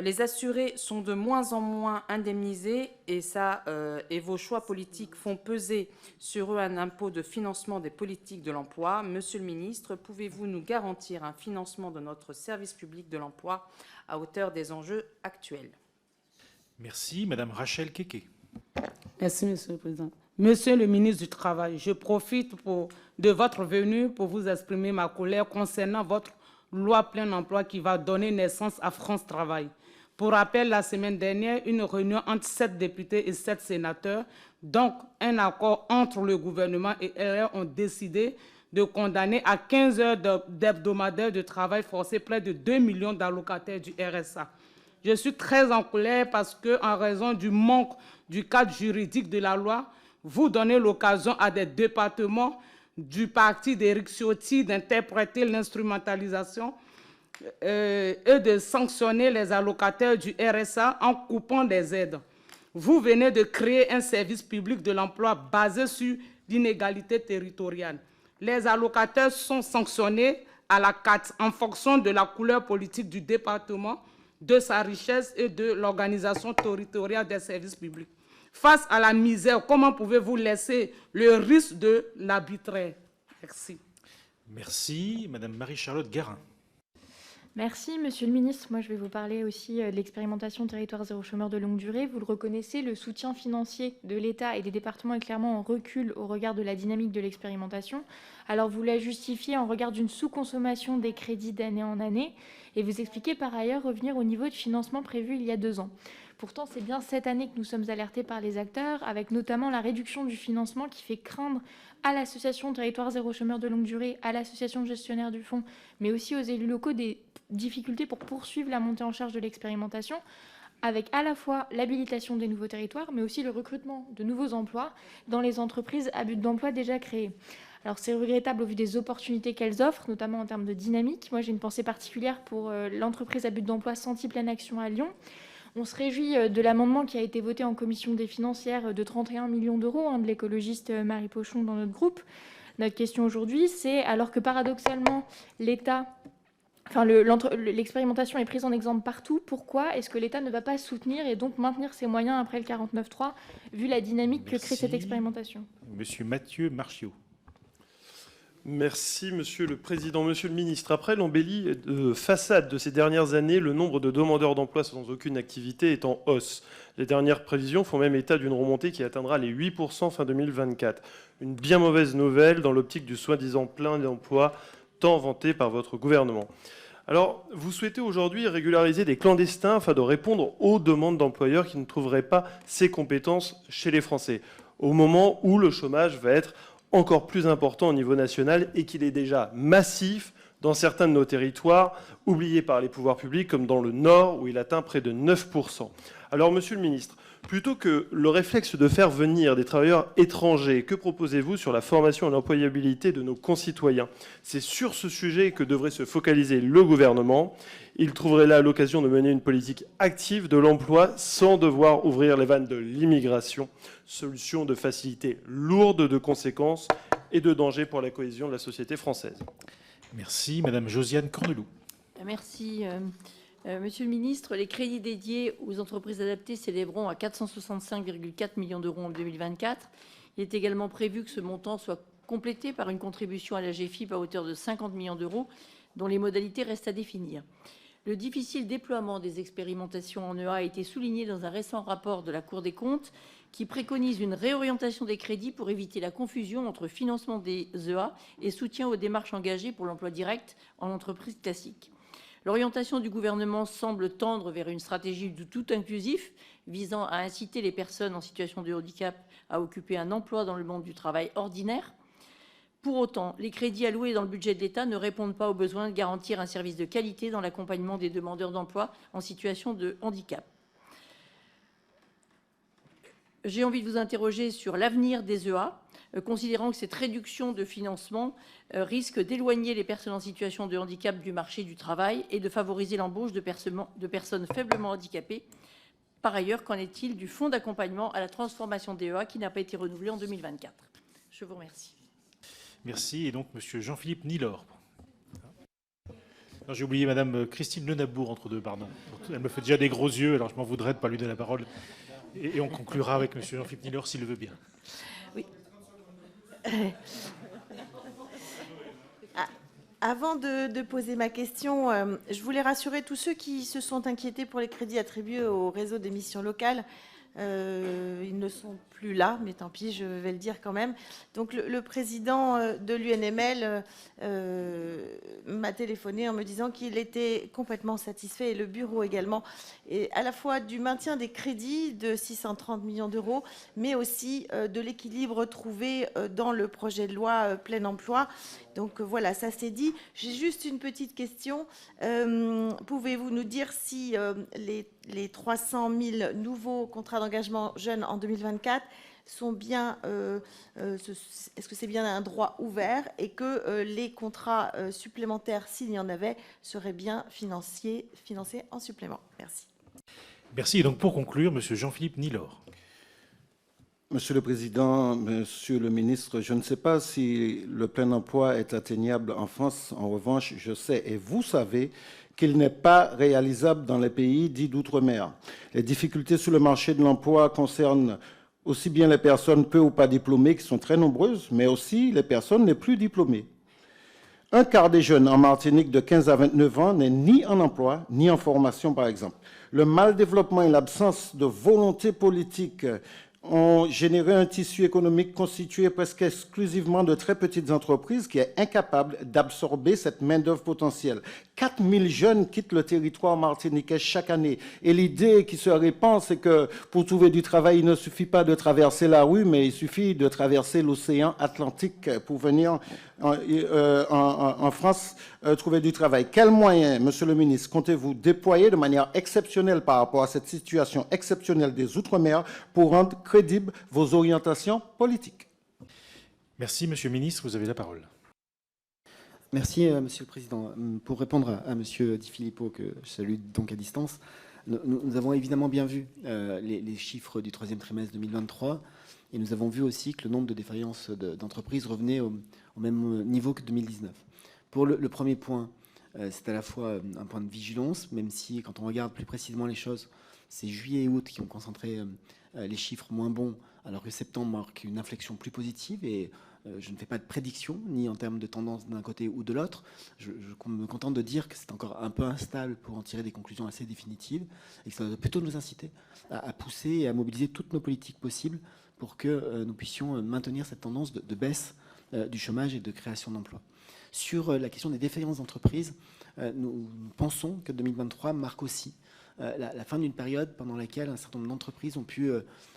Les assurés sont de moins en moins indemnisés et vos choix politiques font peser sur eux un impôt de financement des politiques de l'emploi. Monsieur le ministre, pouvez-vous nous garantir un financement de notre service public de l'emploi à hauteur des enjeux actuels? Merci, Madame Rachel Keke. Merci, Monsieur le Président. Monsieur le ministre du Travail, je profite de votre venue pour vous exprimer ma colère concernant votre loi plein emploi qui va donner naissance à France Travail. Pour rappel, la semaine dernière, une réunion entre 7 députés et 7 sénateurs, donc un accord entre le gouvernement et LR, ont décidé de condamner à 15 heures d'hebdomadaire de travail forcé près de 2 millions d'allocataires du RSA. Je suis très en colère parce que, en raison du manque du cadre juridique de la loi, vous donnez l'occasion à des départements du parti d'Éric Ciotti d'interpréter l'instrumentalisation et de sanctionner les allocataires du RSA en coupant des aides. Vous venez de créer un service public de l'emploi basé sur l'inégalité territoriale. Les allocataires sont sanctionnés à la carte en fonction de la couleur politique du département, de sa richesse et de l'organisation territoriale des services publics. Face à la misère, comment pouvez-vous laisser le risque de l'arbitraire? Merci. Merci. Madame Marie-Charlotte Garin. Merci, Monsieur le Ministre. Moi, je vais vous parler aussi de l'expérimentation territoire zéro chômeur de longue durée. Vous le reconnaissez, le soutien financier de l'État et des départements est clairement en recul au regard de la dynamique de l'expérimentation. Alors, vous la justifiez en regard d'une sous-consommation des crédits d'année en année et vous expliquez par ailleurs revenir au niveau de financement prévu il y a 2 ans. Pourtant, c'est bien cette année que nous sommes alertés par les acteurs, avec notamment la réduction du financement qui fait craindre à l'association Territoire Zéro Chômeur de longue durée, à l'association gestionnaire du fonds, mais aussi aux élus locaux des difficultés pour poursuivre la montée en charge de l'expérimentation, avec à la fois l'habilitation des nouveaux territoires, mais aussi le recrutement de nouveaux emplois dans les entreprises à but d'emploi déjà créées. Alors c'est regrettable au vu des opportunités qu'elles offrent, notamment en termes de dynamique. Moi j'ai une pensée particulière pour l'entreprise à but d'emploi Senti Pleine Action à Lyon. On se réjouit de l'amendement qui a été voté en commission des financières de 31 millions d'euros de l'écologiste Marie Pochon dans notre groupe. Notre question aujourd'hui, c'est alors que paradoxalement l'État... l'expérimentation est prise en exemple partout. Pourquoi est-ce que l'État ne va pas soutenir et donc maintenir ses moyens après le 49.3, vu la dynamique que crée cette expérimentation? Monsieur Mathieu Marchiot. Merci, Monsieur le Président. Monsieur le Ministre, après l'embellie de façade de ces dernières années, le nombre de demandeurs d'emploi sans aucune activité est en hausse. Les dernières prévisions font même état d'une remontée qui atteindra les 8% fin 2024. Une bien mauvaise nouvelle dans l'optique du soi-disant plein d'emploi tant vanté par votre gouvernement. Alors, vous souhaitez aujourd'hui régulariser des clandestins afin de répondre aux demandes d'employeurs qui ne trouveraient pas ces compétences chez les Français, au moment où le chômage va être encore plus important au niveau national et qu'il est déjà massif dans certains de nos territoires, oubliés par les pouvoirs publics, comme dans le Nord, où il atteint près de 9%. Alors, Monsieur le Ministre, plutôt que le réflexe de faire venir des travailleurs étrangers, que proposez-vous sur la formation et l'employabilité de nos concitoyens? C'est sur ce sujet que devrait se focaliser le gouvernement. Il trouverait là l'occasion de mener une politique active de l'emploi sans devoir ouvrir les vannes de l'immigration. Solution de facilité lourde de conséquences et de dangers pour la cohésion de la société française. Merci. Madame Josiane Cornelou. Merci. Monsieur le ministre, les crédits dédiés aux entreprises adaptées s'élèveront à 465,4 millions d'euros en 2024. Il est également prévu que ce montant soit complété par une contribution à la GFIP à hauteur de 50 millions d'euros, dont les modalités restent à définir. Le difficile déploiement des expérimentations en EA a été souligné dans un récent rapport de la Cour des comptes qui préconise une réorientation des crédits pour éviter la confusion entre financement des EA et soutien aux démarches engagées pour l'emploi direct en entreprise classique. L'orientation du gouvernement semble tendre vers une stratégie du tout inclusif visant à inciter les personnes en situation de handicap à occuper un emploi dans le monde du travail ordinaire. Pour autant, les crédits alloués dans le budget de l'État ne répondent pas aux besoins de garantir un service de qualité dans l'accompagnement des demandeurs d'emploi en situation de handicap. J'ai envie de vous interroger sur l'avenir des EA, considérant que cette réduction de financement risque d'éloigner les personnes en situation de handicap du marché du travail et de favoriser l'embauche de personnes faiblement handicapées. Par ailleurs, qu'en est-il du fonds d'accompagnement à la transformation des EA qui n'a pas été renouvelé en 2024 ? Je vous remercie. Merci. Et donc, Monsieur Jean-Philippe Nilor. J'ai oublié Madame Christine Lenabour entre deux, pardon. Elle me fait déjà des gros yeux, alors je m'en voudrais de ne pas lui donner la parole. Et on conclura avec Monsieur Jean-Philippe Nilor s'il le veut bien. Oui. Avant de poser ma question, je voulais rassurer tous ceux qui se sont inquiétés pour les crédits attribués au réseau des missions locales. Ils ne sont plus là, mais tant pis, je vais le dire quand même. Donc le président de l'UNML m'a téléphoné en me disant qu'il était complètement satisfait, et le bureau également, et à la fois du maintien des crédits de 630 millions d'euros, mais aussi de l'équilibre trouvé dans le projet de loi plein emploi. Donc voilà, ça c'est dit. J'ai juste une petite question. Pouvez-vous nous dire si les 300 000 nouveaux contrats d'engagement jeunes en 2024 sont bien, est-ce que c'est bien un droit ouvert et que les contrats supplémentaires, s'il y en avait, seraient bien financés en supplément? Merci. Merci. Et donc pour conclure, Monsieur Jean-Philippe Nilor. Monsieur le Président, Monsieur le Ministre, je ne sais pas si le plein emploi est atteignable en France. En revanche, je sais et vous savez qu'il n'est pas réalisable dans les pays dits d'outre-mer. Les difficultés sur le marché de l'emploi concernent aussi bien les personnes peu ou pas diplômées, qui sont très nombreuses, mais aussi les personnes les plus diplômées. Un quart des jeunes en Martinique de 15 à 29 ans n'est ni en emploi, ni en formation, par exemple. Le mal développement et l'absence de volonté politique ont généré un tissu économique constitué presque exclusivement de très petites entreprises qui est incapable d'absorber cette main-d'œuvre potentielle. 4000 jeunes quittent le territoire martiniquais chaque année. Et l'idée qui se répand, c'est que pour trouver du travail, il ne suffit pas de traverser la rue, mais il suffit de traverser l'océan Atlantique pour venir en France trouver du travail. Quels moyens, Monsieur le ministre, comptez-vous déployer de manière exceptionnelle par rapport à cette situation exceptionnelle des Outre-mer pour rendre crédibles vos orientations politiques? Merci, Monsieur le ministre. Vous avez la parole. Merci, Monsieur le Président. Pour répondre à Monsieur Di Filippo, que je salue donc à distance, nous avons évidemment bien vu les chiffres du troisième trimestre 2023 et nous avons vu aussi que le nombre de défaillances d'entreprises revenait au même niveau que 2019. Pour le premier point, c'est à la fois un point de vigilance, même si quand on regarde plus précisément les choses, c'est juillet et août qui ont concentré les chiffres moins bons, alors que septembre marque une inflexion plus positive et je ne fais pas de prédiction, ni en termes de tendance d'un côté ou de l'autre. Je me contente de dire que c'est encore un peu instable pour en tirer des conclusions assez définitives et que ça doit plutôt nous inciter à pousser et à mobiliser toutes nos politiques possibles pour que nous puissions maintenir cette tendance de baisse du chômage et de création d'emplois. Sur la question des défaillances d'entreprises, nous pensons que 2023 marque aussi la fin d'une période pendant laquelle un certain nombre d'entreprises ont pu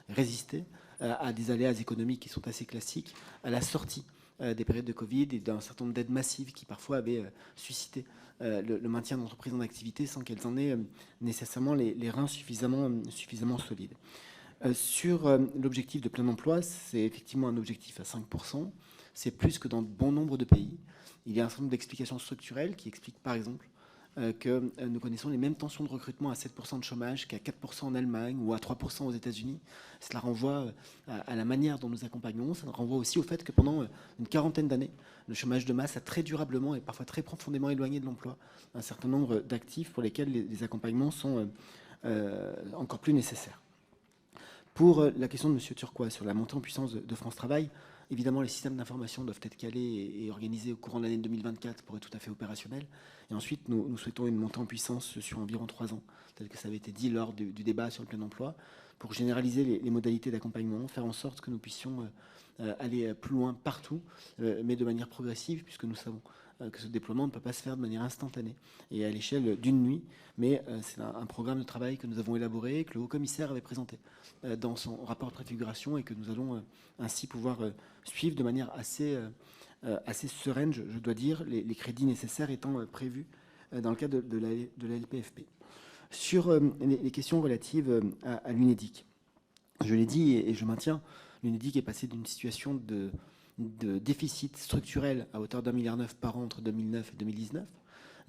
résister à des aléas économiques qui sont assez classiques, à la sortie des périodes de Covid et d'un certain nombre d'aides massives qui parfois avaient suscité le maintien d'entreprises en activité sans qu'elles en aient nécessairement les reins suffisamment solides. Sur l'objectif de plein emploi, c'est effectivement un objectif à 5%. C'est plus que dans bon nombre de pays. Il y a un certain nombre d'explications structurelles qui expliquent par exemple que nous connaissons les mêmes tensions de recrutement à 7% de chômage qu'à 4% en Allemagne ou à 3% aux États-Unis. Cela renvoie à la manière dont nous accompagnons. Ça renvoie aussi au fait que pendant une quarantaine d'années, le chômage de masse a très durablement et parfois très profondément éloigné de l'emploi un certain nombre d'actifs pour lesquels les accompagnements sont encore plus nécessaires. Pour la question de M. Turquois sur la montée en puissance de France Travail, évidemment, les systèmes d'information doivent être calés et organisés au courant de l'année 2024 pour être tout à fait opérationnels. Et ensuite, nous souhaitons une montée en puissance sur environ 3 ans, tel que ça avait été dit lors du débat sur le plein emploi, pour généraliser les modalités d'accompagnement, faire en sorte que nous puissions aller plus loin partout, mais de manière progressive, puisque nous savons que ce déploiement ne peut pas se faire de manière instantanée et à l'échelle d'une nuit, mais c'est un programme de travail que nous avons élaboré, que le haut-commissaire avait présenté dans son rapport de préfiguration et que nous allons ainsi pouvoir suivre de manière assez sereine, je dois dire, les crédits nécessaires étant prévus dans le cadre de la LPFP. Sur les questions relatives à l'UNEDIC, je l'ai dit et je maintiens, l'UNEDIC est passé d'une situation de déficit structurel à hauteur d'1,9 milliard par an entre 2009 et 2019.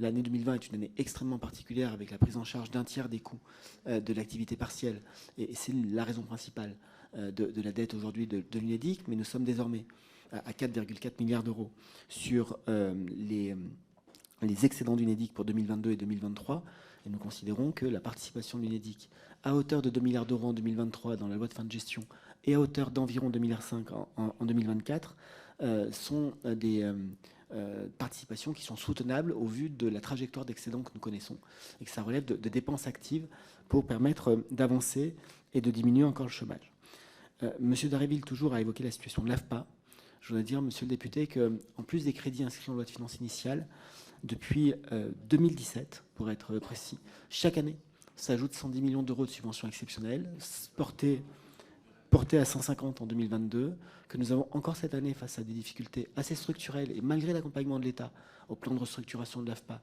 L'année 2020 est une année extrêmement particulière avec la prise en charge d'un tiers des coûts de l'activité partielle et c'est la raison principale de la dette aujourd'hui de l'UNEDIC, mais nous sommes désormais à 4,4 milliards d'euros sur les excédents d'UNEDIC pour 2022 et 2023 et nous considérons que la participation de l'UNEDIC à hauteur de 2 milliards d'euros en 2023 dans la loi de fin de gestion et à hauteur d'environ 2,5 milliards en 2024 sont des participations qui sont soutenables au vu de la trajectoire d'excédent que nous connaissons et que ça relève de dépenses actives pour permettre d'avancer et de diminuer encore le chômage. Monsieur Dharréville, toujours, a évoqué la situation de l'AFPA. Je voudrais dire, monsieur le député, qu'en plus des crédits inscrits en loi de finances initiale, depuis 2017, pour être précis, chaque année s'ajoute 110 millions d'euros de subventions exceptionnelles, portées à 150 en 2022, que nous avons encore cette année face à des difficultés assez structurelles et malgré l'accompagnement de l'État au plan de restructuration de l'AFPA,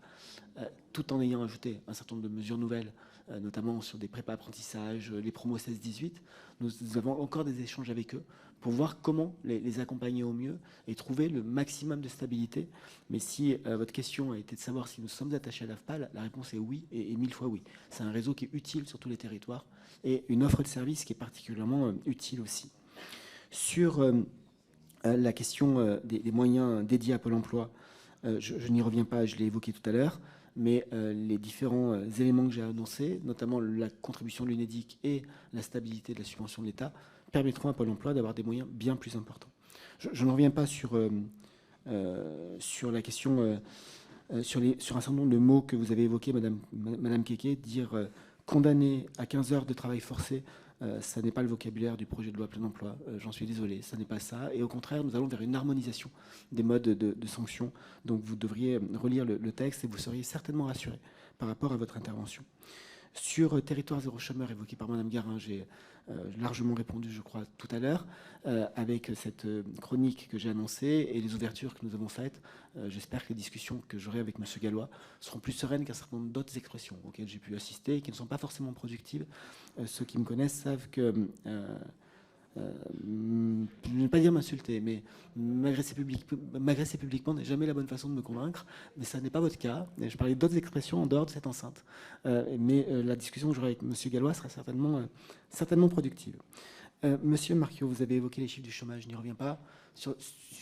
tout en ayant ajouté un certain nombre de mesures nouvelles, notamment sur des prépas apprentissages, les promos 16-18, nous avons encore des échanges avec eux pour voir comment les accompagner au mieux et trouver le maximum de stabilité. Mais si votre question a été de savoir si nous sommes attachés à l'AFPA, la réponse est oui et 1000 fois oui. C'est un réseau qui est utile sur tous les territoires et une offre de service qui est particulièrement utile aussi. Sur la question des moyens dédiés à Pôle emploi, je n'y reviens pas, je l'ai évoqué tout à l'heure, mais les différents éléments que j'ai annoncés, notamment la contribution de l'UNEDIC et la stabilité de la subvention de l'État, permettront à Pôle emploi d'avoir des moyens bien plus importants. Je ne reviens pas sur la question, sur un certain nombre de mots que vous avez évoqués, Madame Kéké, dire condamner à 15 heures de travail forcé Ça n'est pas le vocabulaire du projet de loi plein emploi, j'en suis désolé, ça n'est pas ça. Et au contraire, nous allons vers une harmonisation des modes de sanctions. Donc vous devriez relire le texte et vous seriez certainement rassuré par rapport à votre intervention. Sur territoire zéro chômeur évoqué par Mme Garin, j'ai largement répondu, je crois, tout à l'heure, avec cette chronique que j'ai annoncée et les ouvertures que nous avons faites. J'espère que les discussions que j'aurai avec M. Gallois seront plus sereines qu'un certain nombre d'autres expressions auxquelles j'ai pu assister et qui ne sont pas forcément productives. Ceux qui me connaissent savent que... je ne vais pas dire m'insulter, mais m'agresser publiquement n'est jamais la bonne façon de me convaincre, mais ça n'est pas votre cas. Je parlais d'autres expressions en dehors de cette enceinte. Mais la discussion que j'aurai avec M. Gallois sera certainement productive. Monsieur Marchiot, vous avez évoqué les chiffres du chômage, je n'y reviens pas. Sur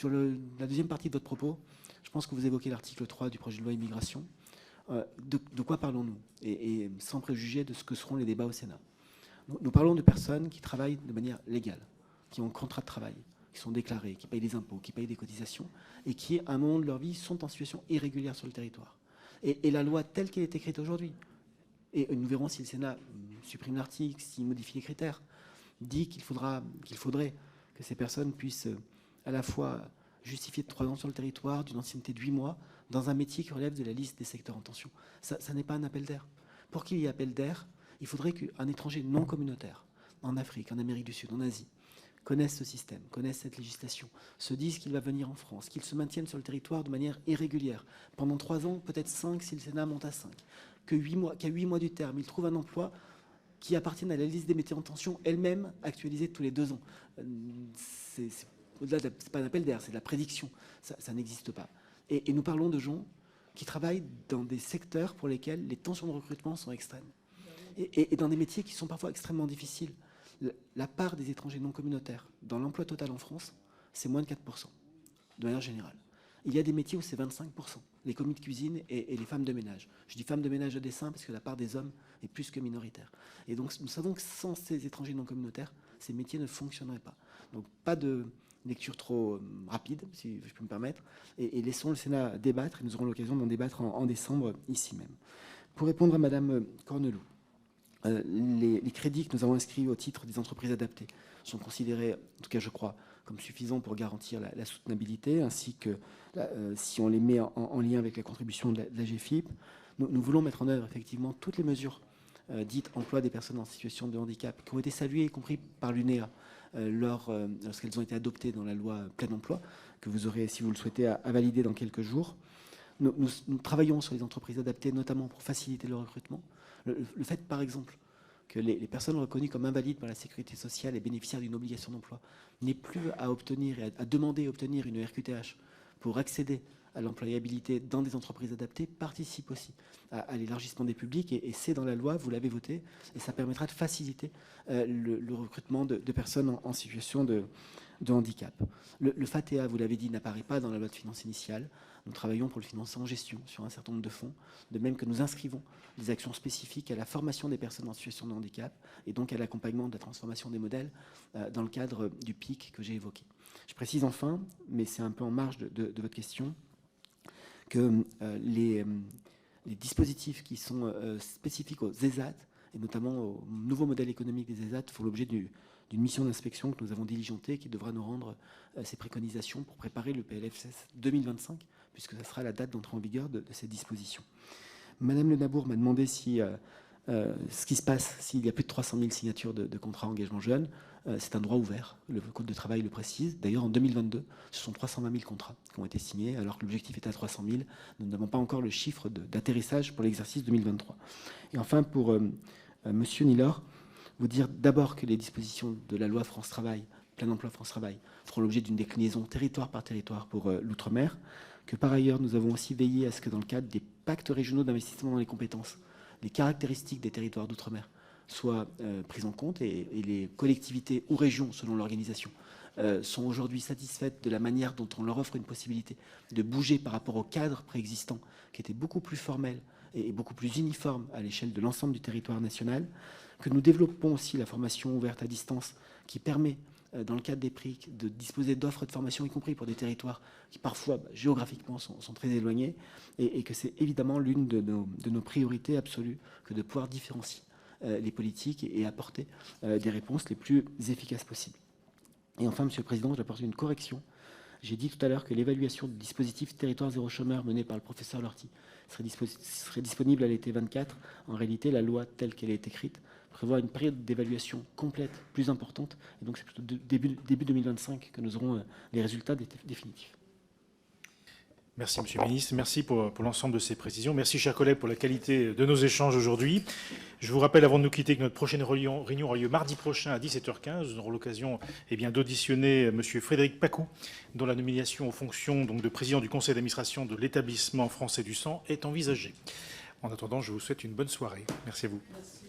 la deuxième partie de votre propos, je pense que vous évoquez l'article 3 du projet de loi immigration. De quoi parlons-nous et sans préjuger de ce que seront les débats au Sénat. Nous parlons de personnes qui travaillent de manière légale, qui ont un contrat de travail, qui sont déclarés, qui payent des impôts, qui payent des cotisations, et qui, à un moment de leur vie, sont en situation irrégulière sur le territoire. Et la loi telle qu'elle est écrite aujourd'hui, et nous verrons si le Sénat supprime l'article, s'il modifie les critères, dit qu'il faudrait que ces personnes puissent à la fois justifier de 3 ans sur le territoire, d'une ancienneté de 8 mois, dans un métier qui relève de la liste des secteurs en tension. Ça n'est pas un appel d'air. Pour qu'il y ait appel d'air, il faudrait qu'un étranger non communautaire, en Afrique, en Amérique du Sud, en Asie, connaisse ce système, connaisse cette législation, se dise qu'il va venir en France, qu'il se maintienne sur le territoire de manière irrégulière, pendant 3 ans, peut-être 5 si le Sénat monte à 5, qu'à 8 mois du terme, il trouve un emploi qui appartienne à la liste des métiers en tension, elle-même actualisée tous les 2 ans. Au-delà, c'est pas un appel d'air, c'est de la prédiction. Ça n'existe pas. Et nous parlons de gens qui travaillent dans des secteurs pour lesquels les tensions de recrutement sont extrêmes. Et dans des métiers qui sont parfois extrêmement difficiles. La part des étrangers non communautaires dans l'emploi total en France, c'est moins de 4%, de manière générale. Il y a des métiers où c'est 25%, les commis de cuisine et les femmes de ménage. Je dis femmes de ménage à dessein parce que la part des hommes est plus que minoritaire. Et donc nous savons que sans ces étrangers non communautaires, ces métiers ne fonctionneraient pas. Donc pas de lecture trop rapide, si je peux me permettre, et laissons le Sénat débattre, et nous aurons l'occasion d'en débattre en décembre ici même. Pour répondre à Madame Cornelou, les crédits que nous avons inscrits au titre des entreprises adaptées sont considérés, en tout cas je crois, comme suffisants pour garantir la soutenabilité, ainsi que si on les met en lien avec la contribution de la GFIP. Nous voulons mettre en œuvre effectivement toutes les mesures dites emploi des personnes en situation de handicap, qui ont été saluées, y compris par l'UNEA, lorsqu'elles ont été adoptées dans la loi plein emploi, que vous aurez, si vous le souhaitez, à valider dans quelques jours. Nous travaillons sur les entreprises adaptées, notamment pour faciliter le recrutement. Le fait, par exemple, que les personnes reconnues comme invalides par la sécurité sociale et bénéficiaires d'une obligation d'emploi n'aient plus à obtenir, à demander et obtenir une RQTH pour accéder à l'employabilité dans des entreprises adaptées participe aussi à l'élargissement des publics, et c'est dans la loi, vous l'avez voté, et ça permettra de faciliter le recrutement de personnes en situation de handicap. Le FATEA, vous l'avez dit, n'apparaît pas dans la loi de finances initiale. Nous travaillons pour le financer en gestion sur un certain nombre de fonds, de même que nous inscrivons des actions spécifiques à la formation des personnes en situation de handicap et donc à l'accompagnement de la transformation des modèles dans le cadre du PIC que j'ai évoqué. Je précise enfin, mais c'est un peu en marge de votre question, que les dispositifs qui sont spécifiques aux ESAT, et notamment au nouveau modèle économique des ESAT, font l'objet d'une mission d'inspection que nous avons diligentée, qui devra nous rendre ses préconisations pour préparer le PLFSS 2025, puisque ça sera la date d'entrée en vigueur de ces dispositions. Madame Le Nabour m'a demandé si ce qui se passe s'il y a plus de 300 000 signatures de contrats engagement jeunes. C'est un droit ouvert, le Code de travail le précise. D'ailleurs, en 2022, ce sont 320 000 contrats qui ont été signés, alors que l'objectif était à 300 000. Nous n'avons pas encore le chiffre d'atterrissage pour l'exercice 2023. Et enfin, pour Monsieur Nilor, vous dire d'abord que les dispositions de la loi France Travail, plein emploi France Travail, feront l'objet d'une déclinaison territoire par territoire pour l'outre-mer, que par ailleurs nous avons aussi veillé à ce que dans le cadre des pactes régionaux d'investissement dans les compétences, les caractéristiques des territoires d'outre-mer soient prises en compte, et les collectivités ou régions, selon l'organisation, sont aujourd'hui satisfaites de la manière dont on leur offre une possibilité de bouger par rapport au cadre préexistant, qui était beaucoup plus formel et beaucoup plus uniforme à l'échelle de l'ensemble du territoire national, que nous développons aussi la formation ouverte à distance, qui permet, dans le cadre des PRIC, de disposer d'offres de formation, y compris pour des territoires qui parfois, géographiquement, sont très éloignés, et que c'est évidemment l'une de nos priorités absolues que de pouvoir différencier les politiques et apporter des réponses les plus efficaces possibles. Et enfin, Monsieur le Président, j'apporte une correction. J'ai dit tout à l'heure que l'évaluation du dispositif Territoire zéro chômeur mené par le professeur Lorty serait disponible à l'été 24. En réalité, la loi telle qu'elle est écrite prévoit une période d'évaluation complète plus importante. Et donc, c'est plutôt début 2025 que nous aurons les résultats définitifs. Merci, Monsieur le Ministre. Merci pour l'ensemble de ces précisions. Merci, chers collègues, pour la qualité de nos échanges aujourd'hui. Je vous rappelle, avant de nous quitter, que notre prochaine réunion aura lieu mardi prochain à 17h15. Nous aurons l'occasion d'auditionner Monsieur Frédéric Pacou, dont la nomination aux fonctions de président du conseil d'administration de l'établissement français du sang est envisagée. En attendant, je vous souhaite une bonne soirée. Merci à vous. Merci.